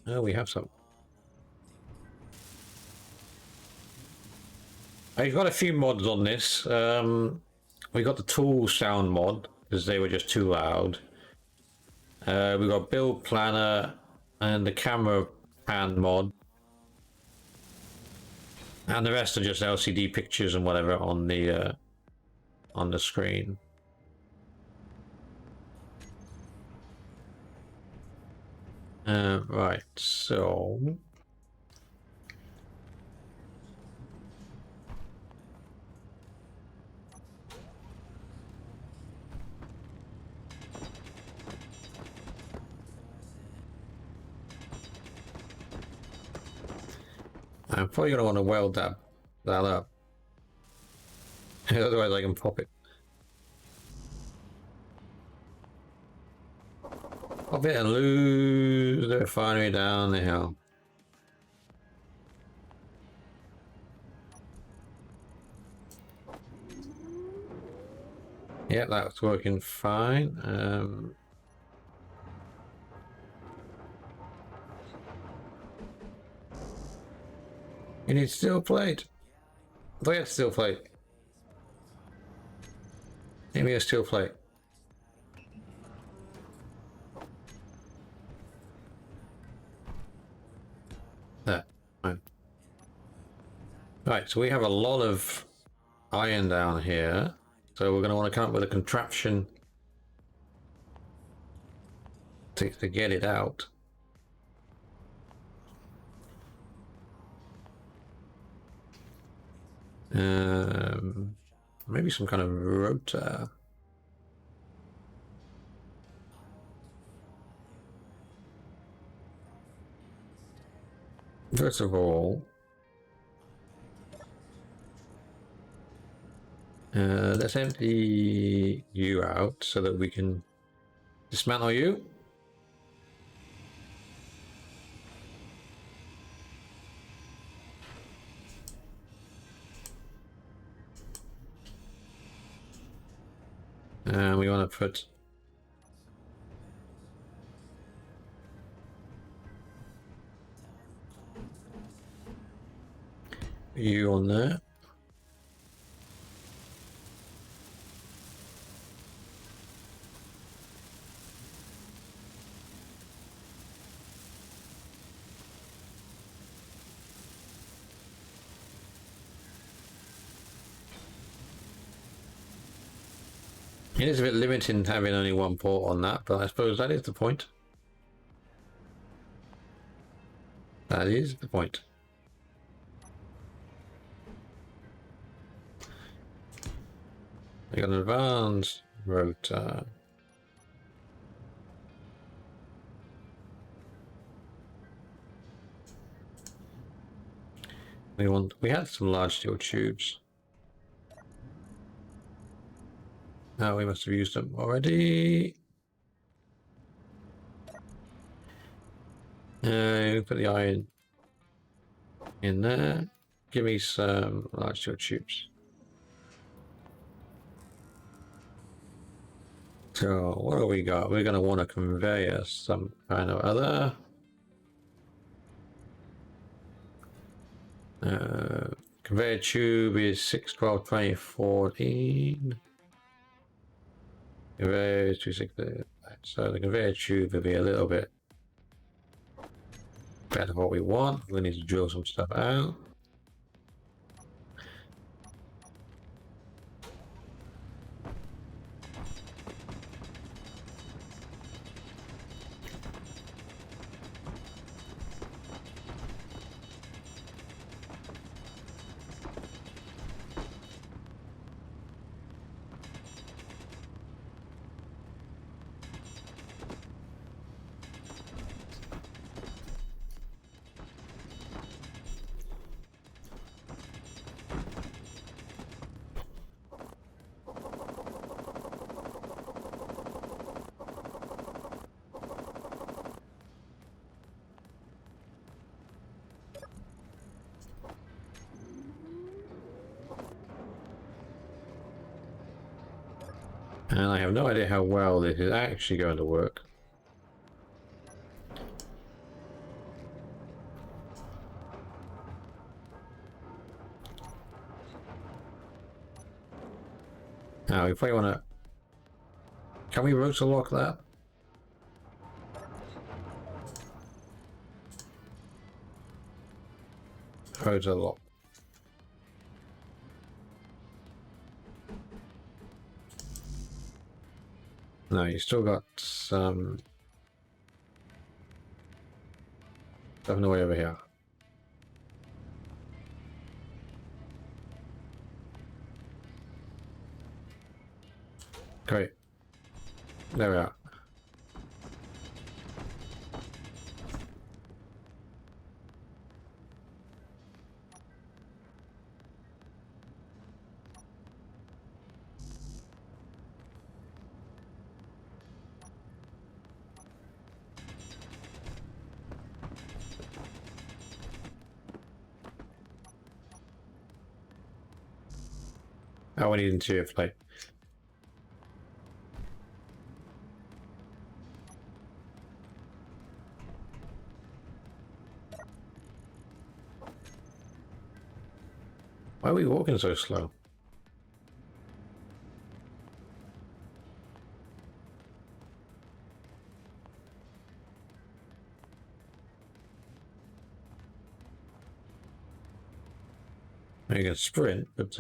Oh, we have some. I've got a few mods on this. We got the tool sound mod because they were just too loud. We got build planner and the camera pan mod, and the rest are just LCD pictures and whatever on the screen. Right, so I'm probably going to want to weld that up. Otherwise I can pop it. Pop it and lose the refinery down the hill. Yeah, that's working fine. You need steel plate. I thought you had steel plate. Give me a steel plate. There. Fine. Right, so we have a lot of iron down here. So we're going to want to come up with a contraption to get it out. Maybe some kind of rotor. First of all, let's empty you out so that we can Dismantle you. And we want to put you on there. It is a bit limiting having only one port on that, but I suppose that is the point. That is the point. We got an advanced rotor. We had some large steel tubes. Oh, we must have used them already. Put the iron in there. Give me some large steel tubes. So what do we got? We're going to want a conveyor some kind of other. Conveyor tube is 6, 12, 20, 14. Conveyor is 2, 6. So the conveyor tube will be a little bit better than what we want. We need to drill some stuff out. And I have no idea how well this is actually going to work. Now, if we want to... Can we rotor lock that? Rotor lock. No, you still got some stuff in the way over here. Great. There we are. Oh, we need interior plate. Why are we walking so slow? You can sprint, but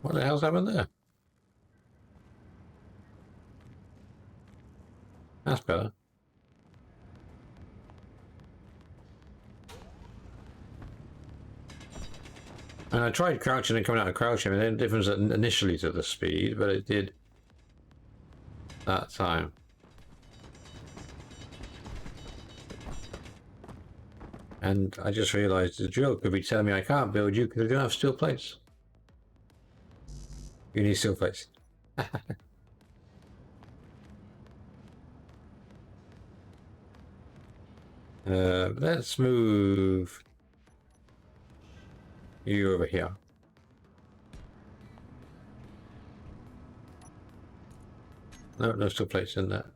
what the hell's happened there? That's better. And I tried crouching and coming out of crouching. I mean, the difference initially to the speed, but it did that time. And I just realized the drill could be telling me I can't build you because I don't have steel plates. You need steel plates. Let's move you over here. No, no steel plates in there.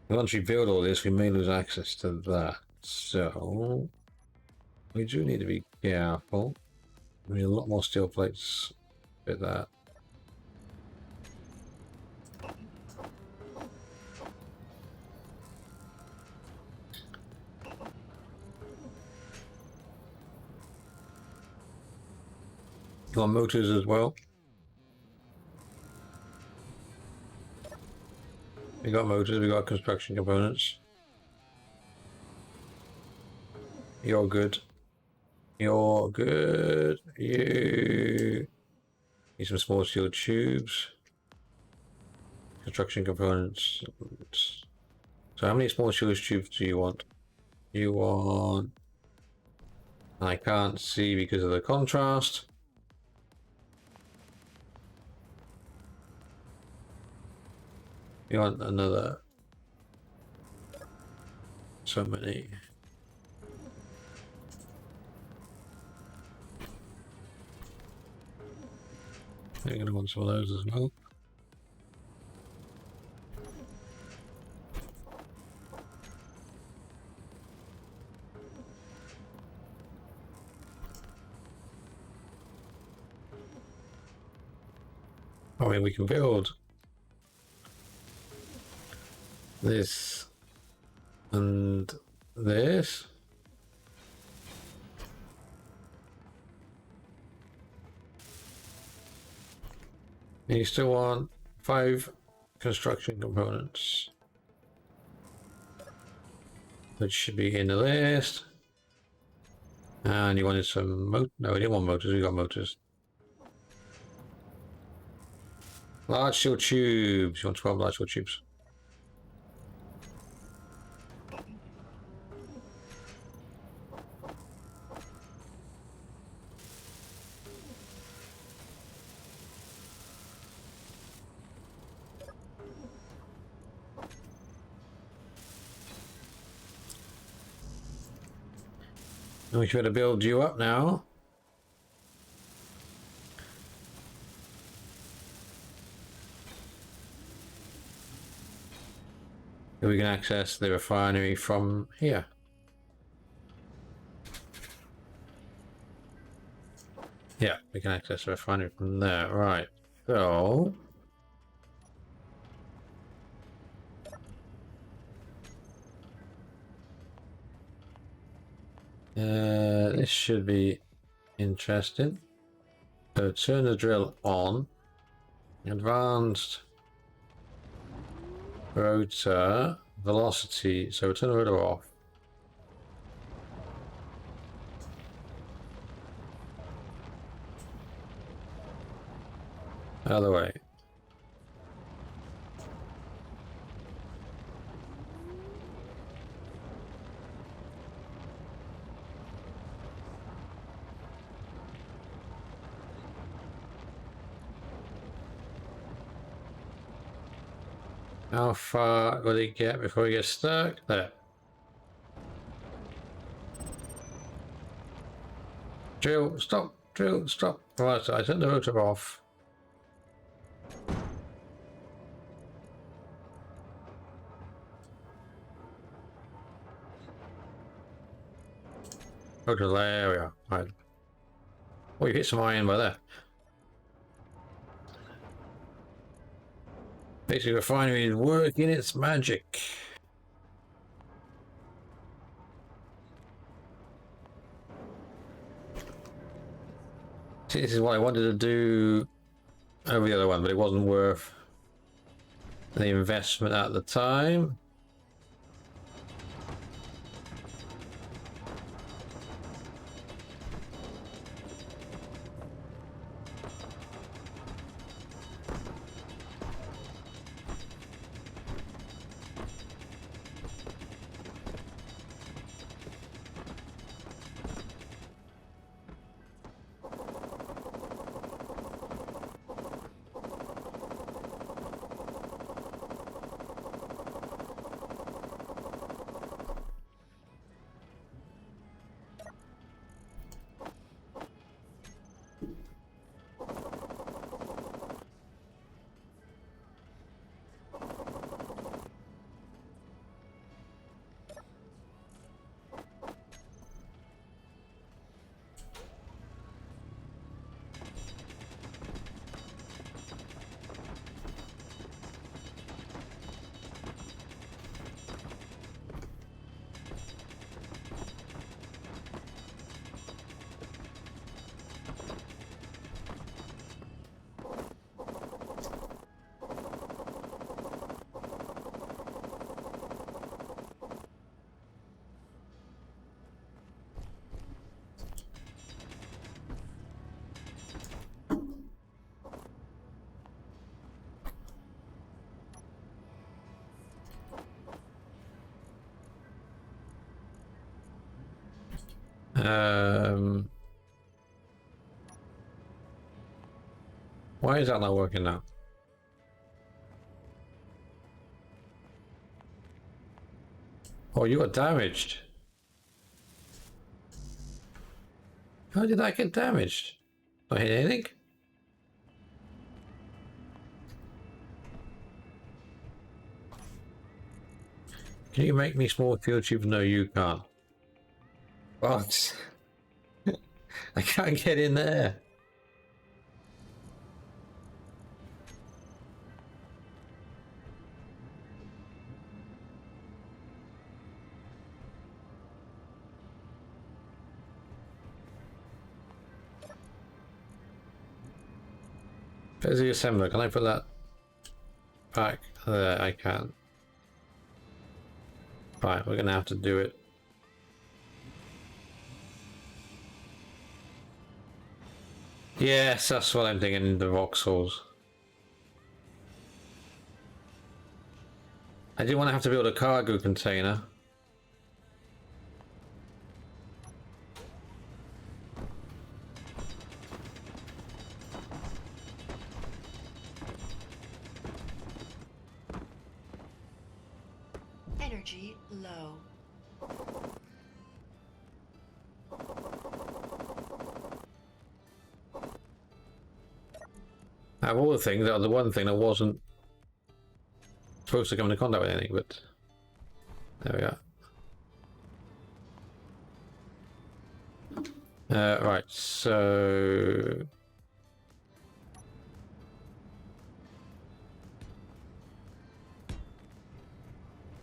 Once we build all this, we may lose access to that. So we do need to be careful. We need a lot more steel plates with that. You want motors as well? We got motors, we got construction components. You're good. You're good. You need some small steel tubes. Construction components. So how many small steel tubes do you want? You want... I can't see because of the contrast. You want another... So many. You're gonna want some of those as well. I mean, we can build this and this. And you still want 5 construction components, which should be in the list. And you wanted some no, we didn't want motors, we got motors. Large steel tubes, you want 12 large steel tubes. And we should build you up now. We can access the refinery from here. Yeah, we can access the refinery from there. Right. So this should be interesting. So turn the drill on. Advanced rotor velocity. So turn the rotor off. Other way. How far will it get before we get stuck? There. Drill, stop, drill, stop. Right, so I turned the rotor off. Rotor, there we are. Right. Oh, you hit some iron by there. Basically, refinery is working its magic. See, this is what I wanted to do over the other one, but it wasn't worth the investment at the time. Why is that not working now? Oh, you got damaged. How did I get damaged? Not hit anything? Can you make me small fuel tubes? No, you can't. What? I can't get in there. There's the assembler. Can I put that back there? I can. Right, we're gonna have to do it. Yes, that's what I'm thinking, the voxels. I didn't want to have to build a cargo container. Energy low. Out of all the things, that was the one thing that wasn't supposed to come into contact with anything, but there we go. Right, so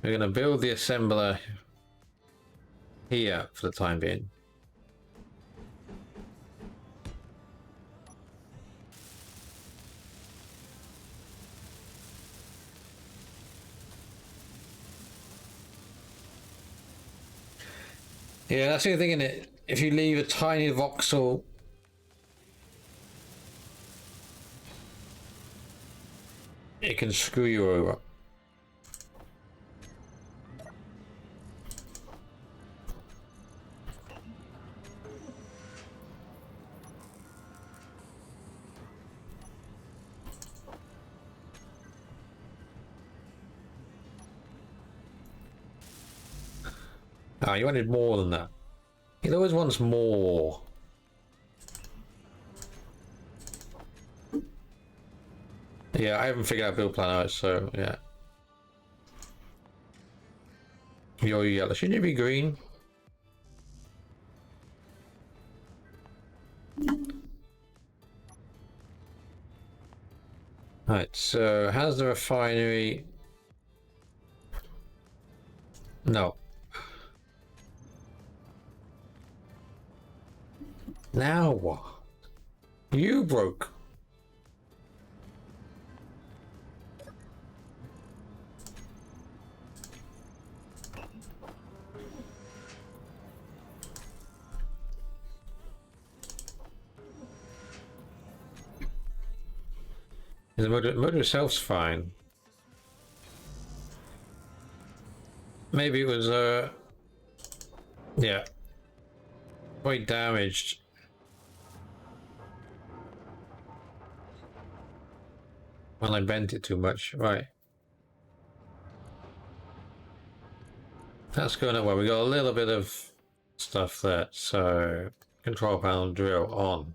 we're going to build the assembler here for the time being. Yeah, that's the only thing in it. If you leave a tiny voxel it can screw you over. Ah, you wanted more than that. He always wants more. Yeah, I haven't figured out build plan out, so yeah. You're yellow. Shouldn't you be green? Right, so how's the refinery? No. Now what? You broke. The motor itself's fine. Maybe it was, yeah, quite damaged. When I bent it too much, right. That's going up well. We got a little bit of stuff there, so control panel drill on.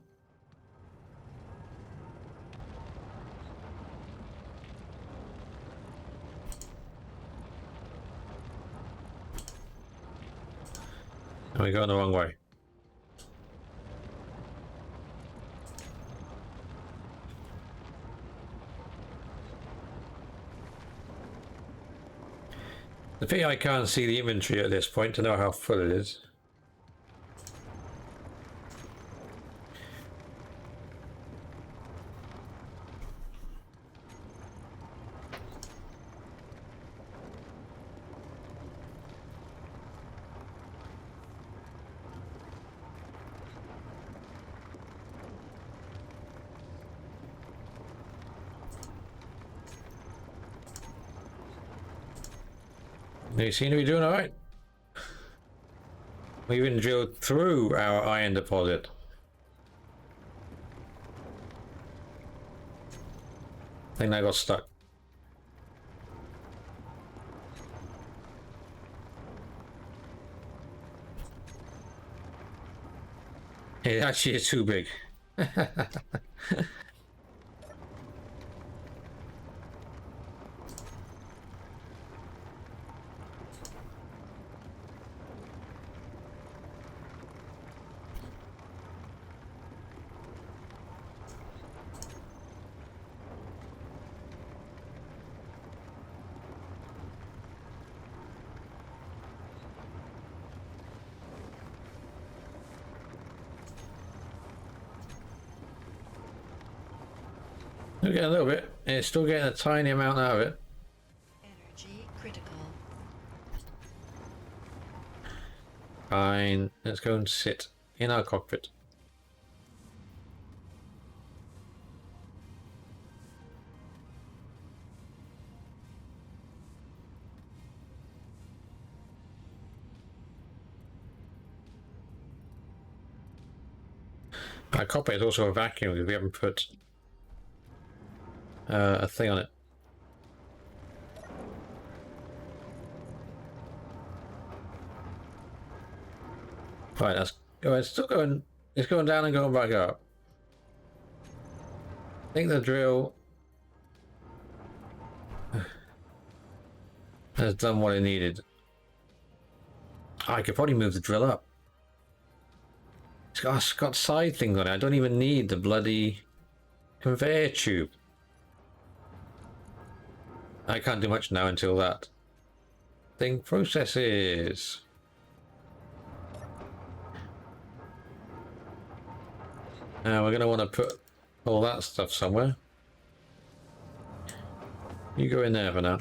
And we're going the wrong way. The thing I can't see the inventory at this point to know how full it is. You seem to be doing alright. We even drilled through our iron deposit. I think I got stuck. It actually is too big. We're getting a little bit. It's still getting a tiny amount out of it. Energy critical. Fine. Let's go and sit in our cockpit. Our cockpit is also a vacuum because we haven't put a thing on it. Right, that's it's still going. It's going down and going back up. I think the drill has done what it needed. I could probably move the drill up. It's got side things on it. I don't even need the bloody conveyor tube. I can't do much now until that thing processes. Now we're going to want to put all that stuff somewhere. You go in there for now.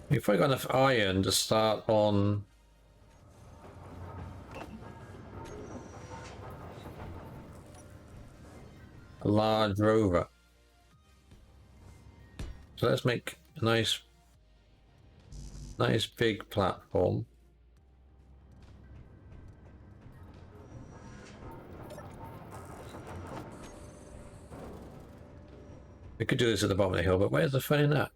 We've probably got enough iron to start on a large rover. So let's make a nice big platform. We could do this at the bottom of the hill, but where's the fun in that?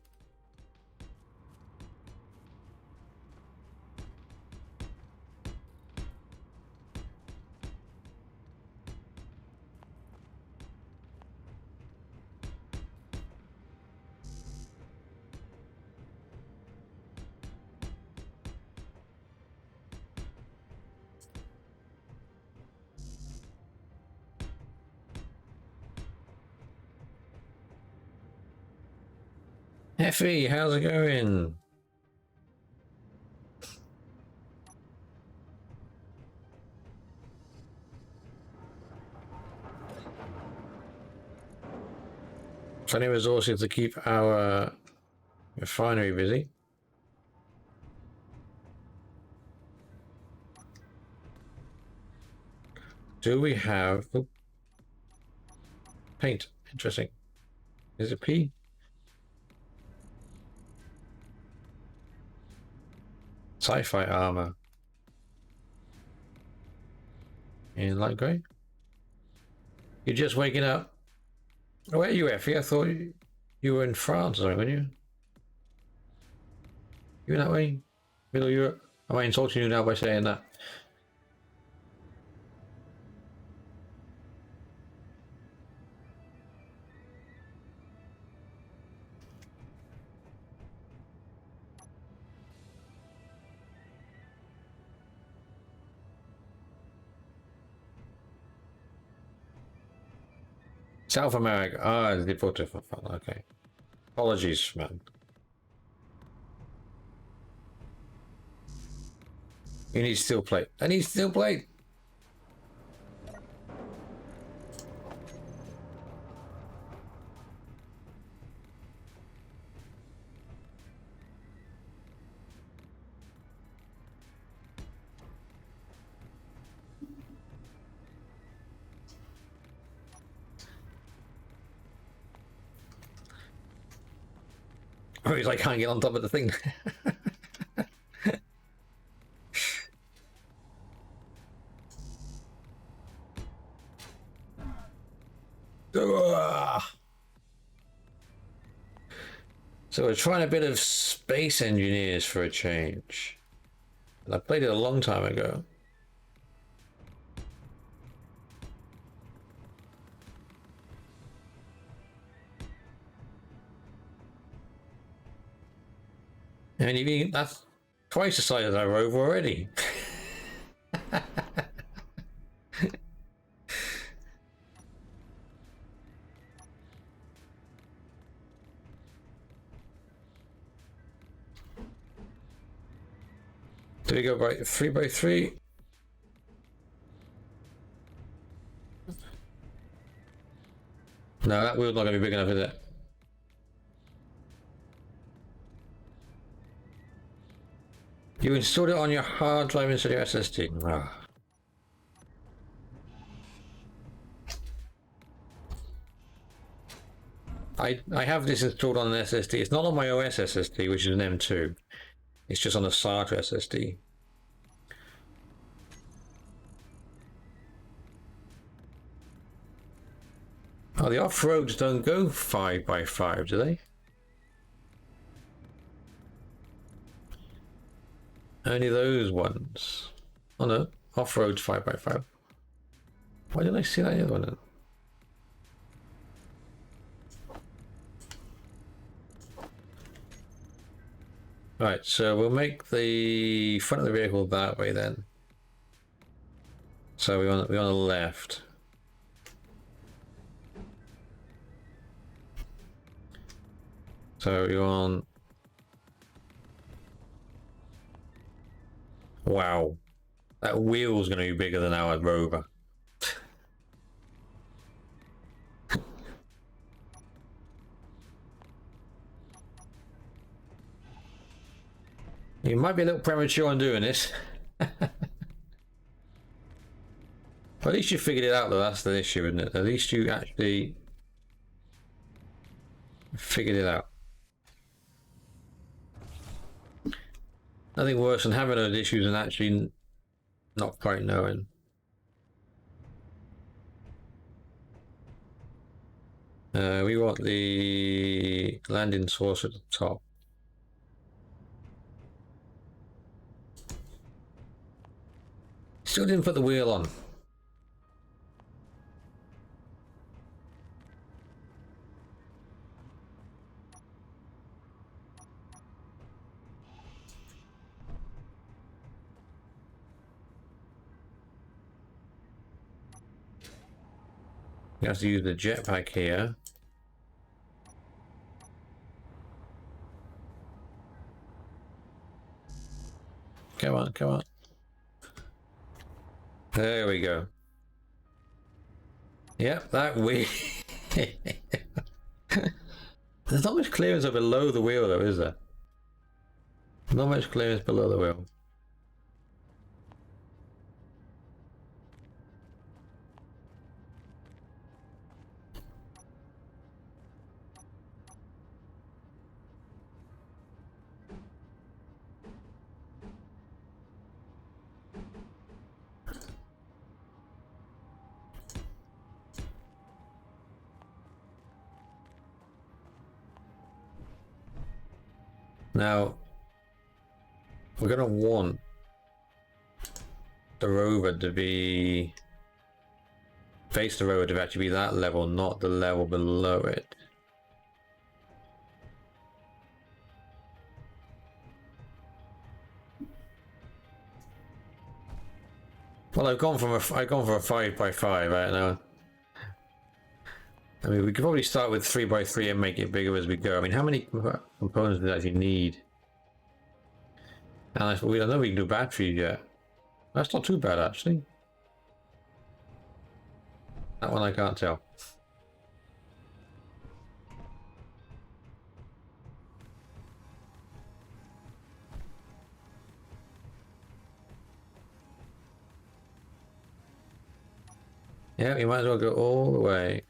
Effie, how's it going? Plenty of resources to keep our refinery busy. Do we have paint? Interesting. Is it P? Sci-fi armor. In light grey? You're just waking up. Where are you, Effie? I thought you were in France or something, weren't you? You that way? Middle Europe? Am I insulting you now by saying that? South America. Ah, they brought it for fun. Okay. Apologies, man. You need steel plate. I need steel plate. Oh, he's like, can't get on top of the thing. So we're trying a bit of Space Engineers for a change. And I played it a long time ago. And even that's twice the size of that rover already. Do we go by 3x3? No, that wheel's not going to be big enough, is it? You installed it on your hard drive instead of your SSD. Ah. I have this installed on an SSD. It's not on my OS SSD, which is an M2. It's just on a SATA SSD. Oh, the off-roads don't go 5x5, do they? Only those ones. Oh no, off-road's 5x5. Why didn't I see that other one then? Right, so we'll make the front of the vehicle that way then. So we're on the left. So you're on. Wow, that wheel's going to be bigger than our rover. You might be a little premature on doing this. At least you figured it out though, that's the issue, isn't it? At least you actually figured it out. Nothing worse than having those issues and actually not quite knowing. We want the landing source at the top. Still didn't put the wheel on. You have to use the jetpack here. Come on, come on. There we go. Yep, that we. There's not much clearance below the wheel, though, is there? Not much clearance below the wheel. Now, we're going to want the rover to be... face the rover to actually be that level, not the level below it. Well, I've gone for a 5x5 right now. I mean, we could probably start with 3x3 and make it bigger as we go. I mean, how many components do we actually need? And we don't know if we can do batteries yet. That's not too bad, actually. That one I can't tell. Yeah, we might as well go all the way.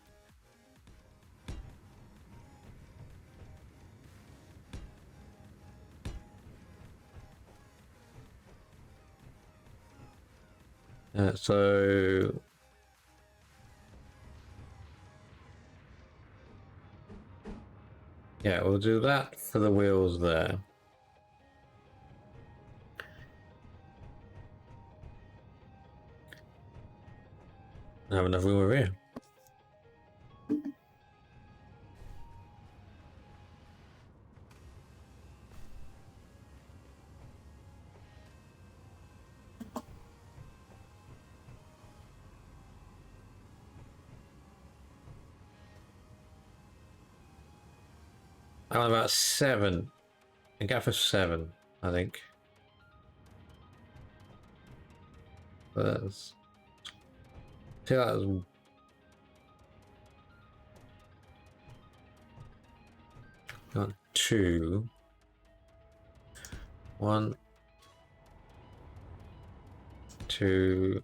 So yeah, we'll do that for the wheels there. I have enough room over here. I'm on about 7. A gap of 7, I think. That's... see, that was... got 2. 1, 2,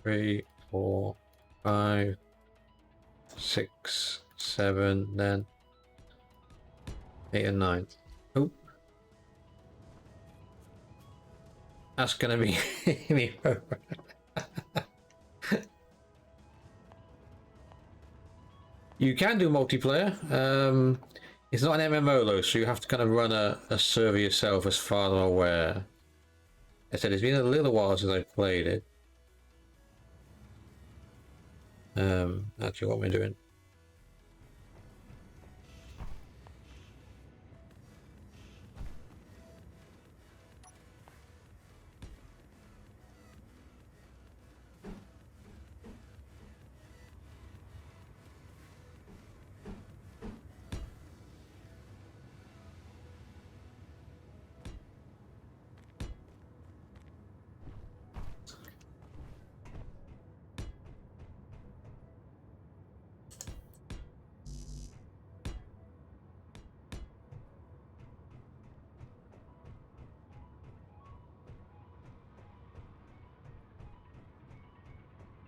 3, 4, 5, 6, 7, then 8 and 9. Oh, that's gonna be me. You can do multiplayer. It's not an MMO though, so you have to kind of run a server yourself, as far as I'm aware. I said it's been a little while since I've played it. Actually, what am I doing?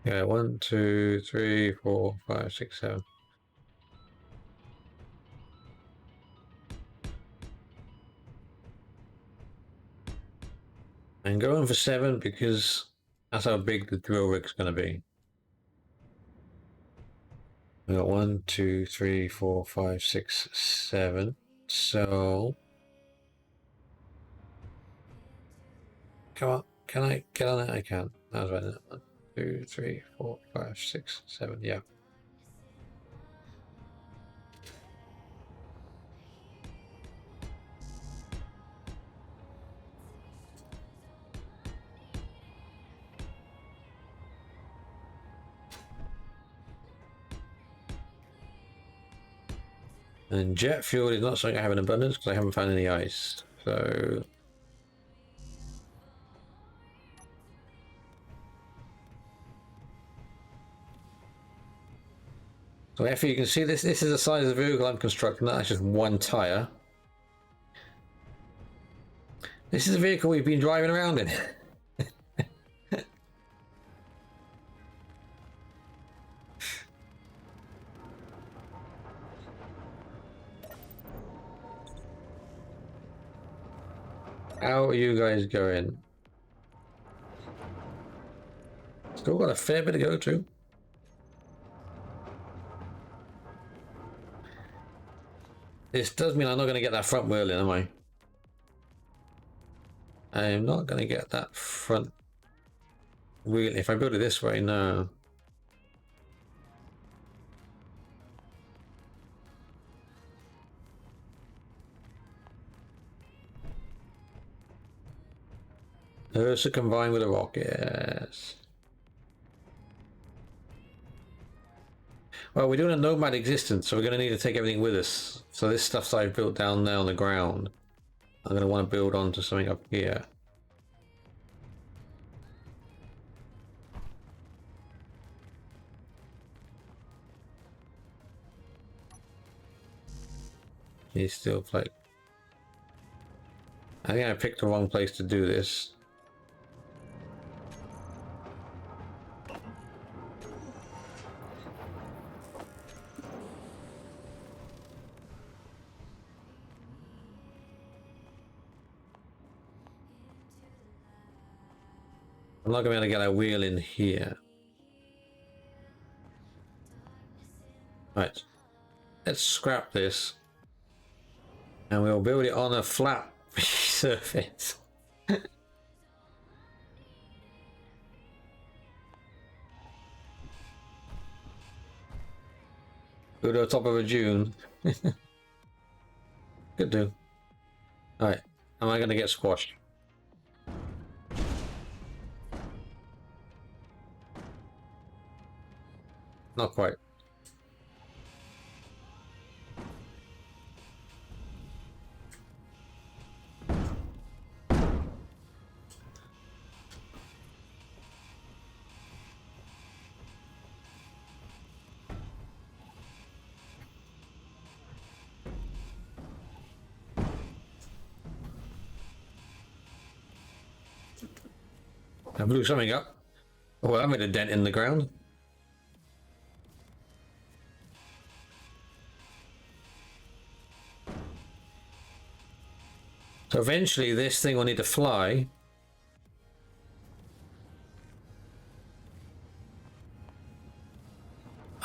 Yeah, 1, 2, 3, 4, 5, 6, 7. I'm going for 7 because that's how big the drill rig's going to be. We got 1, 2, 3, 4, 5, 6, 7. So, come on, can I get on it? I can. That was right. 1, 2, 3, 4, 5, 6, 7. Yeah. And jet fuel is not something I have in abundance because I haven't found any ice. So So if you can see this, this is the size of the vehicle I'm constructing. That's just one tire. This is a vehicle we've been driving around in. How are you guys going? Still got a fair bit to go to. This does mean I'm not going to get that front wheel in, am I? I'm not going to get that front wheel. If I build it this way, no. Ursa combined with a rocket, yes. Well, we're doing a nomad existence, so we're going to need to take everything with us. So this stuff that I've built down there on the ground, I'm going to want to build onto something up here. He's still like... I think I picked the wrong place to do this. I'm not going to be able to get a wheel in here. Right. Let's scrap this. And we'll build it on a flat surface. Go to the top of a dune. Could do. Alright. Am I going to get squashed? Not quite. I blew something up. Oh, I made a dent in the ground. So eventually this thing will need to fly.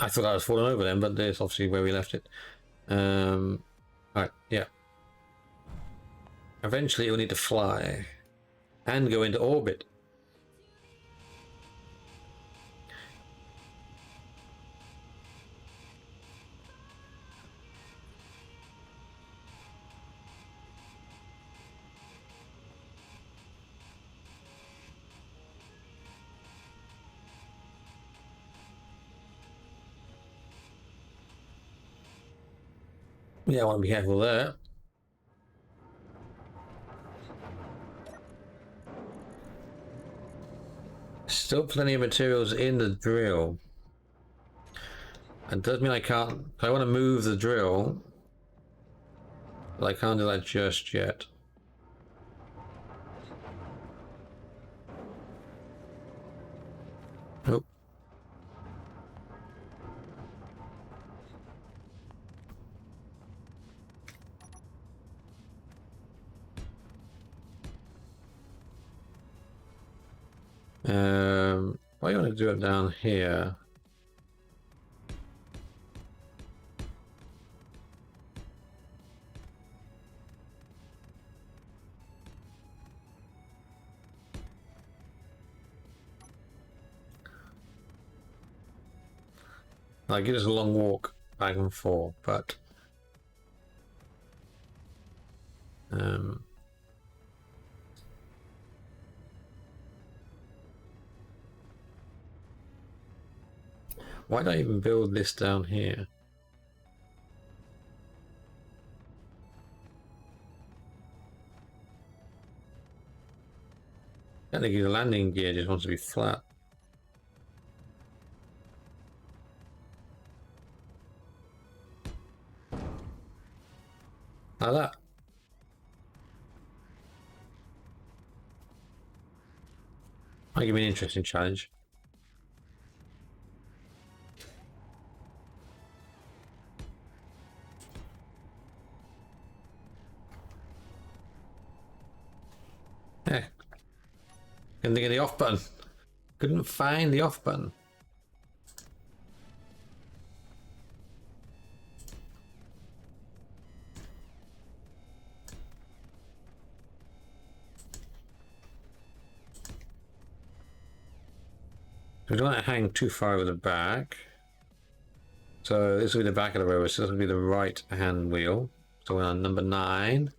I thought I was falling over then, but there's obviously where we left it. Alright, yeah. Eventually it will need to fly and go into orbit. Yeah, I want to be careful there. Still plenty of materials in the drill. It does mean I can't... I want to move the drill, but I can't do that just yet. Nope. Why do you want to do it down here? Like, it is a long walk back and forth, but why did I even build this down here? Technically the landing gear just wants to be flat. Might give me an interesting challenge. Yeah. Couldn't think of the off button. Couldn't find the off button. We don't want to hang too far over the back. So this will be the back of the rower, so this will be the right hand wheel. So we're on number 9.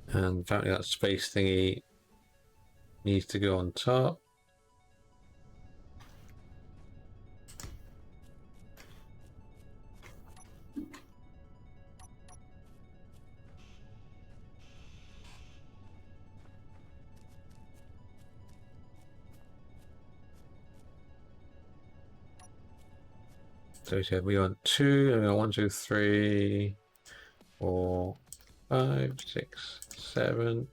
And apparently that space thingy needs to go on top. So we said we want 2, and we want 1, 2, 3, 4, 5, 6, 7.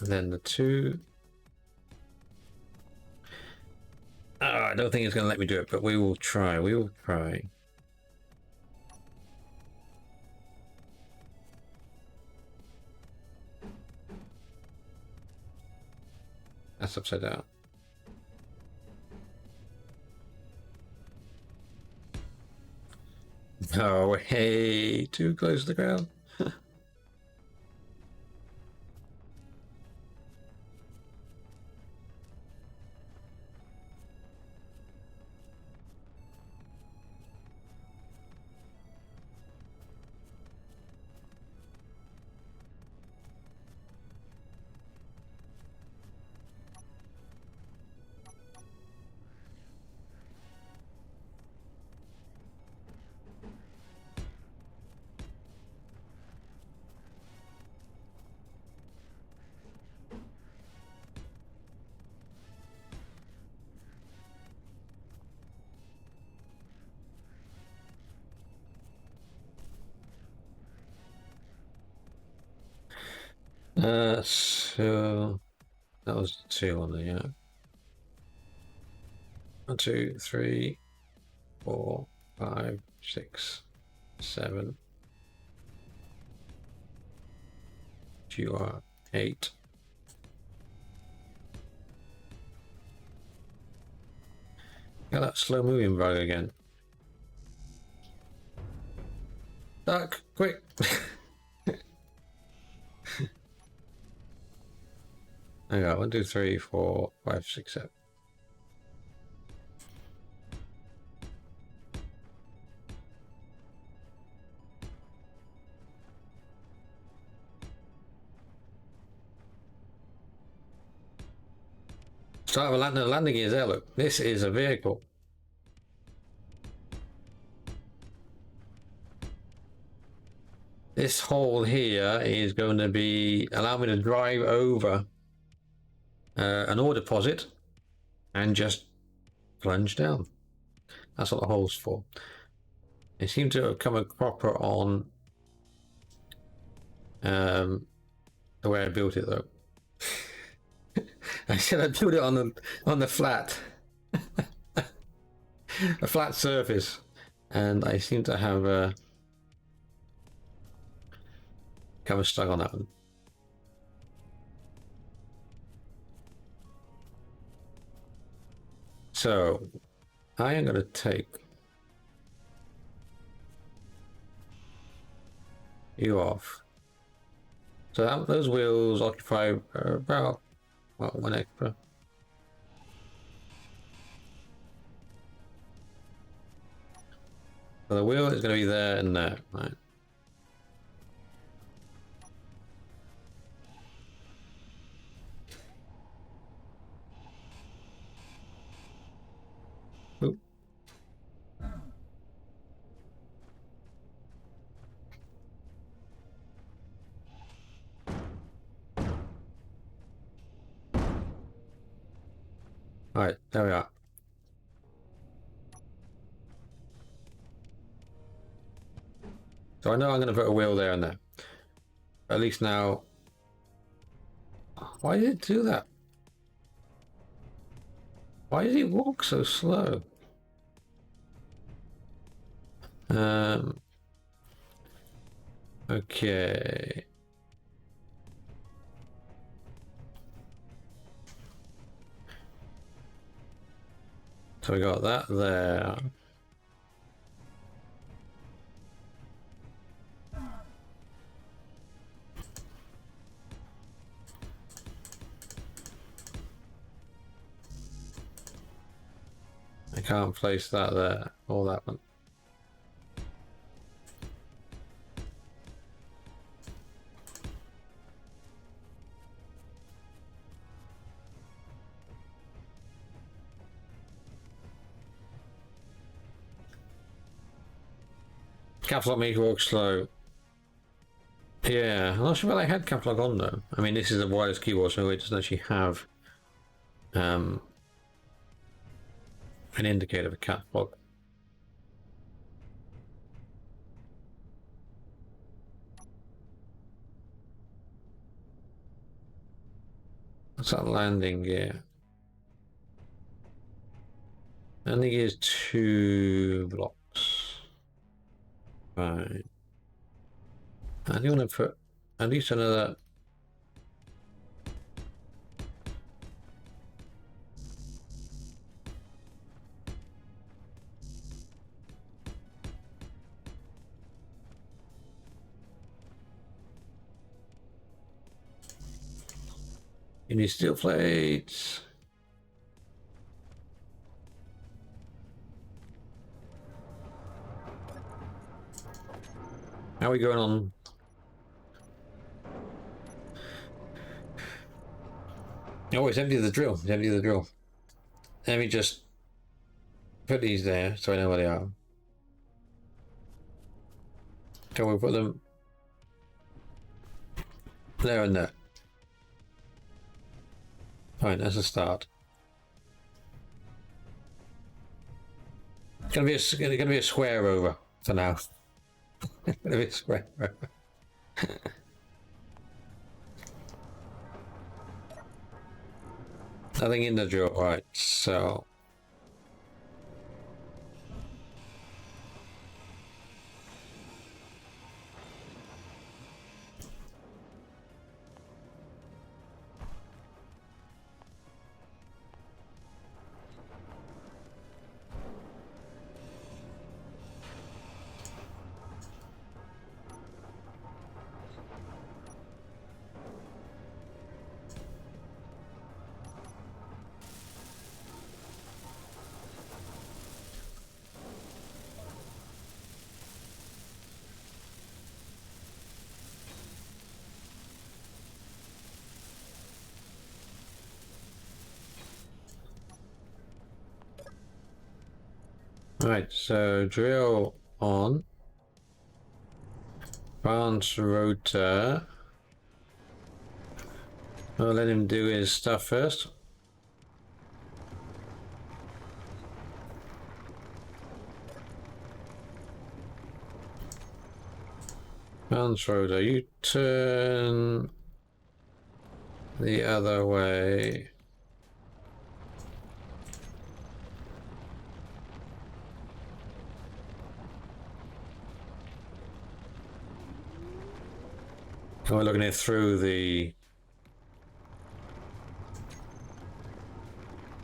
And then the 2. Oh, I don't think it's going to let me do it, but we will try. We will try. That's upside down. No way! Too close to the ground. So that was 2 on there, yeah. 1, 2, 3, 4, 5, 6, 7. You are 8. Got that slow moving bug again. Duck, quick! I got 1, 2, 3, 4, 5, 6, 7. Start of a landing gears there, look. This is a vehicle. This hole here is going to be allow me to drive over an ore deposit and just plunge down. That's what the hole's for. It seemed to have come a proper on the way I built it though. I said I built it on the flat, a flat surface, and I seem to have come stuck on that one. So I am going to take you off. So those wheels occupy about, well, 1 extra. So the wheel is going to be there and there, right? Oop. All right, there we are. So I know I'm going to put a wheel there and there. At least now... Why did it do that? Why did it walk so slow? Okay. So we got that there. I can't place that there, or that one. Caps lock makes you walk slow. Yeah, I'm not sure whether I had caps lock on though. I mean, this is a wireless keyboard, so it doesn't actually have an indicator for caps lock. What's that landing gear? Landing gear is 2 blocks. Fine. I do want to put at least another. You need steel plates. How are we going on? Oh, it's empty the drill. It's empty the drill. Let me just put these there so I know where they are. Can we put them there and there? Fine, that's a start. It's gonna be a square over for now. Gonna be a square over. Nothing in the drill, right? So. Right, so drill on. Bounce rotor. I'll let him do his stuff first. Bounce rotor, you turn the other way. We're looking it through the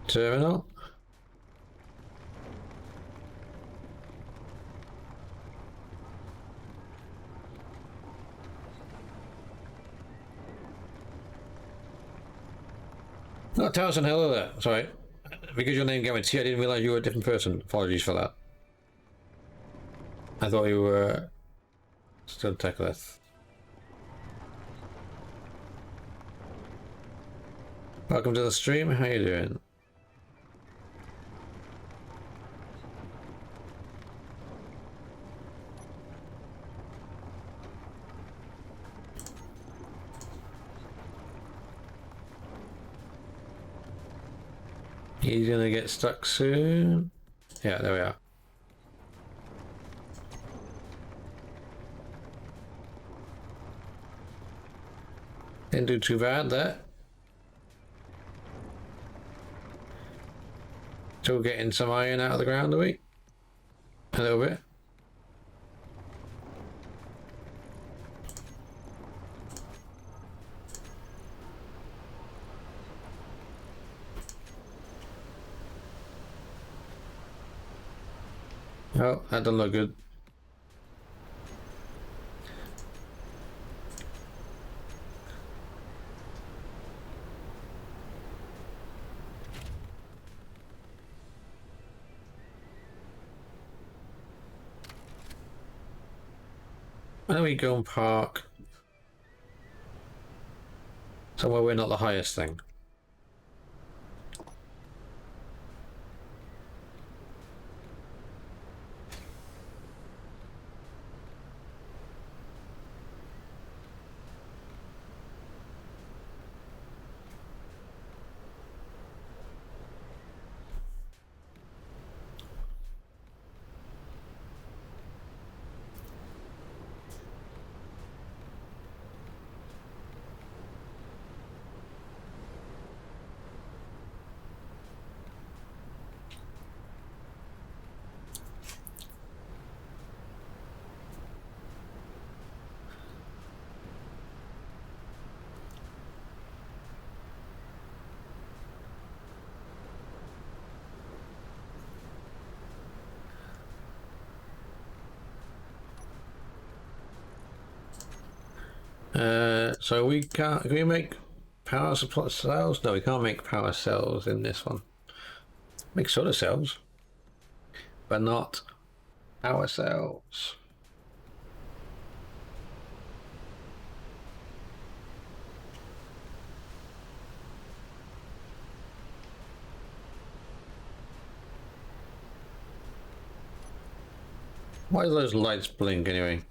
terminal. Oh, Towson, hello there. Sorry. Because your name guarantee, I didn't realize you were a different person. Apologies for that. I thought you were still Techleth. Welcome to the stream. How you doing? He's gonna get stuck soon. Yeah, there we are. Didn't do too bad there. Still getting some iron out of the ground, are we? A little bit. Oh, that doesn't look good. Why don't we go and park somewhere we're not the highest thing? So we can't. Can we make power supply cells? No, we can't make power cells in this one. Make solar cells, but not power cells. Why do those lights blink anyway?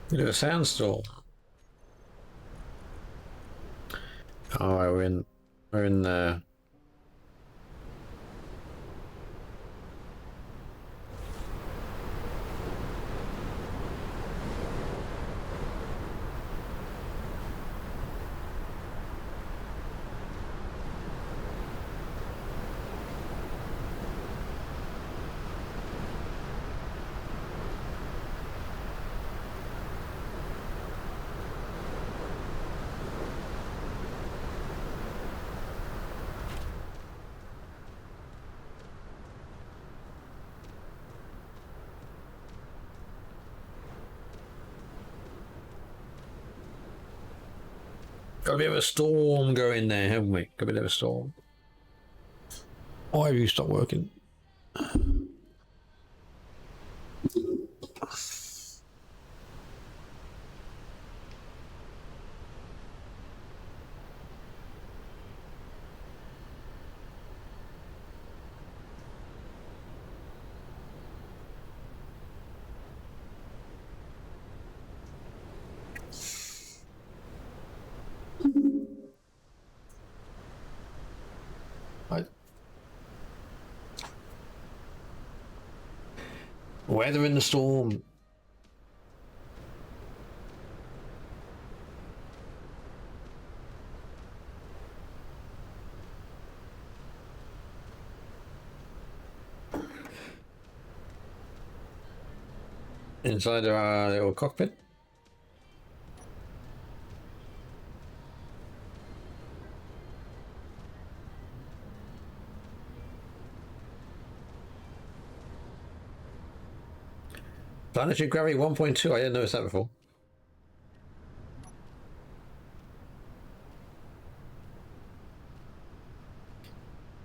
We do a sandstorm. Oh, we're in the. Got a bit of a storm going there, haven't we? Got a bit of a storm. Why have you stopped working? Right. Weather in the storm. Inside our little cockpit. Planetary gravity 1.2. I didn't notice that before.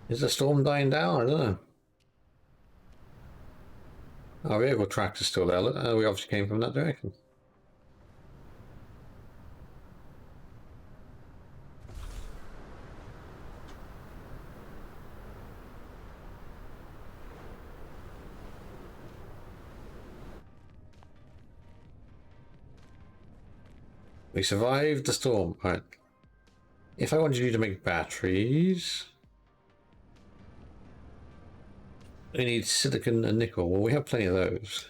Is the storm dying down? I don't know. Our vehicle tracks are still there. Look, we obviously came from that direction. We survived the storm. Right. If I wanted you to make batteries, we need silicon and nickel. Well, we have plenty of those.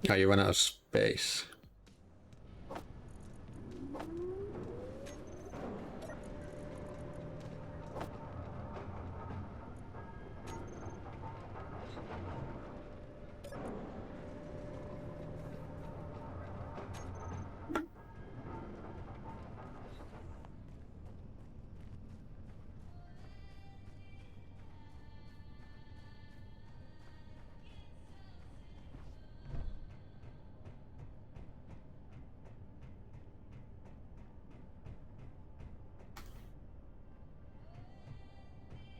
Oh, you run out of space.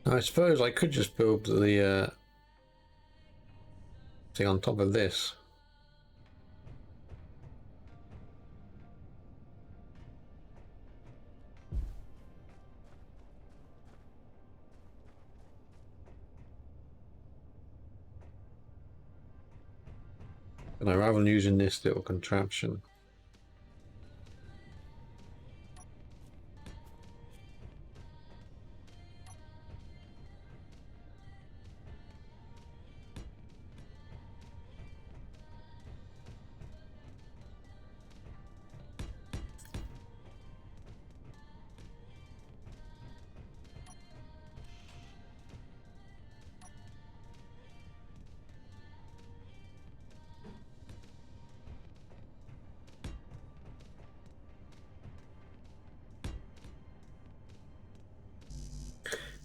I suppose I could just build the thing on top of this. And I rather than using this little contraption.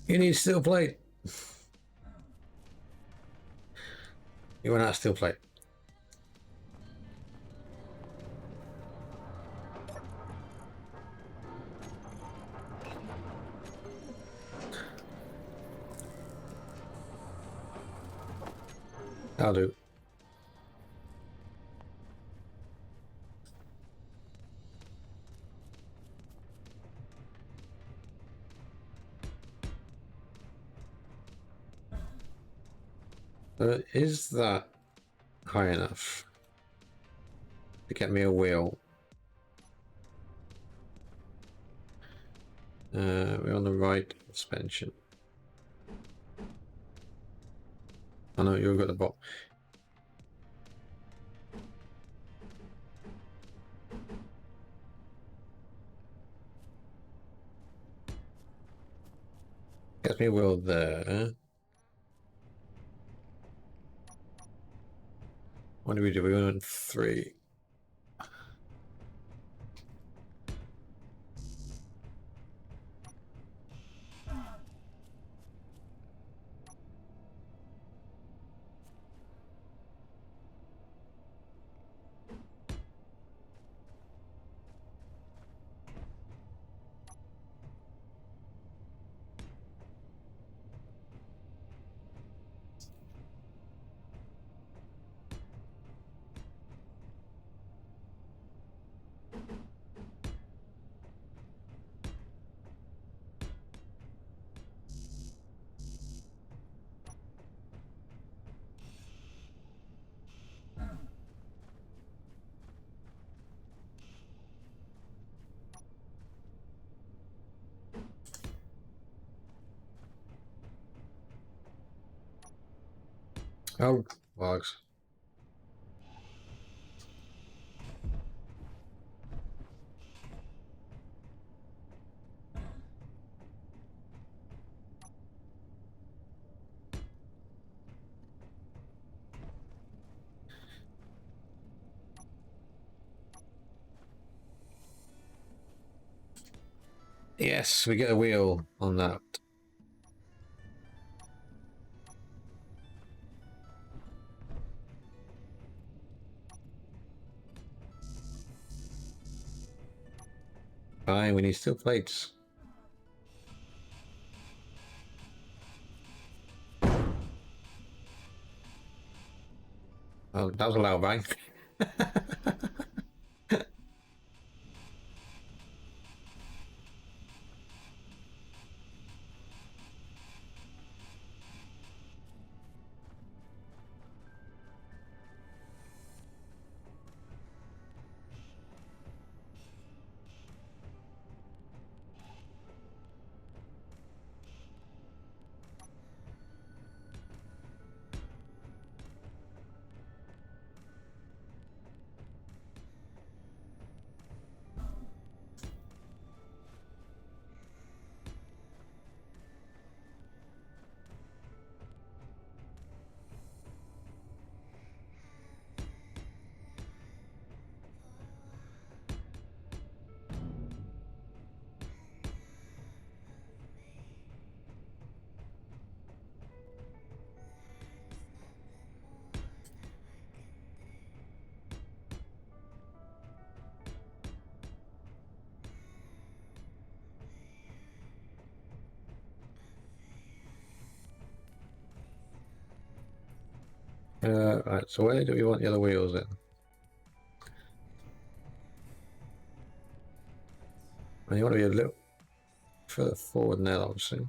You need steel plate. You run out of steel plate. I'll do. Is that high enough to get me a wheel? We're on the right suspension. I know you've got the box. Gets me a wheel there. What do? We went 3. Oh, logs. Yes, we get a wheel on that. Fine, we need steel plates. Oh, that was a loud bang. Right, so where do we want the other wheels in? And you want to be a little further forward now, obviously.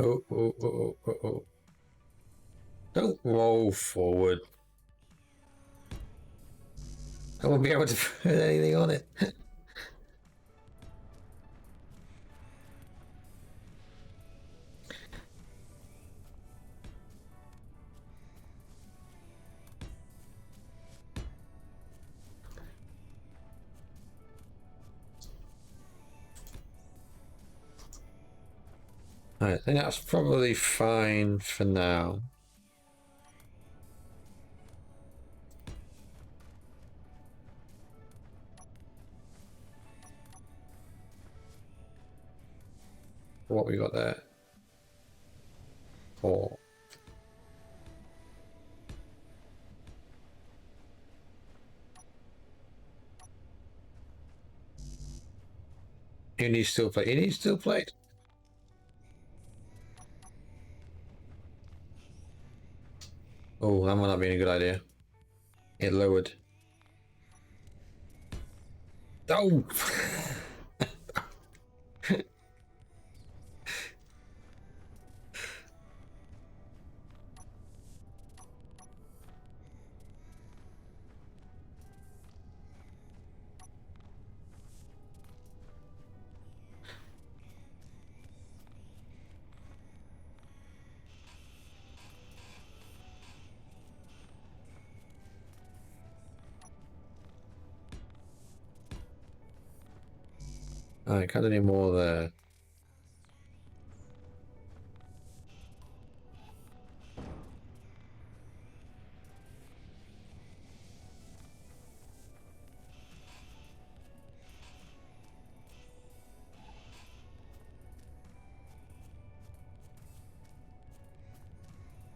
Oh, oh, oh, oh, oh, oh. Don't roll forward. I won't be able to put anything on it. I think that's probably fine for now. What we got there? 4. You need steel plate. You need steel plate. Oh, that might not be a good idea. It lowered. Oh! I can't do any more there.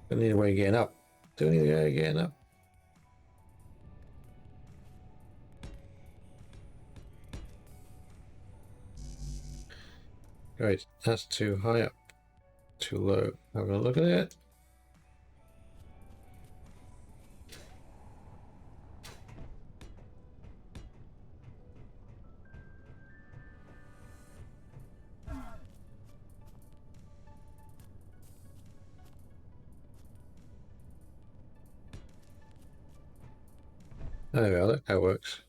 Don't need a way of getting up. Don't need a way of getting up. Great, that's too high up. Too low. Have a look at it. There we are, that works.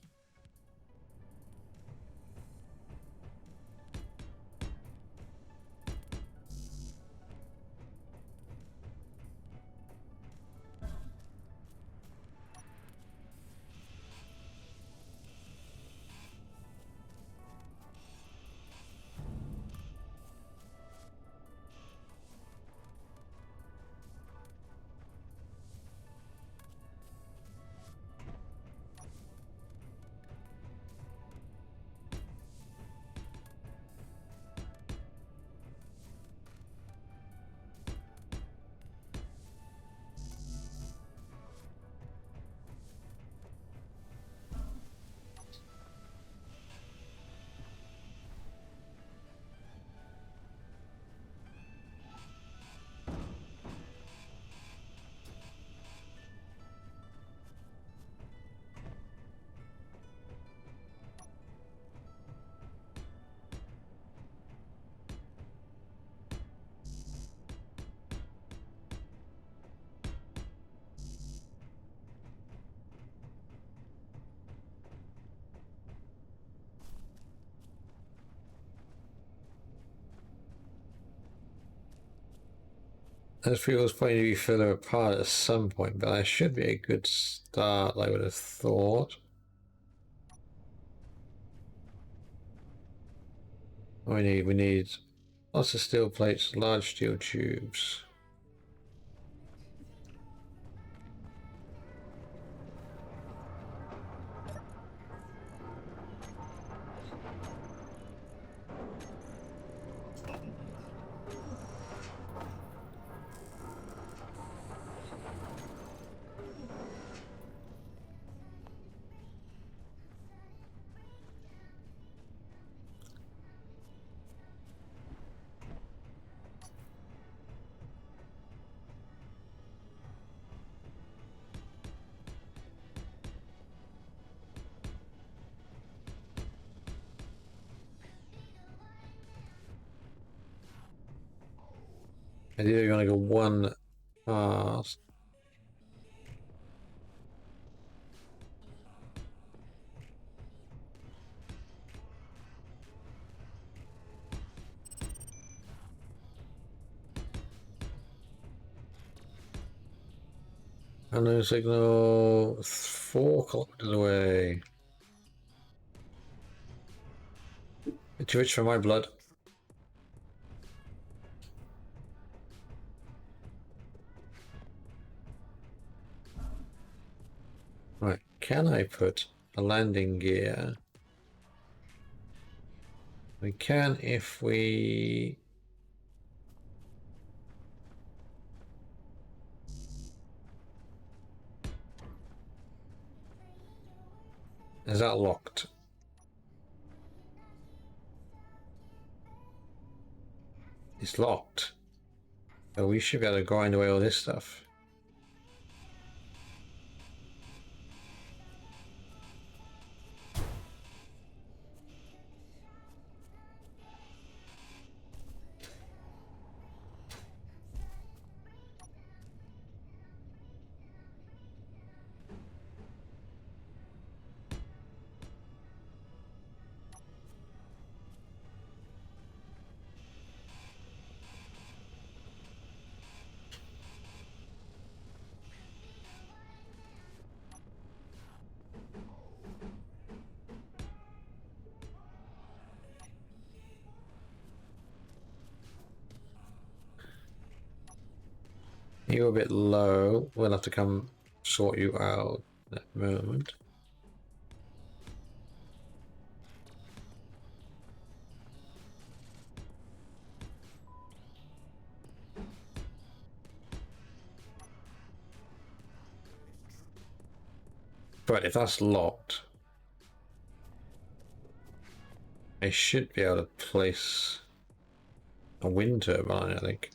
Those fuels probably need to be further apart at some point, but that should be a good start, I would have thought. We need lots of steel plates, large steel tubes. Ideally, you want to go one past. Unknown signal 4 kilometers away. Too rich for my blood. Right, can I put a landing gear? We can if we... Is that locked? It's locked. So we should be able to grind away all this stuff. You're a bit low. We'll have to come sort you out at that moment. But if that's locked, I should be able to place a wind turbine, I think.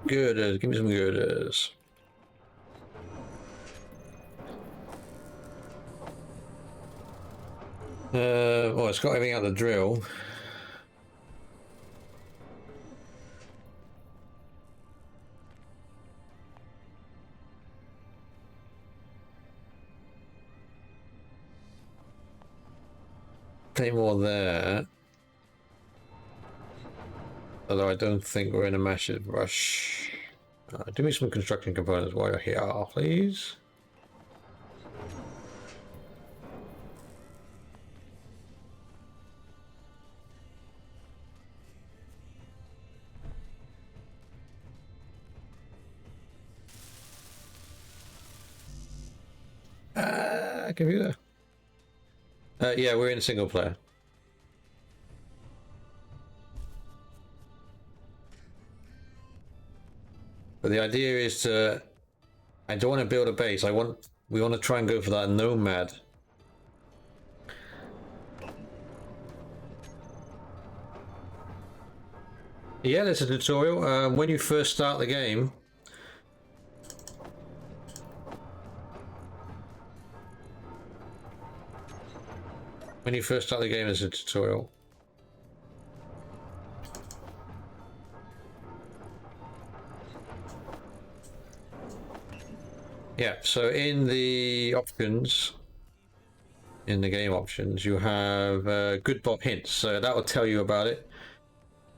Girders, give me some girders. Well, it's got everything out the drill. Plenty more there. Although I don't think we're in a massive rush. Do me some construction components while you're here, please. Computer. Yeah, we're in single player. But the idea is to... I don't want to build a base. We want to try and go for that Nomad. Yeah, there's a tutorial. When you first start the game... When you first start the game, there's a tutorial. Yeah, so in the options, in the game options, you have good bot hints. So that will tell you about it.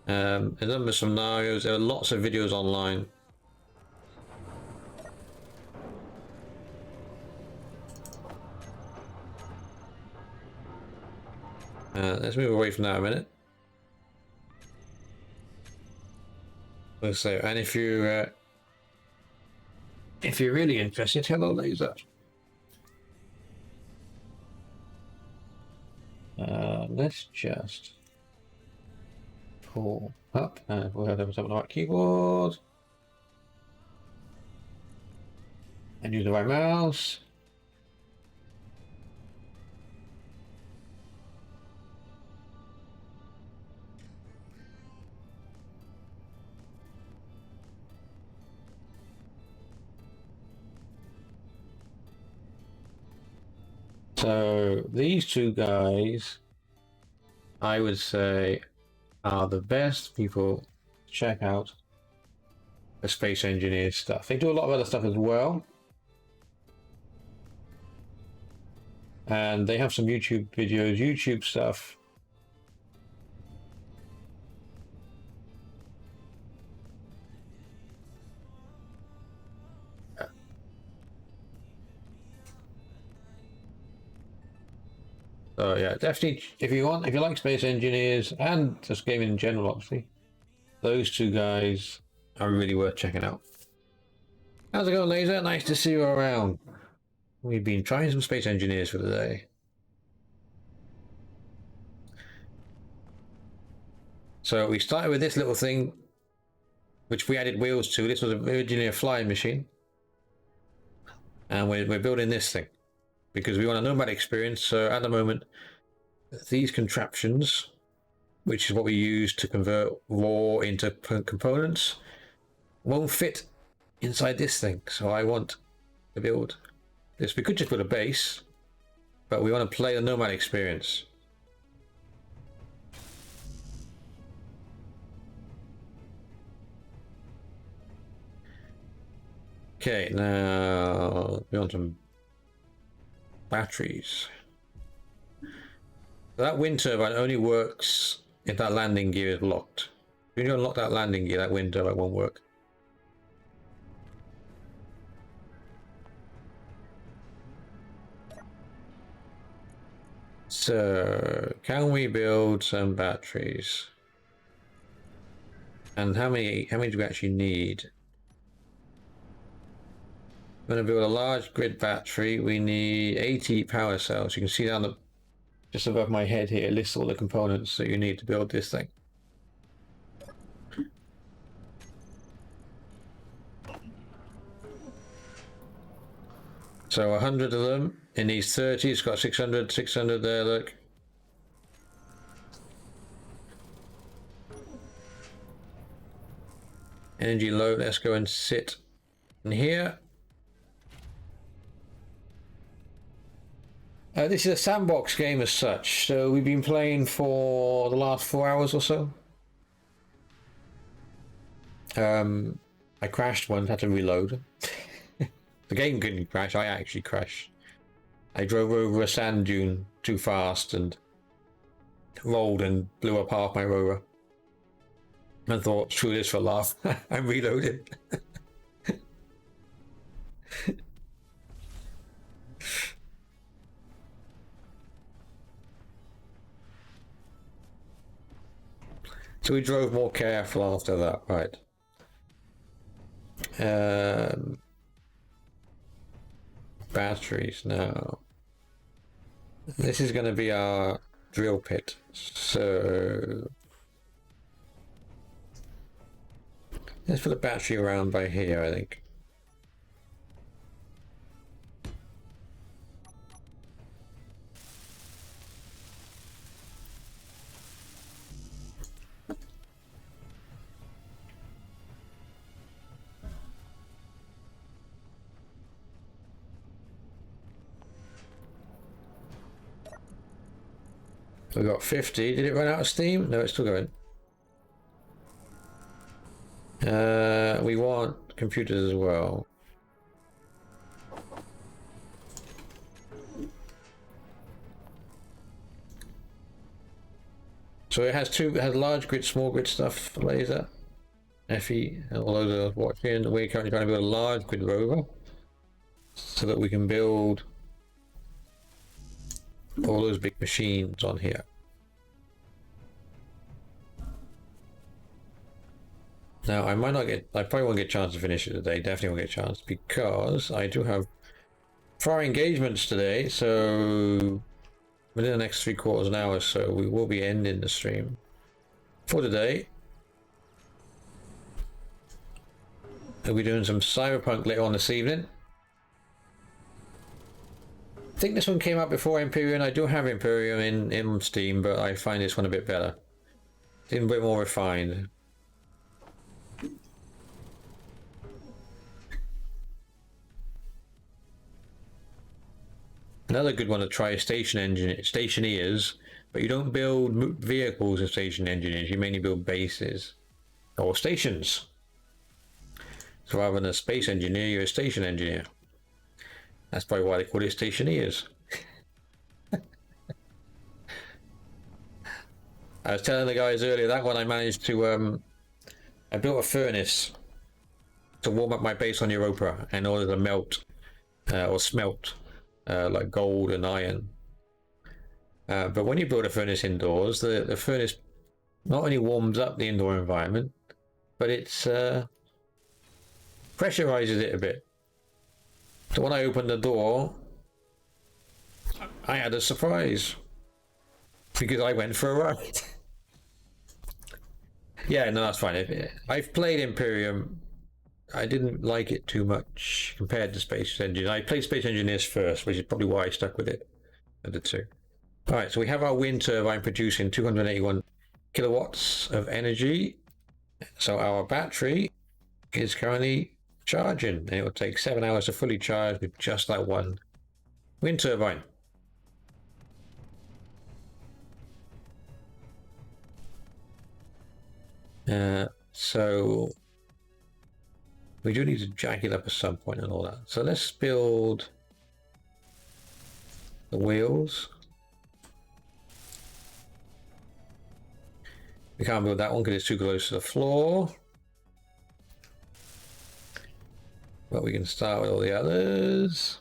There's a number of scenarios. There are lots of videos online. Let's move away from that a minute. Let's say, and if you're really interested, hello laser. Let's just pull up and we'll have something on the right keyboard and use the right mouse. So these two guys, I would say, are the best people to check out the space engineers stuff. They do a lot of other stuff as well. And they have some YouTube videos, YouTube stuff. So yeah, definitely if you like space engineers and just gaming in general, obviously, those two guys are really worth checking out. How's it going, Laser? Nice to see you around. We've been trying some space engineers for the day. So we started with this little thing, which we added wheels to. This was originally a flying machine. And we're building this thing because we want a Nomad experience. So at the moment, these contraptions, which is what we use to convert raw into components, won't fit inside this thing. So I want to build this. We could just build a base, but we want to play the Nomad experience. Okay, now we want some batteries. That wind turbine only works if that landing gear is locked. When you unlock that landing gear, that wind turbine won't work. So, can we build some batteries? And how many do we actually need? I'm going to build a large grid battery. We need 80 power cells. You can see down just above my head here, it lists all the components that you need to build this thing. So 100 of them. It needs 30. It's got 600 there, look. Energy low. Let's go and sit in here. This is a sandbox game as such, so we've been playing for the last 4 hours or so. I crashed once, had to reload. The game couldn't crash, I actually crashed. I drove over a sand dune too fast and rolled and blew up half my rover. I thought, screw this for a laugh. I reloaded. So we drove more careful after that, right? Batteries now. This is going to be our drill pit. So let's put a battery around by here, I think. We got 50. Did it run out of steam? No, it's still going. We want computers as well. So it has large grid, small grid stuff, Laser. FE, although they're watching, we're currently trying to build a large grid rover so that we can build all those big machines on here. Now I probably won't get a chance to finish it today, definitely won't get a chance, because I do have 4 engagements today, so within the next 3/4 of an hour or so we will be ending the stream for today. We'll be doing some Cyberpunk later on this evening. I think this one came out before Imperium. I do have Imperium in Steam, but I find this one a bit better. It's a bit more refined. Another good one to try is stationeers, but you don't build vehicles as station engineers. You mainly build bases or stations. So rather than a space engineer, you're a station engineer. That's probably why they call it stationeers. I was telling the guys earlier that one I managed to I built a furnace to warm up my base on Europa in order to melt or smelt like gold and iron. But when you build a furnace indoors, the furnace not only warms up the indoor environment, but it's pressurizes it a bit. So when I opened the door, I had a surprise because I went for a ride. Yeah, no, that's fine. I've played Imperium. I didn't like it too much compared to Space Engineers. I played Space Engineers first, which is probably why I stuck with it of the two. All right, so we have our wind turbine producing 281 kilowatts of energy. So our battery is currently charging, and it will take 7 hours to fully charge with just that one wind turbine. So we do need to jack it up at some point and all that. So let's build the wheels. We can't build that one because it's too close to the floor. But we can start with all the others.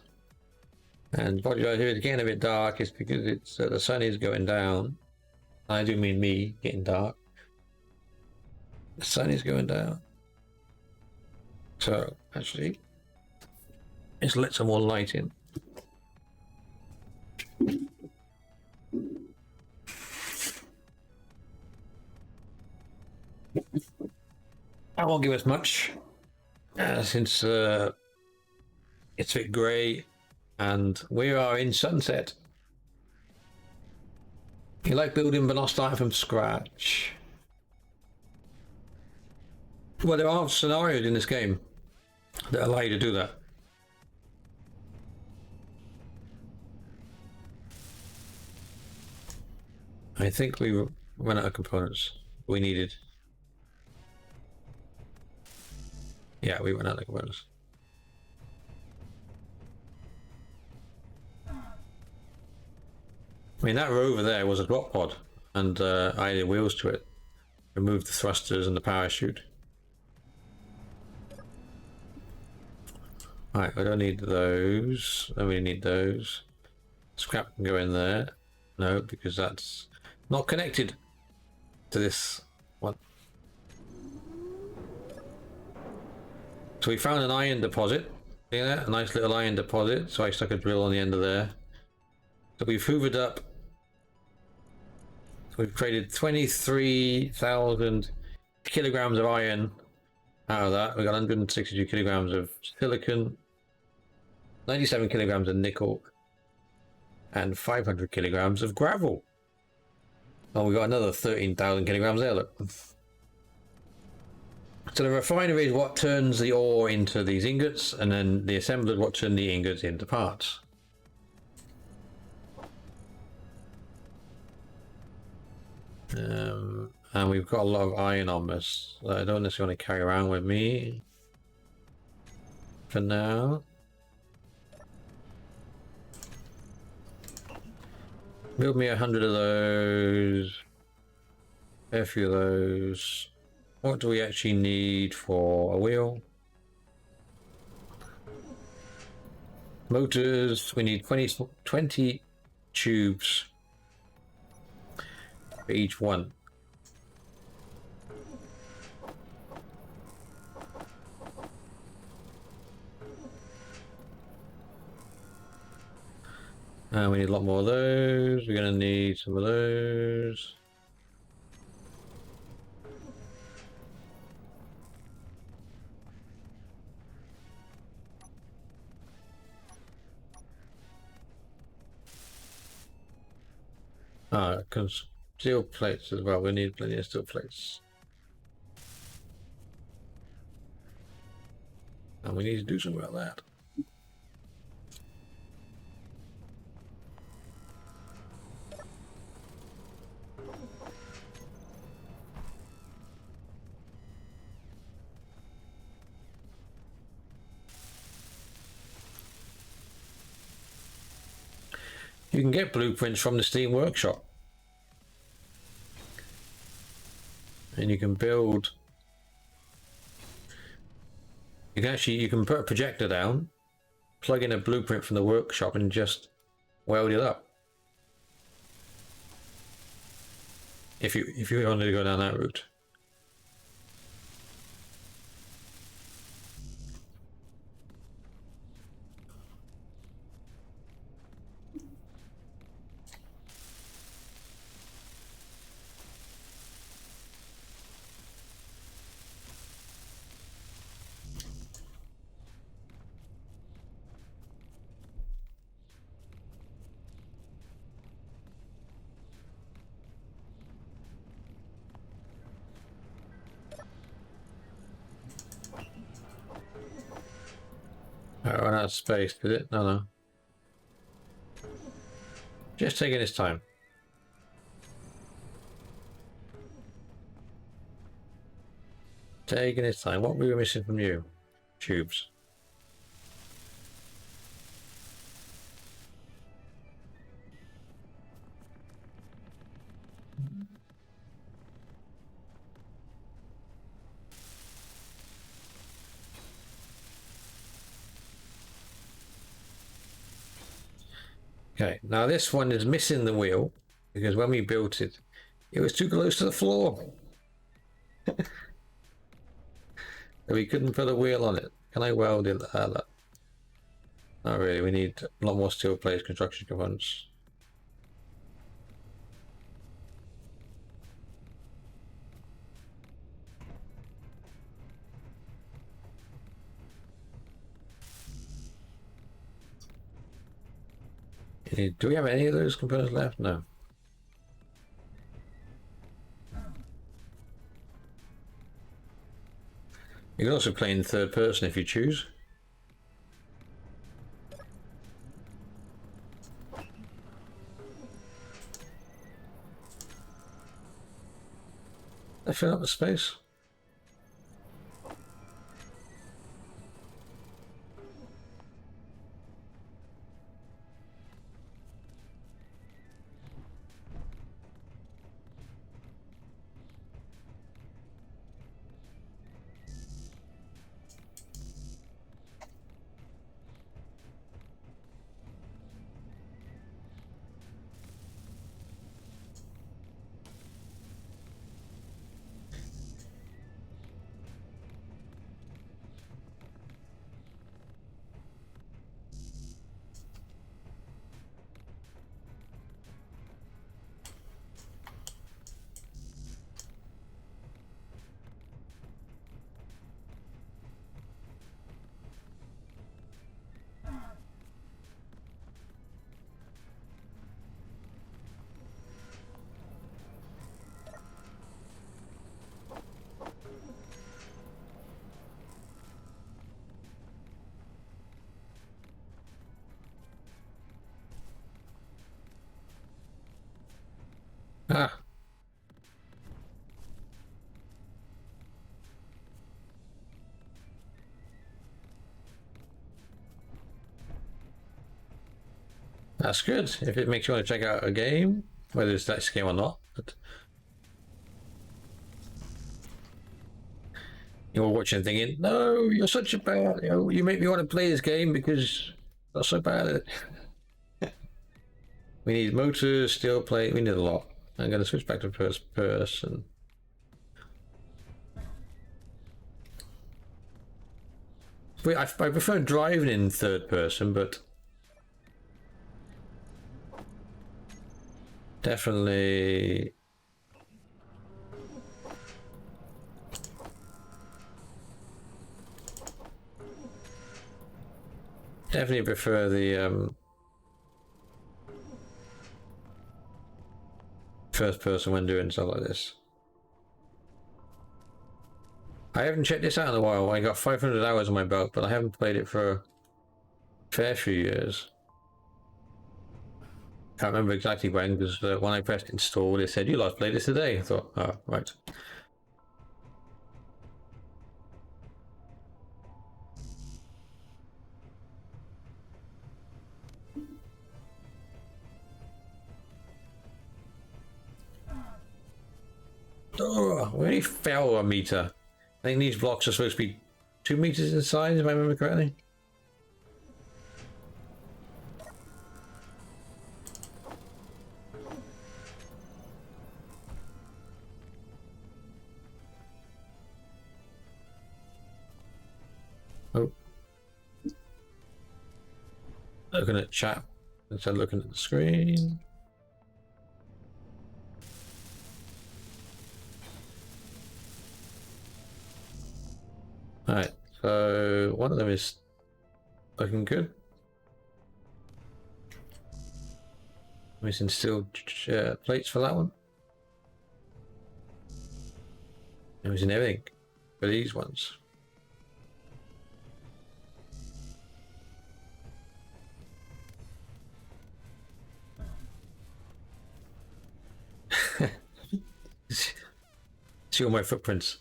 And apologize if it's getting a bit dark, it's because it's the sun is going down. I do mean me getting dark. The sun is going down. So actually, let's let some more light in. That won't give us much, since it's a bit grey and we are in sunset. You like building but not starting from scratch? Well, there are scenarios in this game that allow you to do that. I think we ran out of components we needed. Yeah, we ran out of components. I mean, that rover there was a drop pod, and I added wheels to it. Removed the thrusters and the parachute. Right, I don't need those. I really need those. Scrap can go in there. No, because that's not connected to this one. So we found an iron deposit. See that? A nice little iron deposit. So I stuck a drill on the end of there. So we've hoovered up. We've created 23,000 kilograms of iron out of that. We've got 162 kilograms of silicon, 97 kilograms of nickel, and 500 kilograms of gravel. Oh, we got another 13,000 kilograms there, look. So the refinery is what turns the ore into these ingots, and then the assembler is what turns the ingots into parts. And we've got a lot of iron on this that I don't necessarily want to carry around with me for now. Build me 100 of those, a few of those. What do we actually need for a wheel? Motors, we need 20 tubes for each one. And we need a lot more of those. We're going to need some of those. Because steel plates as well. We need plenty of steel plates. And we need to do something about that. You can get blueprints from the Steam Workshop. And you can build... You can put a projector down, plug in a blueprint from the workshop and just weld it up. If you wanted to go down that route. Run out of space, did it? No. Just taking his time. Taking his time. What were we missing from you? Tubes. Okay, now this one is missing the wheel because when we built it, it was too close to the floor. We couldn't put a wheel on it. Can I weld it? Not really. We need a lot more steel plates, construction components. Do we have any of those components left? No. You can also play in third person if you choose. I fill up the space. Ah. That's good. If it makes you want to check out a game, whether it's that game or not. But you're watching thinking, no, you're such a bad, you make me want to play this game because you're so bad at it. We need motors, steel plate, we need a lot. I'm going to switch back to first person. I prefer driving in third person, but definitely prefer the first person when doing stuff like this. I haven't checked this out in a while. I got 500 hours on my belt, but I haven't played it for a fair few years. Can't remember exactly when, because when I pressed install, it said, you last played this today. I thought, oh, right. Oh, we only fell a meter. I think these blocks are supposed to be 2 meters in size, if I remember correctly. Oh. Looking at chat instead of looking at the screen. Alright, so one of them is looking good. Missing steel plates for that one. Missing everything for these ones. See all my footprints.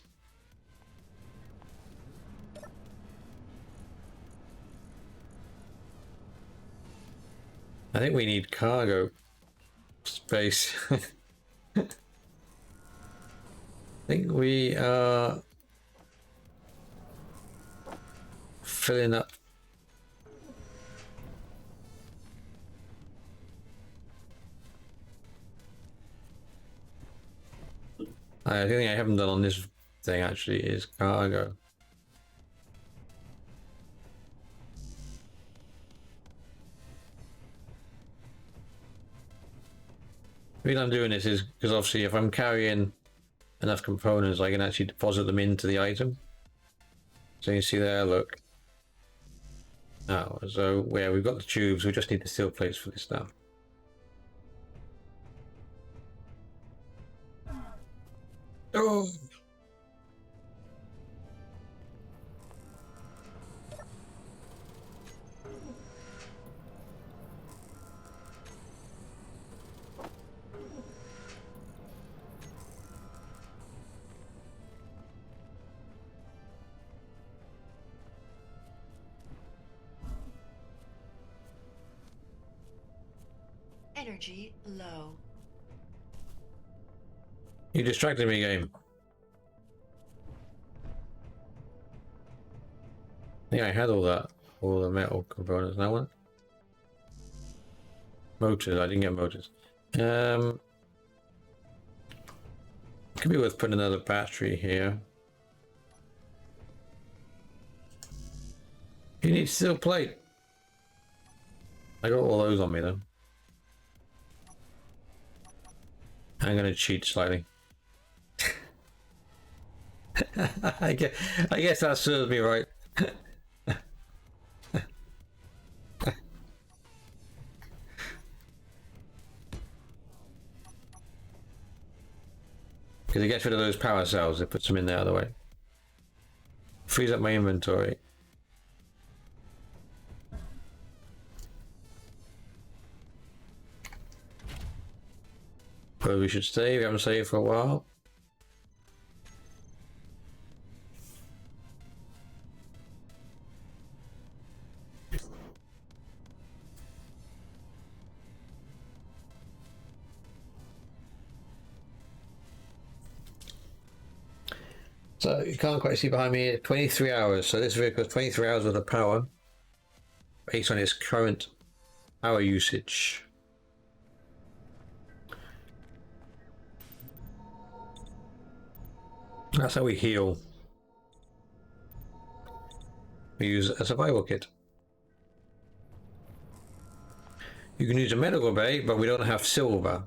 I think we need cargo space. I think we are filling up. I think I haven't done on this thing actually is cargo. The reason I'm doing this is because obviously if I'm carrying enough components I can actually deposit them into the item. So you can see there, look. Now, so yeah, we've got the tubes, we just need the steel plates for this now. Oh! Energy low. You distracted me, game. Yeah, I had all that, all the metal components. Now what? Motors. I didn't get motors. Could be worth putting another battery here. You need steel plate. I got all those on me though. I'm gonna cheat slightly. I guess that serves me right. Because it gets rid of those power cells, it puts them in the other way. Frees up my inventory. Where we should stay, we haven't stayed for a while. So you can't quite see behind me, 23 hours. So this vehicle has 23 hours worth of power based on its current power usage. That's how we heal. We use a survival kit. You can use a medical bay, but we don't have silver.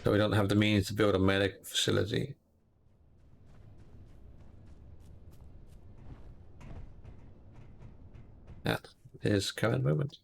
So we don't have the means to build a medical facility. That is current movement.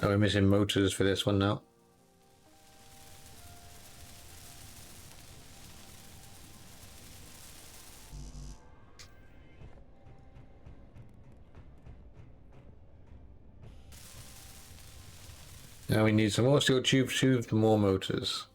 Oh, we're missing motors for this one now. Now we need some more steel tubes, and more motors.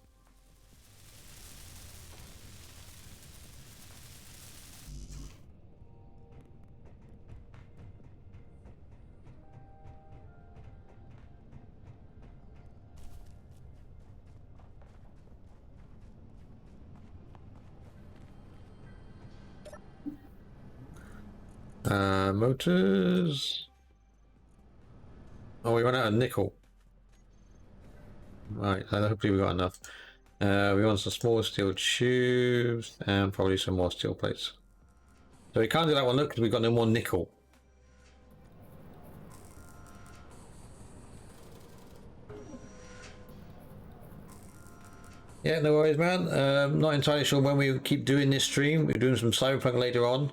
Motors. Oh, we ran out of nickel. Right, hopefully we got enough. We want some small steel tubes and probably some more steel plates. So we can't do that one, look, because we've got no more nickel. Yeah, no worries, man. Not entirely sure when we keep doing this stream. We're doing some Cyberpunk later on.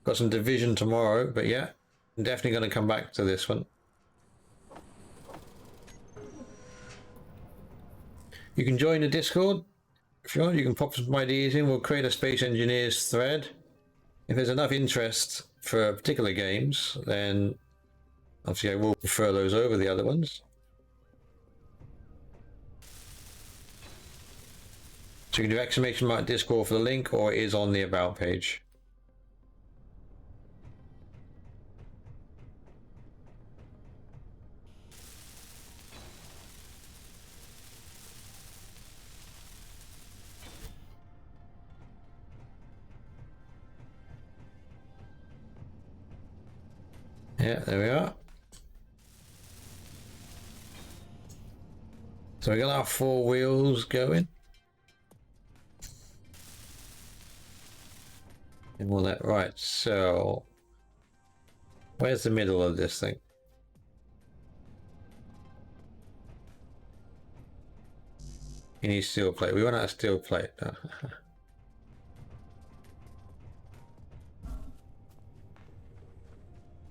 Got some Division tomorrow, but yeah, I'm definitely going to come back to this one. You can join the Discord if you want. You can pop some ideas in. We'll create a Space Engineers thread. If there's enough interest for particular games, then obviously I will prefer those over the other ones. So you can do exclamation mark Discord for the link, or it is on the About page. Yeah, there we are. So we got our 4 wheels going. And all that, right, so where's the middle of this thing? You need steel plate. We want a steel plate.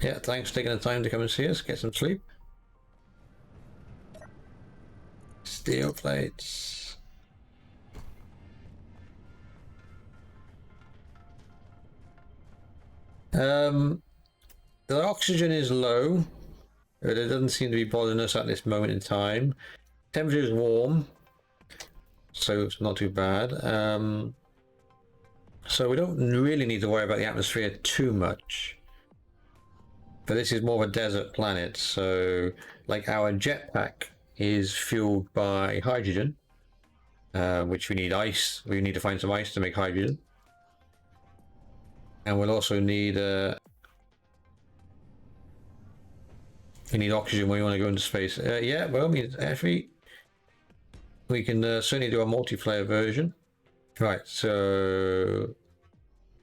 Yeah, thanks for taking the time to come and see us. Get some sleep. Steel plates. The oxygen is low, but it doesn't seem to be bothering us at this moment in time. Temperature is warm, so it's not too bad. So we don't really need to worry about the atmosphere too much. But this is more of a desert planet, so like our jetpack is fueled by hydrogen, which we need ice. We need to find some ice to make hydrogen. And we'll also need we need oxygen when we want to go into space. Yeah, well, I mean, actually, we can certainly do a multiplayer version. Right, so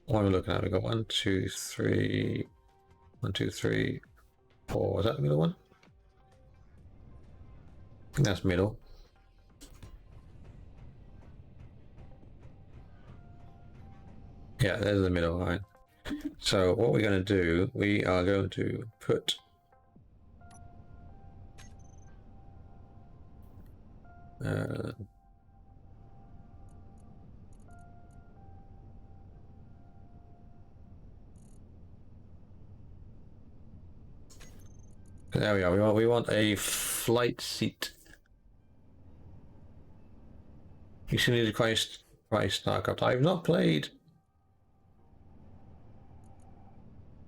what am I looking at? We've got 1, 2, 3, 1, 2, 3, 4. Is that the middle one? I think that's middle. Yeah, there's the middle line. So what we're going to do, we are going to put there we are. We want a flight seat. You should need to price StarCraft. I've not played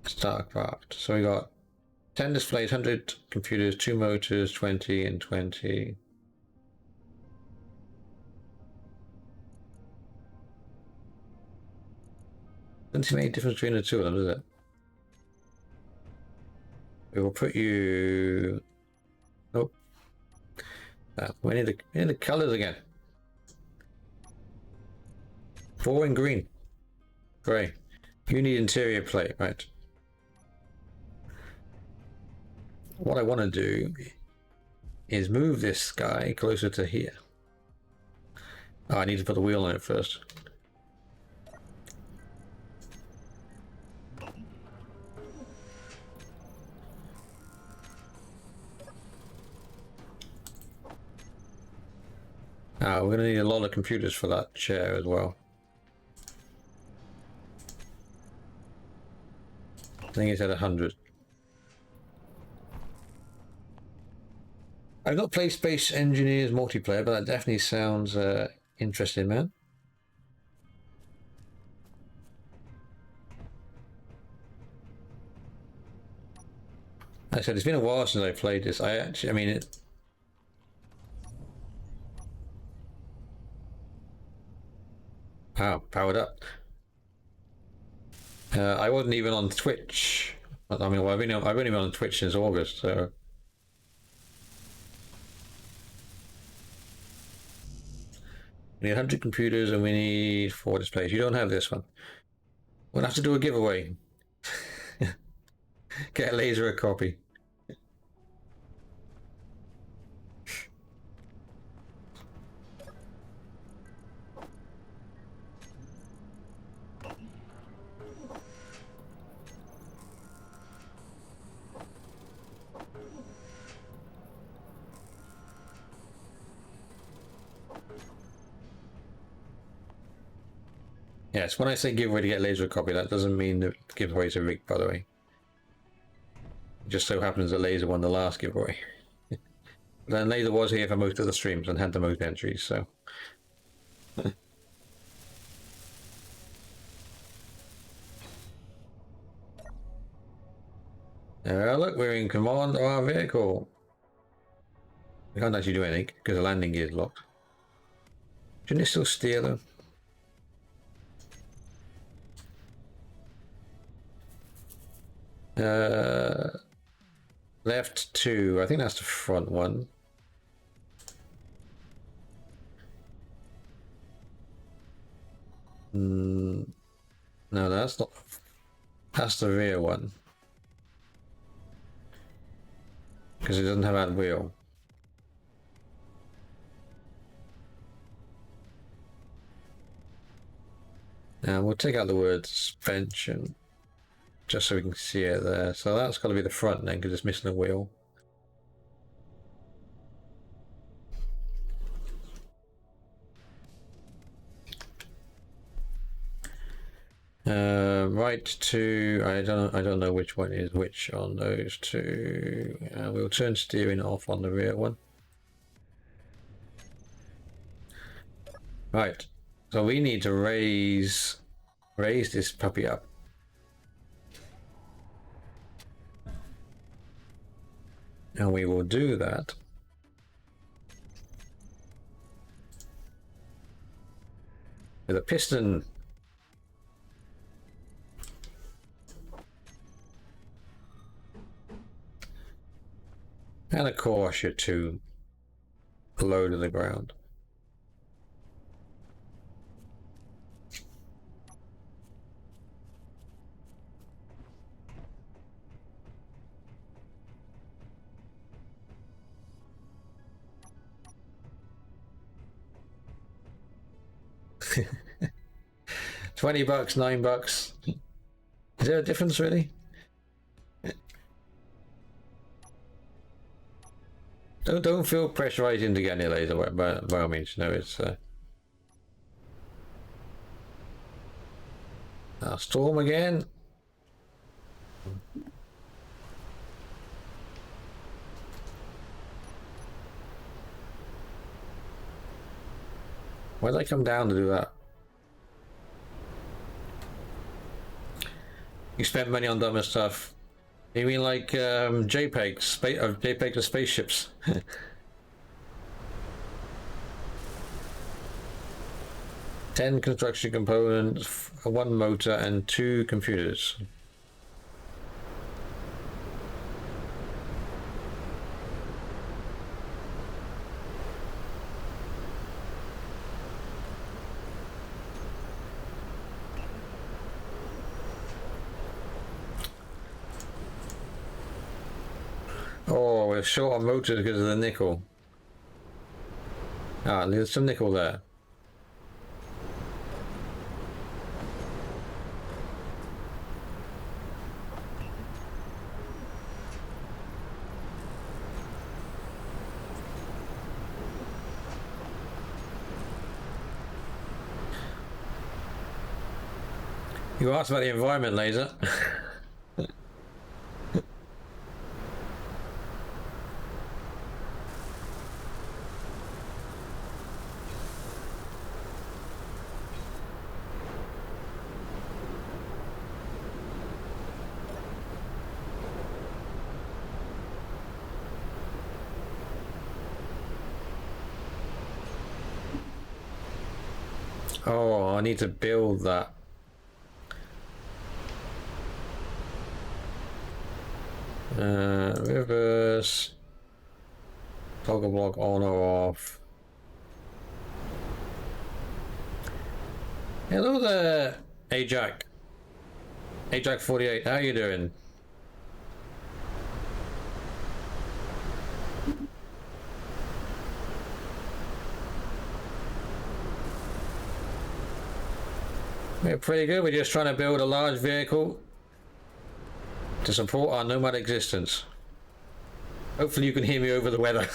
StarCraft. So we got 10 displays, 100 computers, 2 motors, 20 and 20. Doesn't seem any difference between the two of them, does it? We will put you. Oh, we need the colors again. 4 in green, gray. You need interior plate, right? What I want to do is move this guy closer to here. Oh, I need to put the wheel on it first. We're going to need a lot of computers for that chair as well. I think it's at 100. I've not played Space Engineers multiplayer, but that definitely sounds interesting, man. Like I said, it's been a while since I played this. I mean, wow, powered up. I wasn't even on Twitch. I mean, well, I've only been on Twitch since August, so. We need 100 computers and we need 4 displays. You don't have this one. We'll have to do a giveaway. Get a laser a copy. Yes, when I say giveaway to get laser copy, that doesn't mean the giveaways are rigged, by the way. It just so happens that Laser won the last giveaway. Then Laser was here for most of the streams and had the most entries, so. Look, we're in command of our vehicle. We can't actually do anything because the landing gear is locked. Shouldn't it still steer though? Left 2, I think that's the front one. No, that's not. That's the rear one. Because it doesn't have that wheel. Now we'll take out the word suspension. Just so we can see it there. So that's got to be the front then, because it's missing a wheel. Right to I don't know which one is which on those two. We'll turn steering off on the rear one. Right. So we need to raise this puppy up. And we will do that with a piston. And a core washer to low to the ground. $20, $9. Is there a difference really? Don't feel pressurized into getting a laser by all means. No, it's storm again. Why did I come down to do that? You spent money on dumber stuff. You mean like JPEGs, JPEGs of spaceships? 10 construction components, 1 motor, and 2 computers. Oh, we're short on motors because of the nickel. Ah, there's some nickel there. You asked about the environment, Laser. Oh, I need to build that. Reverse. Toggle block on or off. Hello there, Ajax. Ajax 48, how you doing? We're pretty good. We're just trying to build a large vehicle to support our nomad existence. Hopefully you can hear me over the weather.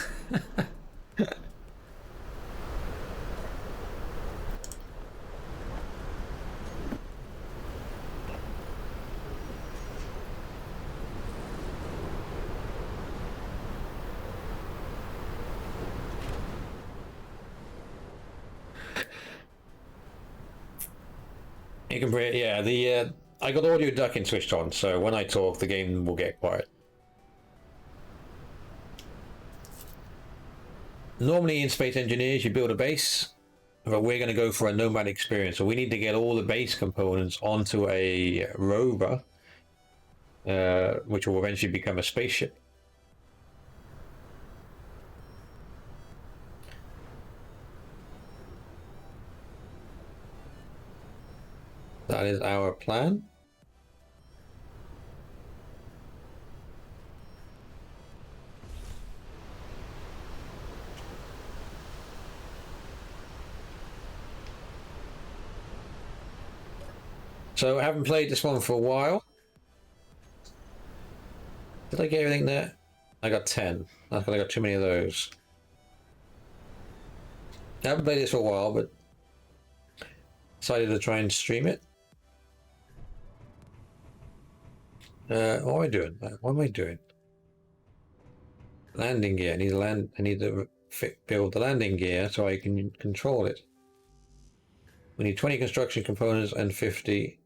You can breathe, yeah. I got audio ducking switched on, so when I talk, the game will get quiet. Normally in Space Engineers, you build a base, but we're going to go for a nomad experience. So we need to get all the base components onto a rover, which will eventually become a spaceship. That is our plan. So I haven't played this one for a while. Did I get everything there? I got 10. That's because I got too many of those. I haven't played this for a while, but decided to try and stream it. What am I doing? What am I doing? Landing gear. I need to build the landing gear so I can control it. We need 20 construction components and 50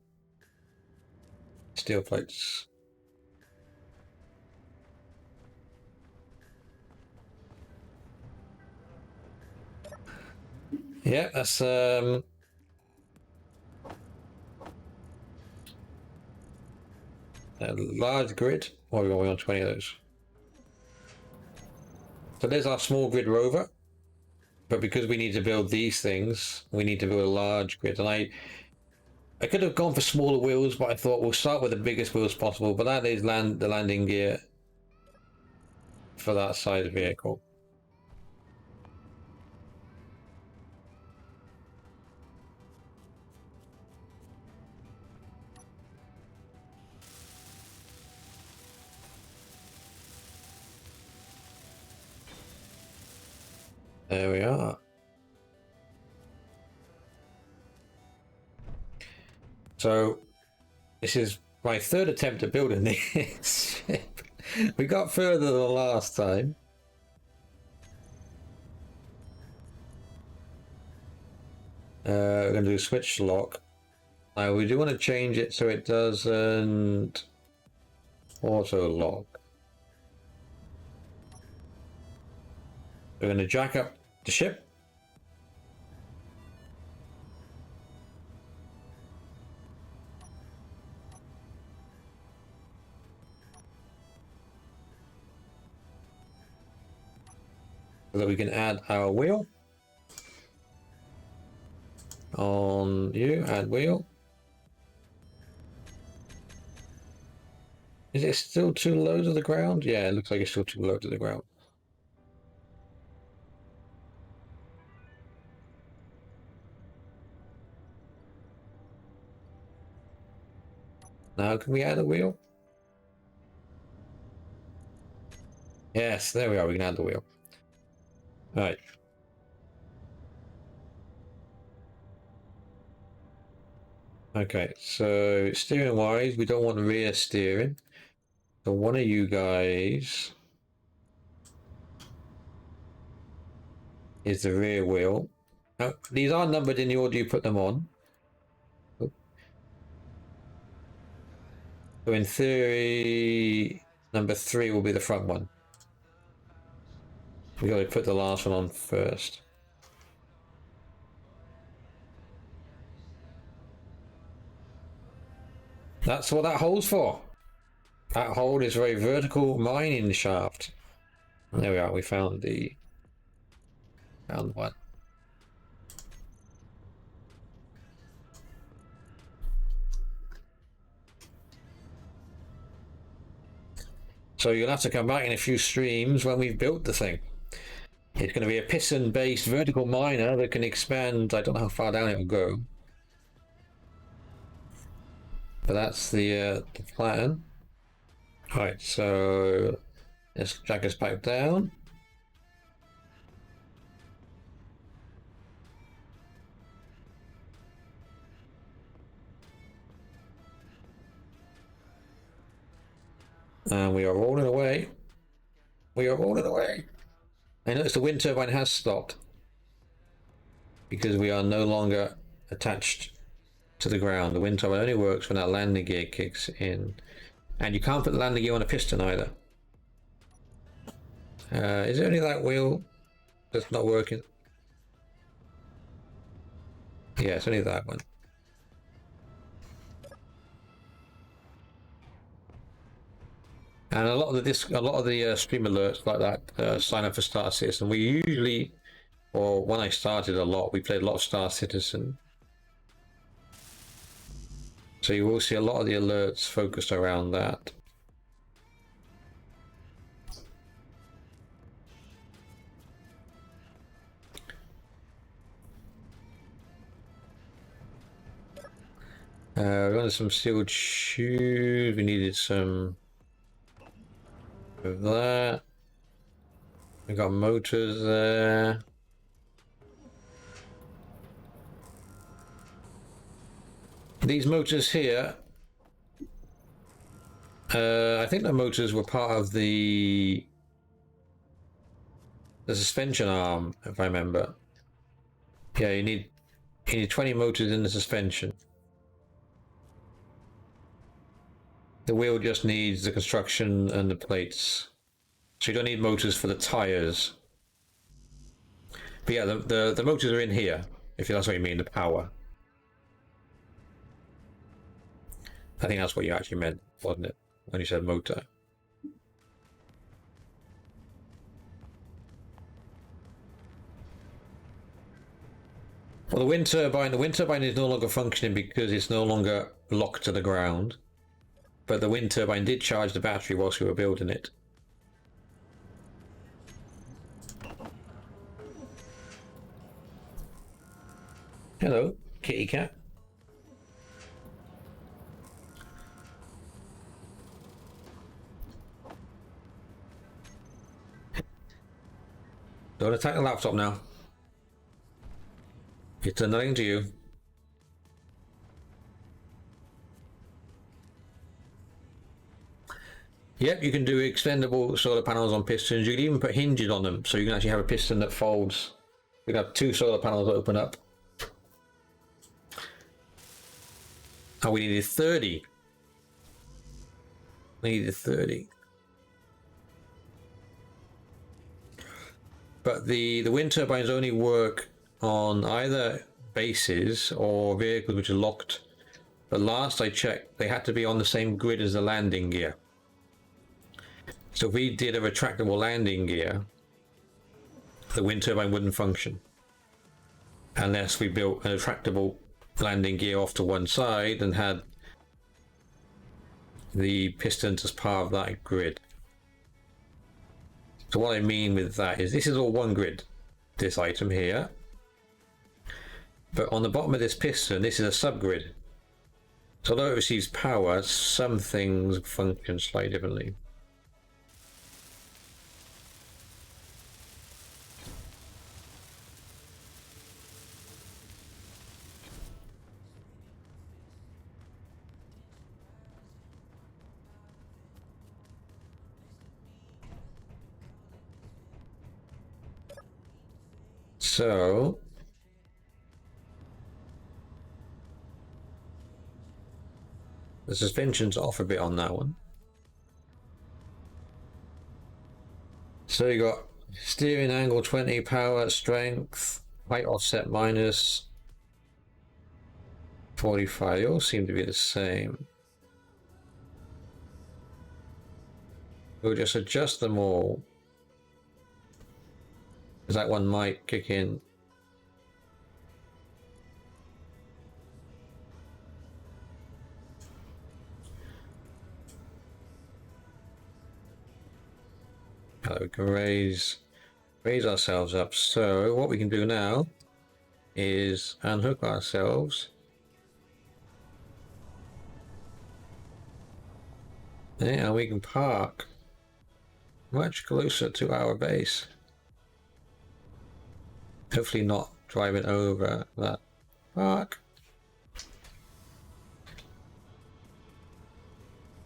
steel plates. Yeah, that's a large grid. Or are we going on 20 of those? So there's our small grid rover. But because we need to build these things, we need to build a large grid. And I could have gone for smaller wheels, but I thought we'll start with the biggest wheels possible. But that is the landing gear for that size vehicle. There we are. So this is my third attempt at building this ship. We got further than last time. We're going to do switch lock. Now we do want to change it so it doesn't auto lock. We're going to jack up the ship. So that we can add our wheel. On you, add wheel. Is it still too low to the ground? Yeah, it looks like it's still too low to the ground. Now can we add a wheel? Yes, there we are, we can add the wheel. Alright. Okay, so steering wise, we don't want rear steering. So one of you guys is the rear wheel. Now, these are numbered in the order you put them on. So in theory, number 3 will be the front one. We got to put the last one on first. That's what that hole's for. That hole is for a vertical mining shaft. There we are. We found one. So you'll have to come back in a few streams when we've built the thing. It's going to be a piston-based vertical miner that can expand. I don't know how far down it will go, but that's the plan. All right, so let's drag us back down. And we are rolling away. We are rolling away. I notice the wind turbine has stopped because we are no longer attached to the ground. The wind turbine only works when that landing gear kicks in. And you can't put the landing gear on a piston either. Is it only that wheel that's not working? Yeah, it's only that one. And a lot of the stream alerts like that sign up for Star Citizen. We usually, or when I started a lot, we played a lot of Star Citizen. So you will see a lot of the alerts focused around that. We wanted some steel tubes. We needed some of that. We got motors there. These motors here, I think the motors were part of the suspension arm, if I remember. Yeah, you need 20 motors in the suspension. The wheel just needs the construction and the plates. So you don't need motors for the tires. But yeah, the motors are in here, if that's what you mean, the power. I think that's what you actually meant, wasn't it? When you said motor. Well, the wind turbine is no longer functioning because it's no longer locked to the ground. But the wind turbine did charge the battery whilst we were building it. Hello, kitty cat. Don't attack the laptop now. It's done nothing to you. Yep, you can do extendable solar panels on pistons. You can even put hinges on them, so you can actually have a piston that folds. You can have 2 solar panels open up. Oh, we needed 30. We needed 30. But the wind turbines only work on either bases or vehicles which are locked. But last I checked, they had to be on the same grid as the landing gear. So if we did a retractable landing gear, the wind turbine wouldn't function unless we built a retractable landing gear off to one side and had the pistons as part of that grid. So what I mean with that is this is all one grid, this item here, but on the bottom of this piston this is a subgrid. So although it receives power, some things function slightly differently. So the suspension's off a bit on that one. So you got steering angle 20, power, strength, height offset minus 45. They all seem to be the same. We'll just adjust them all. Because that one might kick in. We can raise ourselves up. So what we can do now is unhook ourselves. Yeah, and we can park much closer to our base. Hopefully not driving over that park.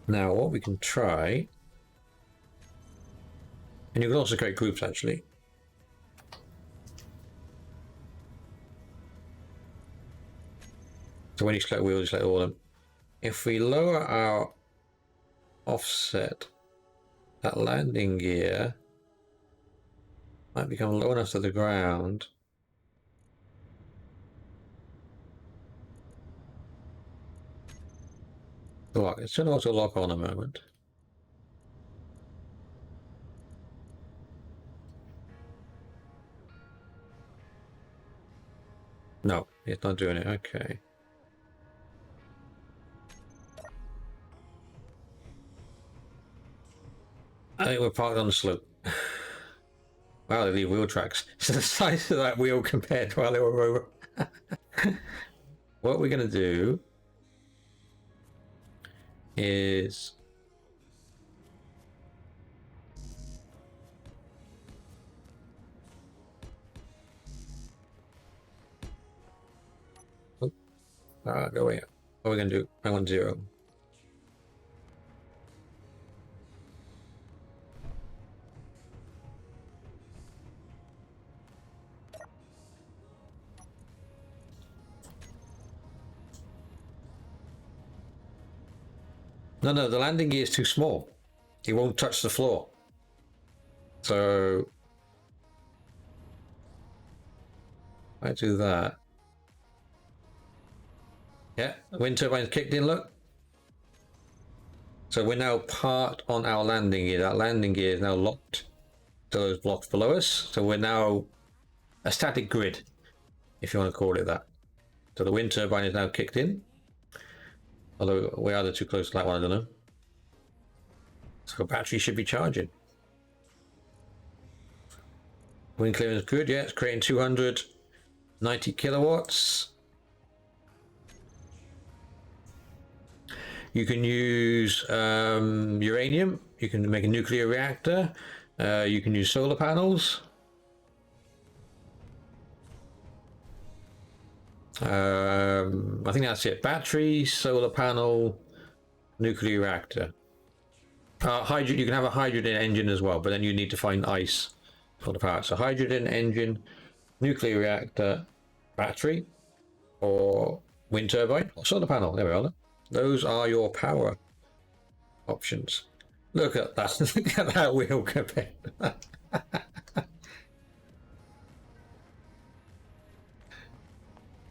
Now what we can try, and you can also create groups actually. So when you select wheels, you select all of them. If we lower our offset, that landing gear might become low enough to the ground. Lock. It's going to auto lock on a moment. No, it's not doing it. Okay. I think we're parked on the slope. Wow, they leave wheel tracks. So the size of that wheel compared to our little rover. What we're going to do is go away. What are we going to do? I want 0. No, the landing gear is too small. It won't touch the floor. So I do that. Yeah, the wind turbine kicked in, look. So we're now parked on our landing gear. That landing gear is now locked to those blocks below us. So we're now a static grid, if you want to call it that. So the wind turbine is now kicked in. Although we're either too close to that one, I don't know. So the battery should be charging. Wind clearance good, yeah, it's creating 290 kilowatts. You can use uranium, you can make a nuclear reactor, you can use solar panels. I think that's it. Battery, solar panel, nuclear reactor. Hydrogen, you can have a hydrogen engine as well, but then you need to find ice for the power. So hydrogen engine, nuclear reactor, battery, or wind turbine, or solar panel. There we are. Those are your power options. Look at that. Look at that wheel compared.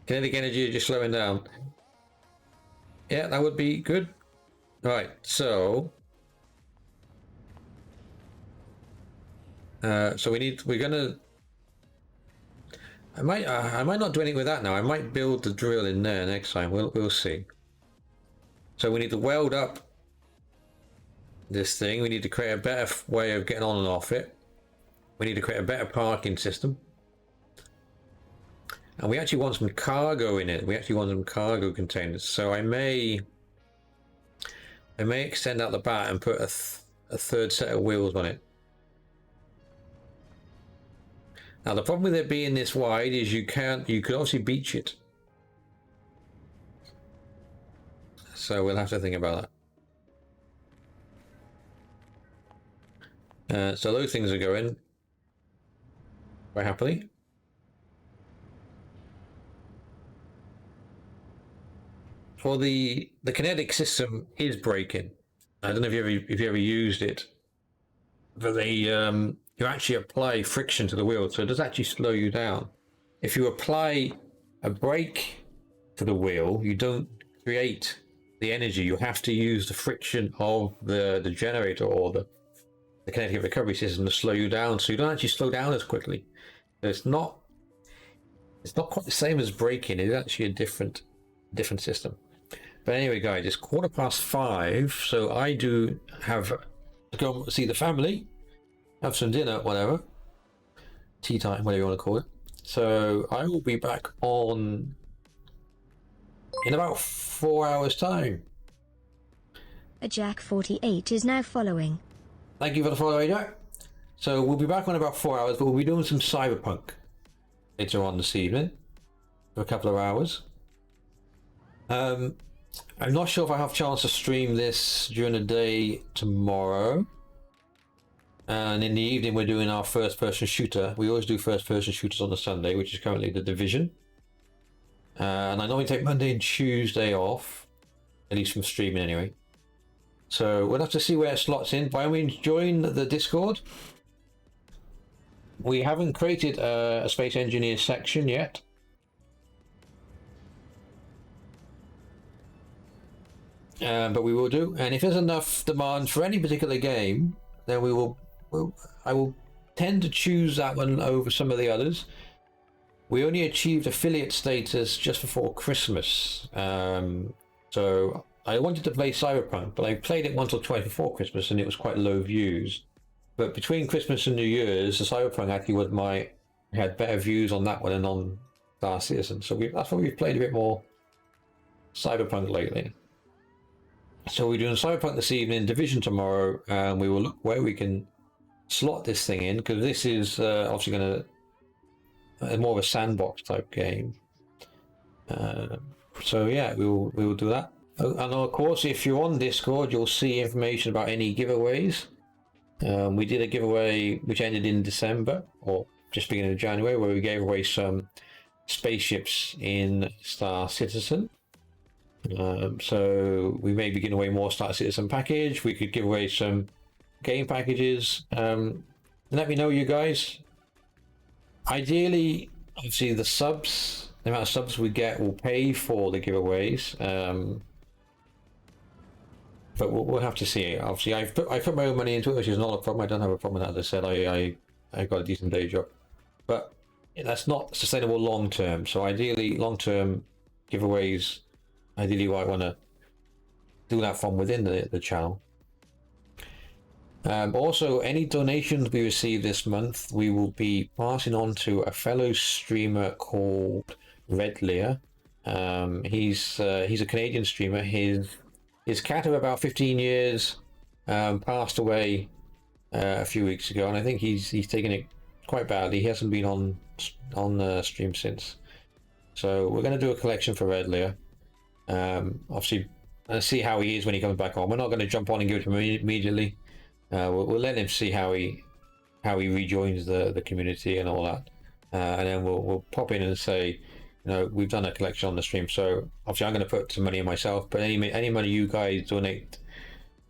Kinetic energy is just slowing down. Yeah, that would be good. Right, so we're gonna. I might not do anything with that now. I might build the drill in there next time. We'll see. So we need to weld up this thing. We need to create a better way of getting on and off it. We need to create a better parking system. And we actually want some cargo in it. We actually want some cargo containers. So I may extend out the back and put a third set of wheels on it. Now the problem with it being this wide is you could obviously beach it. So we'll have to think about that. So those things are going quite happily. For the kinetic system is breaking. I don't know if you ever used it, but you actually apply friction to the wheel, so it does actually slow you down. If you apply a brake to the wheel, you don't create the energy. You have to use the friction of the generator or the kinetic recovery system to slow you down, so you don't actually slow down as quickly. It's not quite the same as braking. It's actually a different system. But anyway, guys, it's 5:15, so I do have to go see the family, have some dinner, whatever, tea time, whatever you want to call it. So I will be back on in about 4 hours' time. A Jack 48 is now following. Thank you for the follow, Jack. So we'll be back on about 4 hours, but we'll be doing some Cyberpunk later on this evening for a couple of hours. I'm not sure if I have a chance to stream this during the day tomorrow. And in the evening, we're doing our first-person shooter. We always do first-person shooters on the Sunday, which is currently The Division. And I normally take Monday and Tuesday off, at least from streaming anyway. So we'll have to see where it slots in. By all means, join the Discord. We haven't created a Space Engineer section yet. But we will do. And if there's enough demand for any particular game, then I will tend to choose that one over some of the others. We only achieved affiliate status just before Christmas. So I wanted to play Cyberpunk, but I played it once or twice before Christmas and it was quite low views. But between Christmas and New Year's, the Cyberpunk actually had better views on that one than on Star Citizen. So that's why we've played a bit more Cyberpunk lately. So we're doing Cyberpunk this evening, Division tomorrow, and we will look where we can slot this thing in, because this is obviously going to more of a sandbox type game. So yeah, we will do that. And of course, if you're on Discord, you'll see information about any giveaways. We did a giveaway which ended in December, or just beginning of January, where we gave away some spaceships in Star Citizen. So we may be giving away more Star Citizen package. We could give away some game packages. Let me know, you guys. Ideally, obviously the amount of subs we get will pay for the giveaways. But we'll have to see. Obviously, I put my own money into it, which is not a problem. I don't have a problem with that. As I said, I got a decent day job, but that's not sustainable long term. So ideally, long term giveaways. Ideally, I want to do that from within the channel. Also, any donations we receive this month, we will be passing on to a fellow streamer called Red Lear. He's a Canadian streamer. His cat of about 15 years passed away a few weeks ago, and I think he's taken it quite badly. He hasn't been on stream since. So we're going to do a collection for Red Lear. Obviously, let's see how he is when he comes back on. We're not going to jump on and give it to him immediately. We'll let him see how he rejoins the community and all that, and then we'll pop in and say, we've done a collection on the stream. So obviously, I'm going to put some money in myself, but any money you guys donate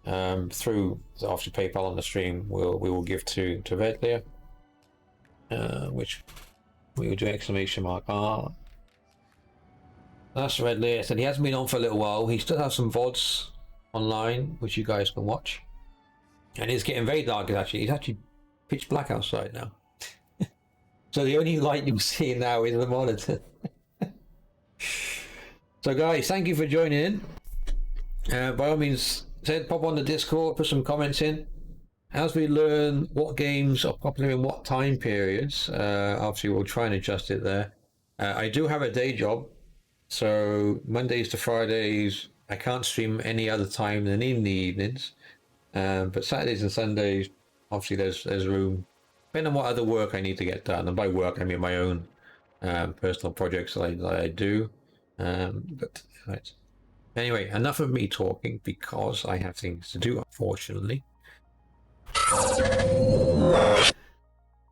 through obviously PayPal on the stream, we will give to Red Lear, which we will do exclamation mark R. That's Red Lear. So he hasn't been on for a little while. He still has some VODs online, which you guys can watch. And it's getting very dark. It's actually pitch black outside now. So the only light you'll see now is the monitor. So guys, thank you for joining in. By all means, pop on the Discord, put some comments in. As we learn what games are popular in what time periods, obviously we'll try and adjust it there. I do have a day job. So Mondays to Fridays, I can't stream any other time than in the evenings. But Saturdays and Sundays, obviously there's room, depending on what other work I need to get done. And by work, I mean my own personal projects that I do. But right. Anyway, enough of me talking, because I have things to do, unfortunately.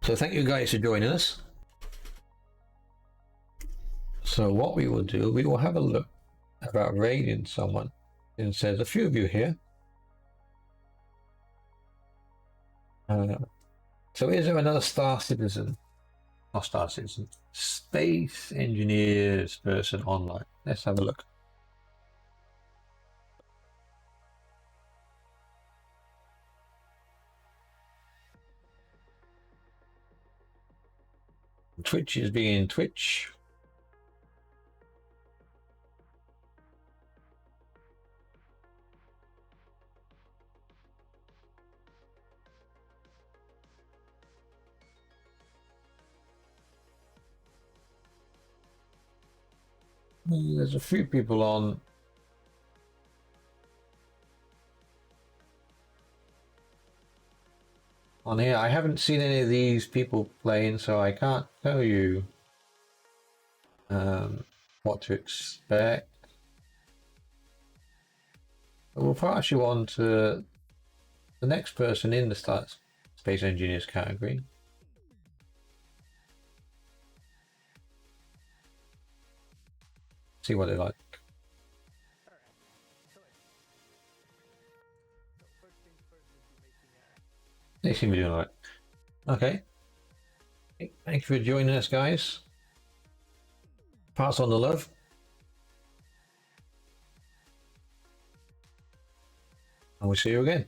So thank you guys for joining us. So what we will do, we will have a look about raiding someone. And it says a few of you here. So is there another Star Citizen? Not Star Citizen. Space Engineers person online. Let's have a look. Twitch is being Twitch. There's a few people on. On here, I haven't seen any of these people playing, so I can't tell you what to expect. But we'll pass you on to the next person in the Space Engineers category. See what they like. They seem to be doing alright. Okay. Thank you for joining us, guys. Pass on the love. And we'll see you again.